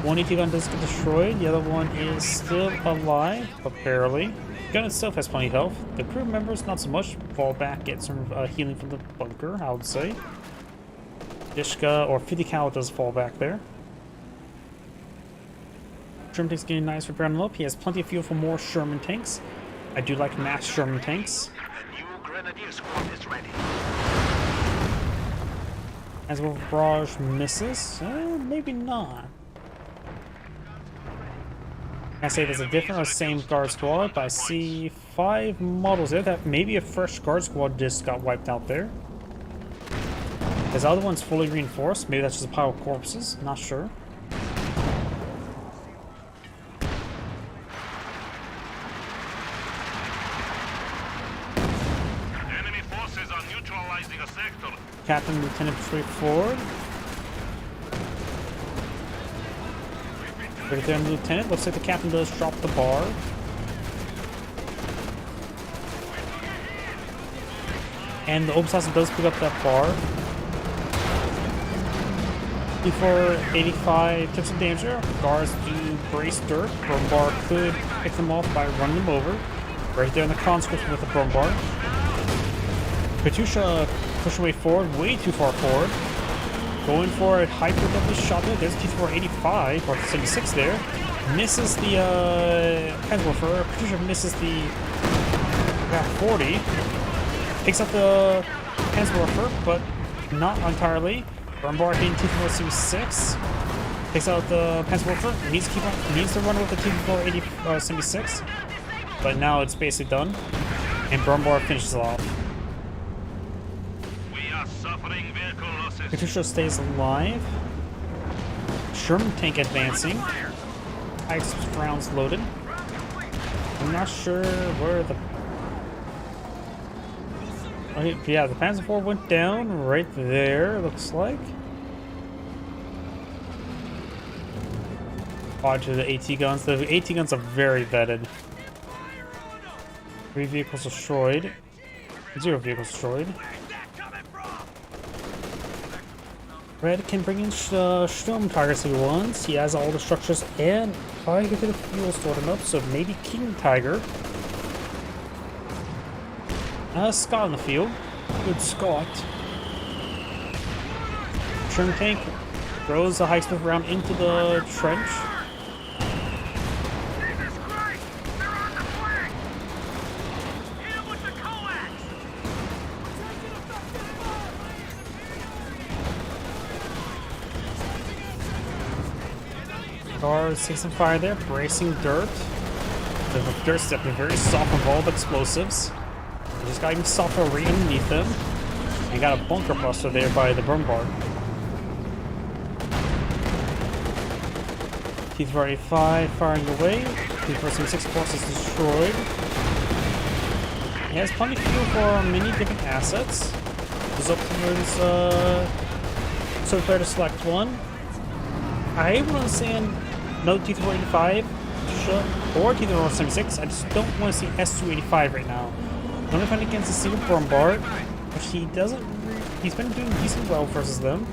One AT gun does get destroyed, the other one is still alive, but barely. The gun itself has plenty of health. The crew members, not so much. Fall back, get some healing from the bunker, I would say. Dishka or 50 cal does fall back there. Sherman tanks getting nice repair and up. He has plenty of fuel for more Sherman tanks. I do like mass Sherman tanks. The new Grenadier squad is ready. As well, barrage misses. Maybe not. I say there's a different or same guard squad, but I see 5 models there that maybe a fresh guard squad just got wiped out there. This other one's fully reinforced. Maybe that's just a pile of corpses. Not sure. Enemy forces are neutralizing a sector. Captain Lieutenant straightforward. Right there, Lieutenant. Looks like the captain does drop the bar. And the Obsassin does pick up that bar. Before 85 tips of danger, guards do brace dirt. Bar could pick them off by running them over. Right there in the conscript with the bar. Katusha push away forward, way too far forward. Going for a hyper double shot there. There's T4 85 or 76 there. Misses the Panzerwerfer. Katusha misses the 40. Takes out the Panzerwerfer, but not entirely. Bar hitting T4 76. Takes out the Panzerwerfer. Needs to run with the T4 76. But now it's basically done. And Bar finishes off. We are suffering vehicle losses. Katusha stays alive. Sherman tank advancing. Ice rounds loaded. I'm not sure where the... Okay, yeah, the Panzer IV went down right there, looks like. Odd to the AT guns. The AT guns are very vetted. 3 vehicles destroyed. 0 vehicles destroyed. Red can bring in Storm Tigers if he wants. He has all the structures and quite a bit of fuel stored enough, so maybe King Tiger. Scott in the field. Good Scott. Sherman tank throws a high-speed round into the trench. Jesus Christ! They're on the flank! Hit him with the coax! Guards take some fire there, bracing dirt. The dirt's definitely very soft with all the explosives. Just got even softer right underneath them. And got a bunker buster there by the burn bar. T-485 firing away. T-476 force is destroyed. He has plenty of fuel for many different assets. There's up towards so fair to select one. I would understand no T-485 or T-476. I just don't want to see S-285 right now. I'm only fighting against a single bombard, which he doesn't. He's been doing decent well versus them.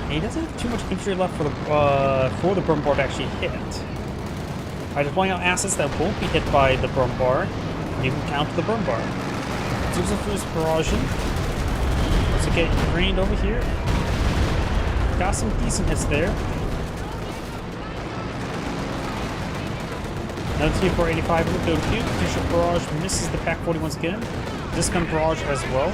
And he doesn't have too much infantry left for the bombard to actually hit. By deploying out assets that won't be hit by the bombard, you can counter the bombard. Zeus of Foods Barraging. So get drained over here. Got some decent hits there. Another T-485 in the build queue. Katusha Barrage misses the Pack 40 once again. This gun Barrage as well.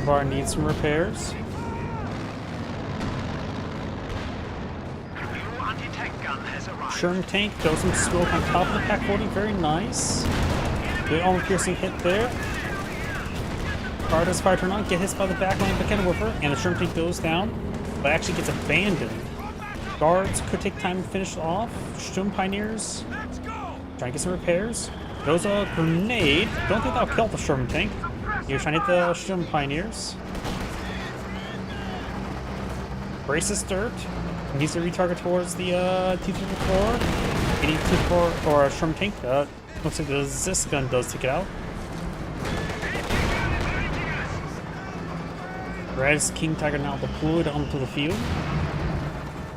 Bar needs some repairs. Sherman tank throws some smoke on top of the Pack 40, very nice. Good armor piercing hit there. Car does fire turn on, get hit by the backline of the Kenworther, and the Sherman tank goes down, but actually gets abandoned. Guards could take time to finish off. Sturm Pioneers trying to get some repairs. Throws a grenade. Don't think that'll kill the Sherman tank. You're trying to hit the Sturm Pioneers. Braces dirt. Needs to retarget towards the T-34. Getting T-34 or a Sherman tank. Looks like the Zis gun does take it out. Red's King Tiger now deployed onto the field.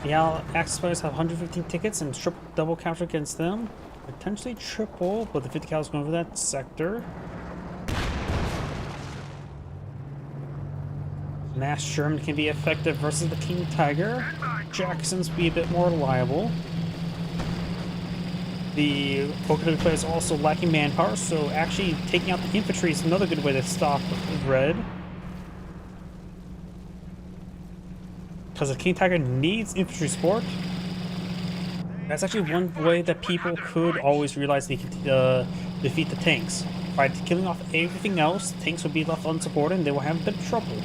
The Axis players have 115 tickets and triple double counter against them. Potentially triple, but the 50 cal is going for that sector. Mass Sherman can be effective versus the King Tiger. Jackson's be a bit more reliable. The Okinawa player is also lacking manpower, so actually taking out the infantry is another good way to stop Red. Because the King Tiger needs infantry support. That's actually one way that people could always realize they can defeat the tanks. By killing off everything else, tanks will be left unsupported and they will have a bit of trouble.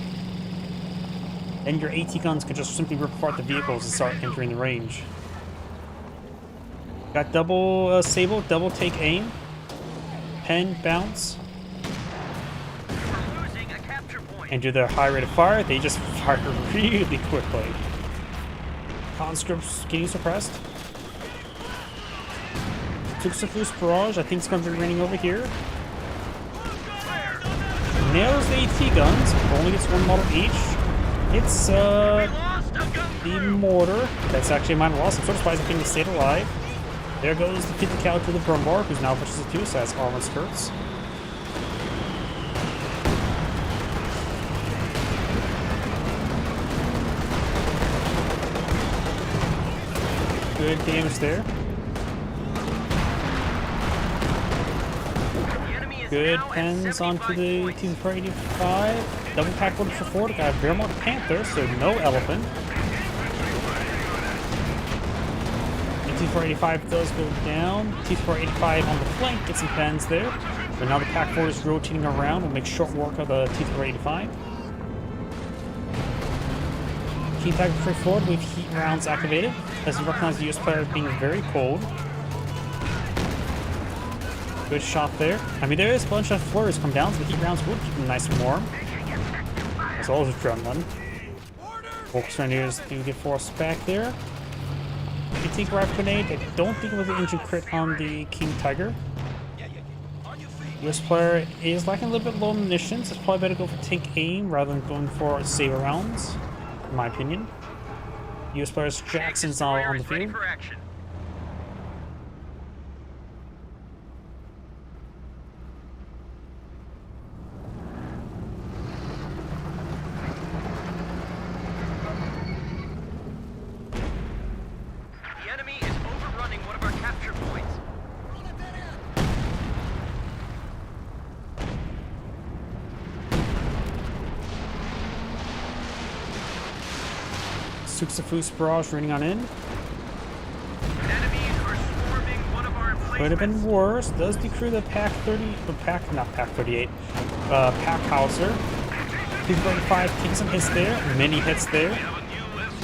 Then your AT guns could just simply rip apart the vehicles and start entering the range. Got double Sable, double take aim, pen bounce, We're losing a capture point. and do their high rate of fire. They just fire really quickly. Conscripts getting suppressed. Successful Barrage, I think it's going to be raining over here. Nails the AT guns, only gets one model each. It's We lost a gun the crew. mortar. That's actually a minor loss. I'm sort of surprised it can stay alive. There goes the 50 cal to the Brumbar, who's now pushes it too, so that's armor skirts. Good damage there. The enemy is Good now at pens 75 onto the points. T485. Double pack order for Ford. Got a Vermont Panther, so no elephant. T485 does go down. T485 on the flank, get some pens there. But now the pack 4 is rotating around. We'll make short work of the T485. King Tiger free forward with heat rounds activated, as you recognize the US player as being very cold. Good shot there. I mean, there is a bunch of flurries come down, so the heat rounds will keep them nice and warm. As well as adrenaline. Volkswageners do get forced back there. You take Rapid Grenade. I don't think it was an engine crit on the King Tiger. US player is lacking a little bit low munitions. It's probably better to go for tank aim rather than going for saber rounds, in my opinion. US player's Jackson's on the Destroyer is ready field. for action. The enemy is overrunning one of our capture points. Successful Barrage running on in. Enemies are swarming one of our emplacements. Could have been worse. Does decrew the Pack 30, or Pack, not Pack 38, Pack Hauser. T485 taking some hits there, many hits there.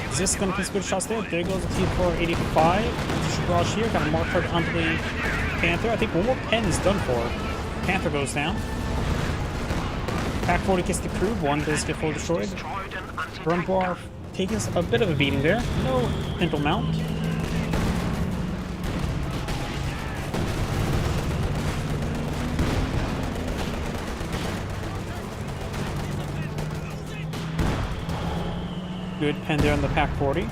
Is this going to pick some good shots there? There goes the T485. Barrage here, got a mark target onto the Panther. I think one more pen is done for. Panther goes down. Pack 40 gets decrewed, one does get fully destroyed. Brumbar taking a bit of a beating there. No pintle mount. Good pen there on the Pack 40.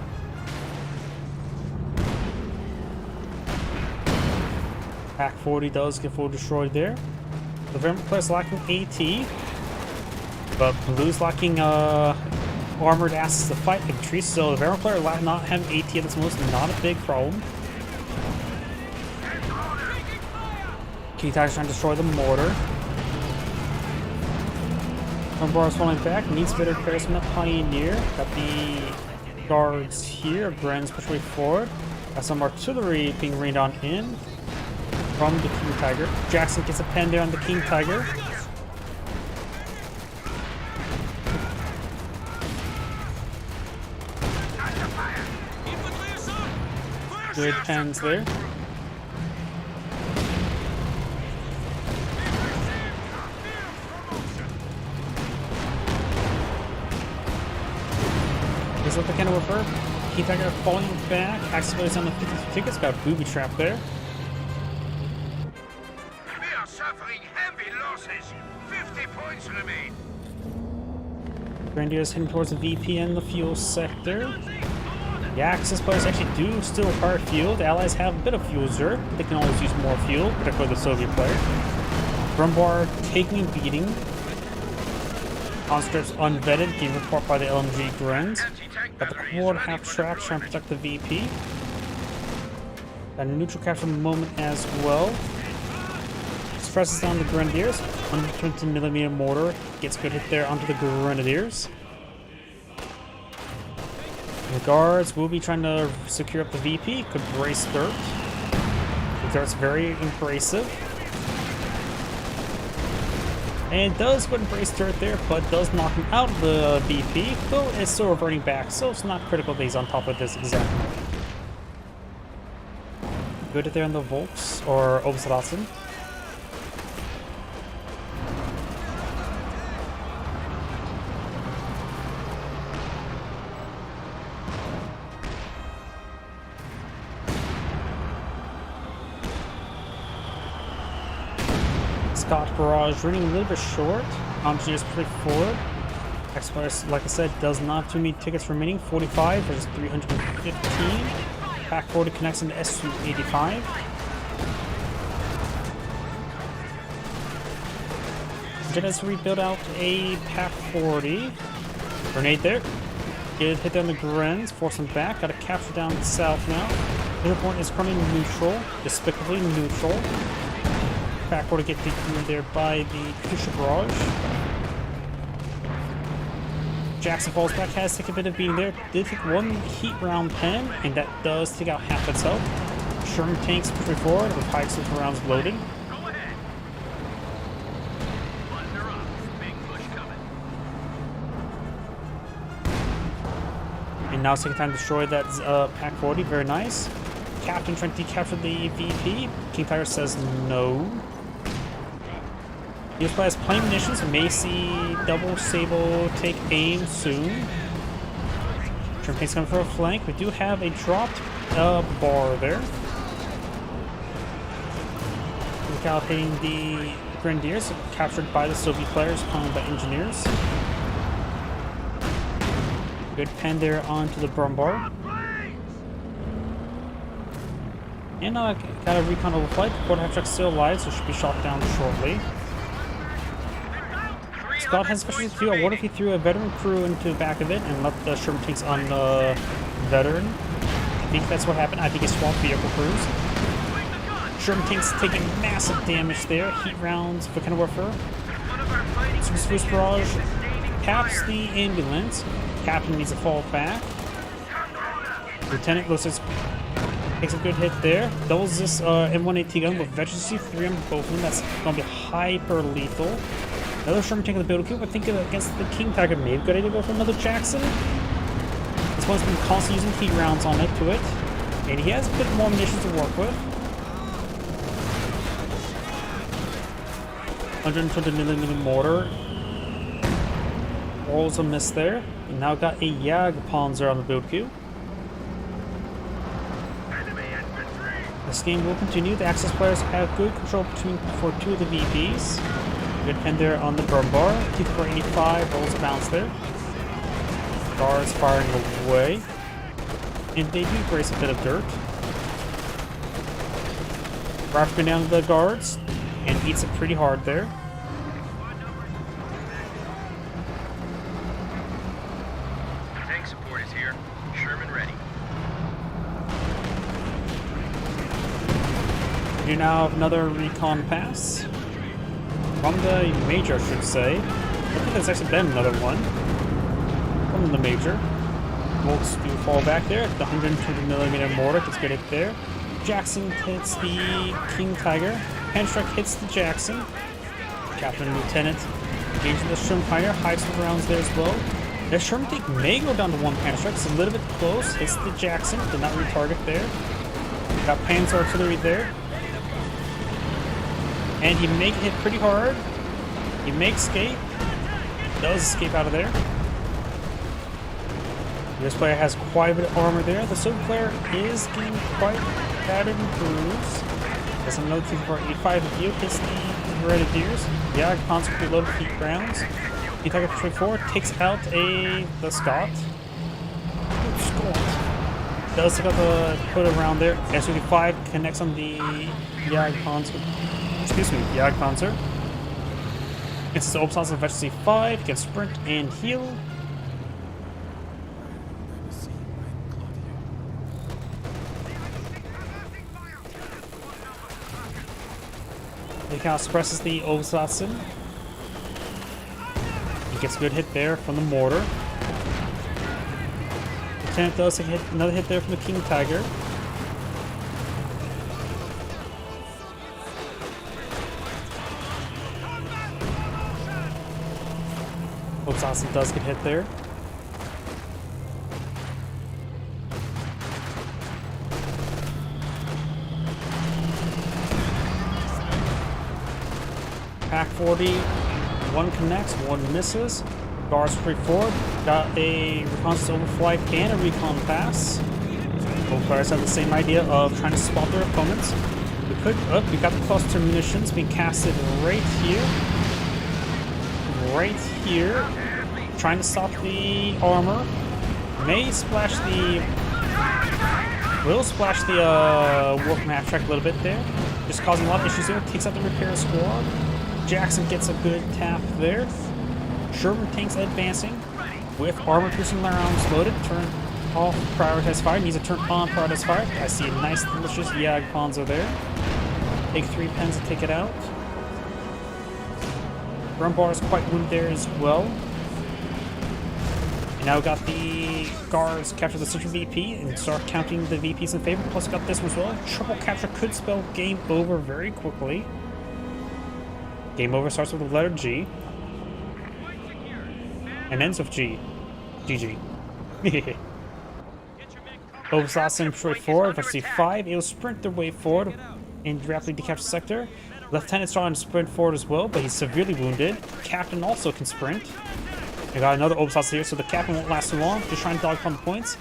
Pack 40 does get full destroyed there. The Vermont player's lacking AT, but Blue's lacking armored asses to fight infantry, so the Vermont player not having AT at this moment is not a big problem. King Tiger's trying to destroy the mortar. Brumbar's falling back, needs better repairs from the Pioneer. Got the guards here, Bren's push way forward. Got some artillery being rained on in from the King Tiger. Jackson gets a pen there on the King Tiger. Good pens there. Is what the kind of refer? King Tiger falling back, accelerates on the 50 tickets, got a booby trap there. We are suffering heavy losses. 50 points remain. Grenadiers heading towards the VP and the fuel sector. The Axis players actually do still require fuel. The Allies have a bit of fuel reserve, but they can always use more fuel, particularly the Soviet player. Brumbar taking a beating. Conscripts unvetted, getting report by the LMG Grens. Got the quad half track trying to protect the VP. Got a neutral capture moment as well. Presses down the Grenadiers. 120mm mortar gets a good hit there onto the Grenadiers. The guards will be trying to secure up the VP. Could brace dirt. The dirt's very abrasive. And does go and brace dirt there, but does knock him out of the VP. Though it's still reverting back, so it's not critical that he's on top of this exactly. Good hit there on the Volks or Obsratzen. Scott barrage running a little bit short. Engineers pretty forward. Express, like I said, does not have too many tickets remaining. 45 versus 315. Pack 40 connects into SU-85. Jedi's rebuild out a Pack 40. Grenade there. Get hit down the Grens, force them back. Got to capture down south now. Middle point is currently neutral, despicably neutral. Backward to get taken there by the Katusha barrage. Jackson falls back, has taken a bit of beating there. Did take one heat round pen, and that does take out half its health. Sherman tanks push forward with pikes and rounds loading. Go ahead. Thunder up. Big push coming. And now it's taking time to destroy that Pack 40. Very nice. Captain trying to decapture the VP. King Tiger says no. He has plenty of munitions. May see double Sable take aim soon. Sherman tank's coming for a flank. We do have a dropped bar there. Recalculating the Grenadiers, captured by the Soviet players, followed by engineers. Good pen there onto the Brumbar. And got a recon of the flight. Quarter half track still alive, so should be shot down shortly. Scott has special too. I wonder if he threw a veteran crew into the back of it and let the Sherman tanks on veteran. I think that's what happened. I think he swapped vehicle crews. Sherman tanks taking massive damage there. Heat rounds for kind of warfare. Super barrage caps the ambulance. Captain needs to fall back. Lieutenant looks like takes a good hit there. Doubles this M1AT gun with Veterancy 3 on both of them. That's going to be hyper lethal. Another Sherman tank in the build queue. I think against the King Tiger, maybe a good idea to go for another Jackson. This one's been constantly using heat rounds on it to it. And he has a bit more munitions to work with. 120mm mortar. Rolls a miss there. And now got a Jagdpanzer on the build queue. This game will continue. The Axis players have good control for two of the VPs. Good pen there on the Brumbar. T485 rolls a bounce there. Guards firing away. And they do brace a bit of dirt. Rifle down to the guards and eats it pretty hard there. Tank support is here. Sherman ready. You now have another recon pass. From the Major, I should say. I think there's actually been another one. From the Major. Volks do fall back there. The 120mm mortar gets good hit there. Jackson hits the King Tiger. Handstruck hits the Jackson. Captain and Lieutenant engaging the Sherman Tiger. Hides some rounds there as well. The Sherman tank may go down to one handstruck. It's a little bit close. Hits the Jackson. Did not retarget there. Got Panzer artillery there. And he may hit pretty hard. He may escape. Does escape out of there. This player has quite a bit of armor there. The Soviet player is getting quite battered and bruised. There's another T485 view. Hits the Grenadiers. Yeah, constantly loaded heat rounds. He takes a 24, takes out the Scott. Good Scott. Does take out the put around there. S-35 connects on the Jagd Panzer. Excuse me, Jagd Panzer. It's the Obersassen of C5, can sprint and heal. He kind of suppresses the Obersassen. He gets a good hit there from the mortar. Lieutenant does hit another hit there from the King Tiger. Obersassen does get hit there. Pack 40, one connects, one misses. Guards free forward, got a reconnaissance overflight and a recon pass. Both players have the same idea of trying to spot their opponents. We got the cluster munitions being casted right here. Right here. Trying to stop the armor. Will splash the Warcom half track a little bit there. Just causing a lot of issues there. Takes out the repair squad. Jackson gets a good tap there. Sherman tanks advancing with armor piercing rounds loaded. Turn off prioritized fire. Needs to turn on prioritized fire. I see a nice delicious Jagd Panzer there. Take 3 pens to take it out. Grumbar is quite wounded there as well. And now we got the guards capture the central VP and start counting the VPs in favor. Plus we got this one as well. Triple capture could spell game over very quickly. Game over starts with the letter G. And ends with G. GG. Obersassen straight forward for C5. It will sprint their way forward and rapidly decapture the sector. Lieutenant's trying to sprint forward as well, but he's severely wounded. Captain also can sprint. We got another Obersassen here, so the captain won't last too long. Just trying to dog on the points.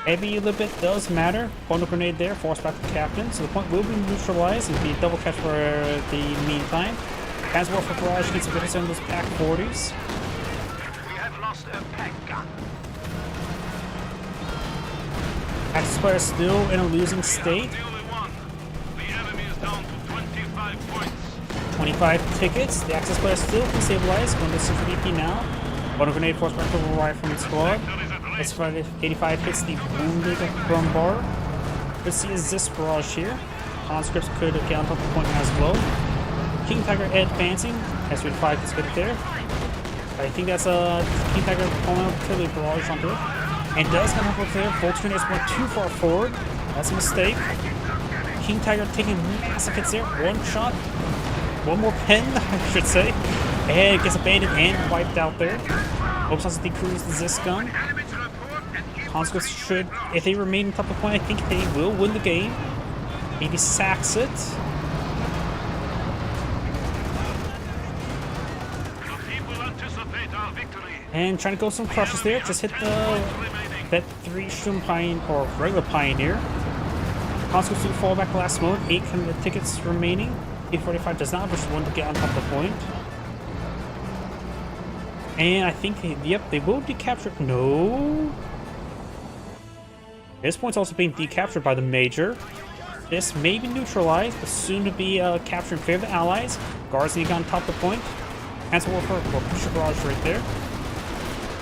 Every little bit does matter. Bundle grenade there, force back the captain. So the point will be neutralized and be a double catch for the meantime. As well for Barrage gets a bit of those pack 40s. Lost a pack gun. Axis player still in a losing state. The only one. The enemy is down to 25 points. 25 tickets. The Axis player still can stabilize. Going to Central VP now. One grenade force back to the right from the squad. S-85 hits the wounded Grumbar. Let's see a Zis barrage here. Conscripts could get on top of the point as well. King Tiger advancing. S-85 gets good there. I think that's a King Tiger pulling out the barrage onto it. And does come up with there. Voltron is went too far forward. That's a mistake. King Tiger taking massive hits there. One shot. One more pen, I should say. And it gets abandoned and wiped out there. Obersassen decrews the Zis gun. Conscripts should, if they remain on top of the point, I think they will win the game. Maybe sacks it. And trying to go some crushes there. Just hit the that 3 Sturm or regular Pioneer. Conscripts do fall back last moment. 8 tickets remaining. 845 does not, just one to get on top of the point. And I think, yep, they will decapture. No. This point's also being decaptured by the Major. This may be neutralized, but soon to be captured in favor of the Allies. Guards need to get on top of the point. Cancel Warfare, or push a barrage right there.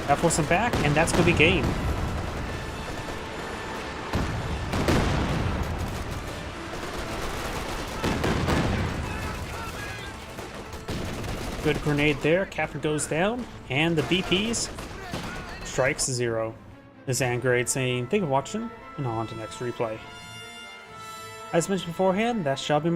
That forces them back, and that's going to be game. Good grenade there. Captain goes down, and the VPs strikes 0. This is Angrade saying, thank you for watching, and on to next replay. As mentioned beforehand, that shall be my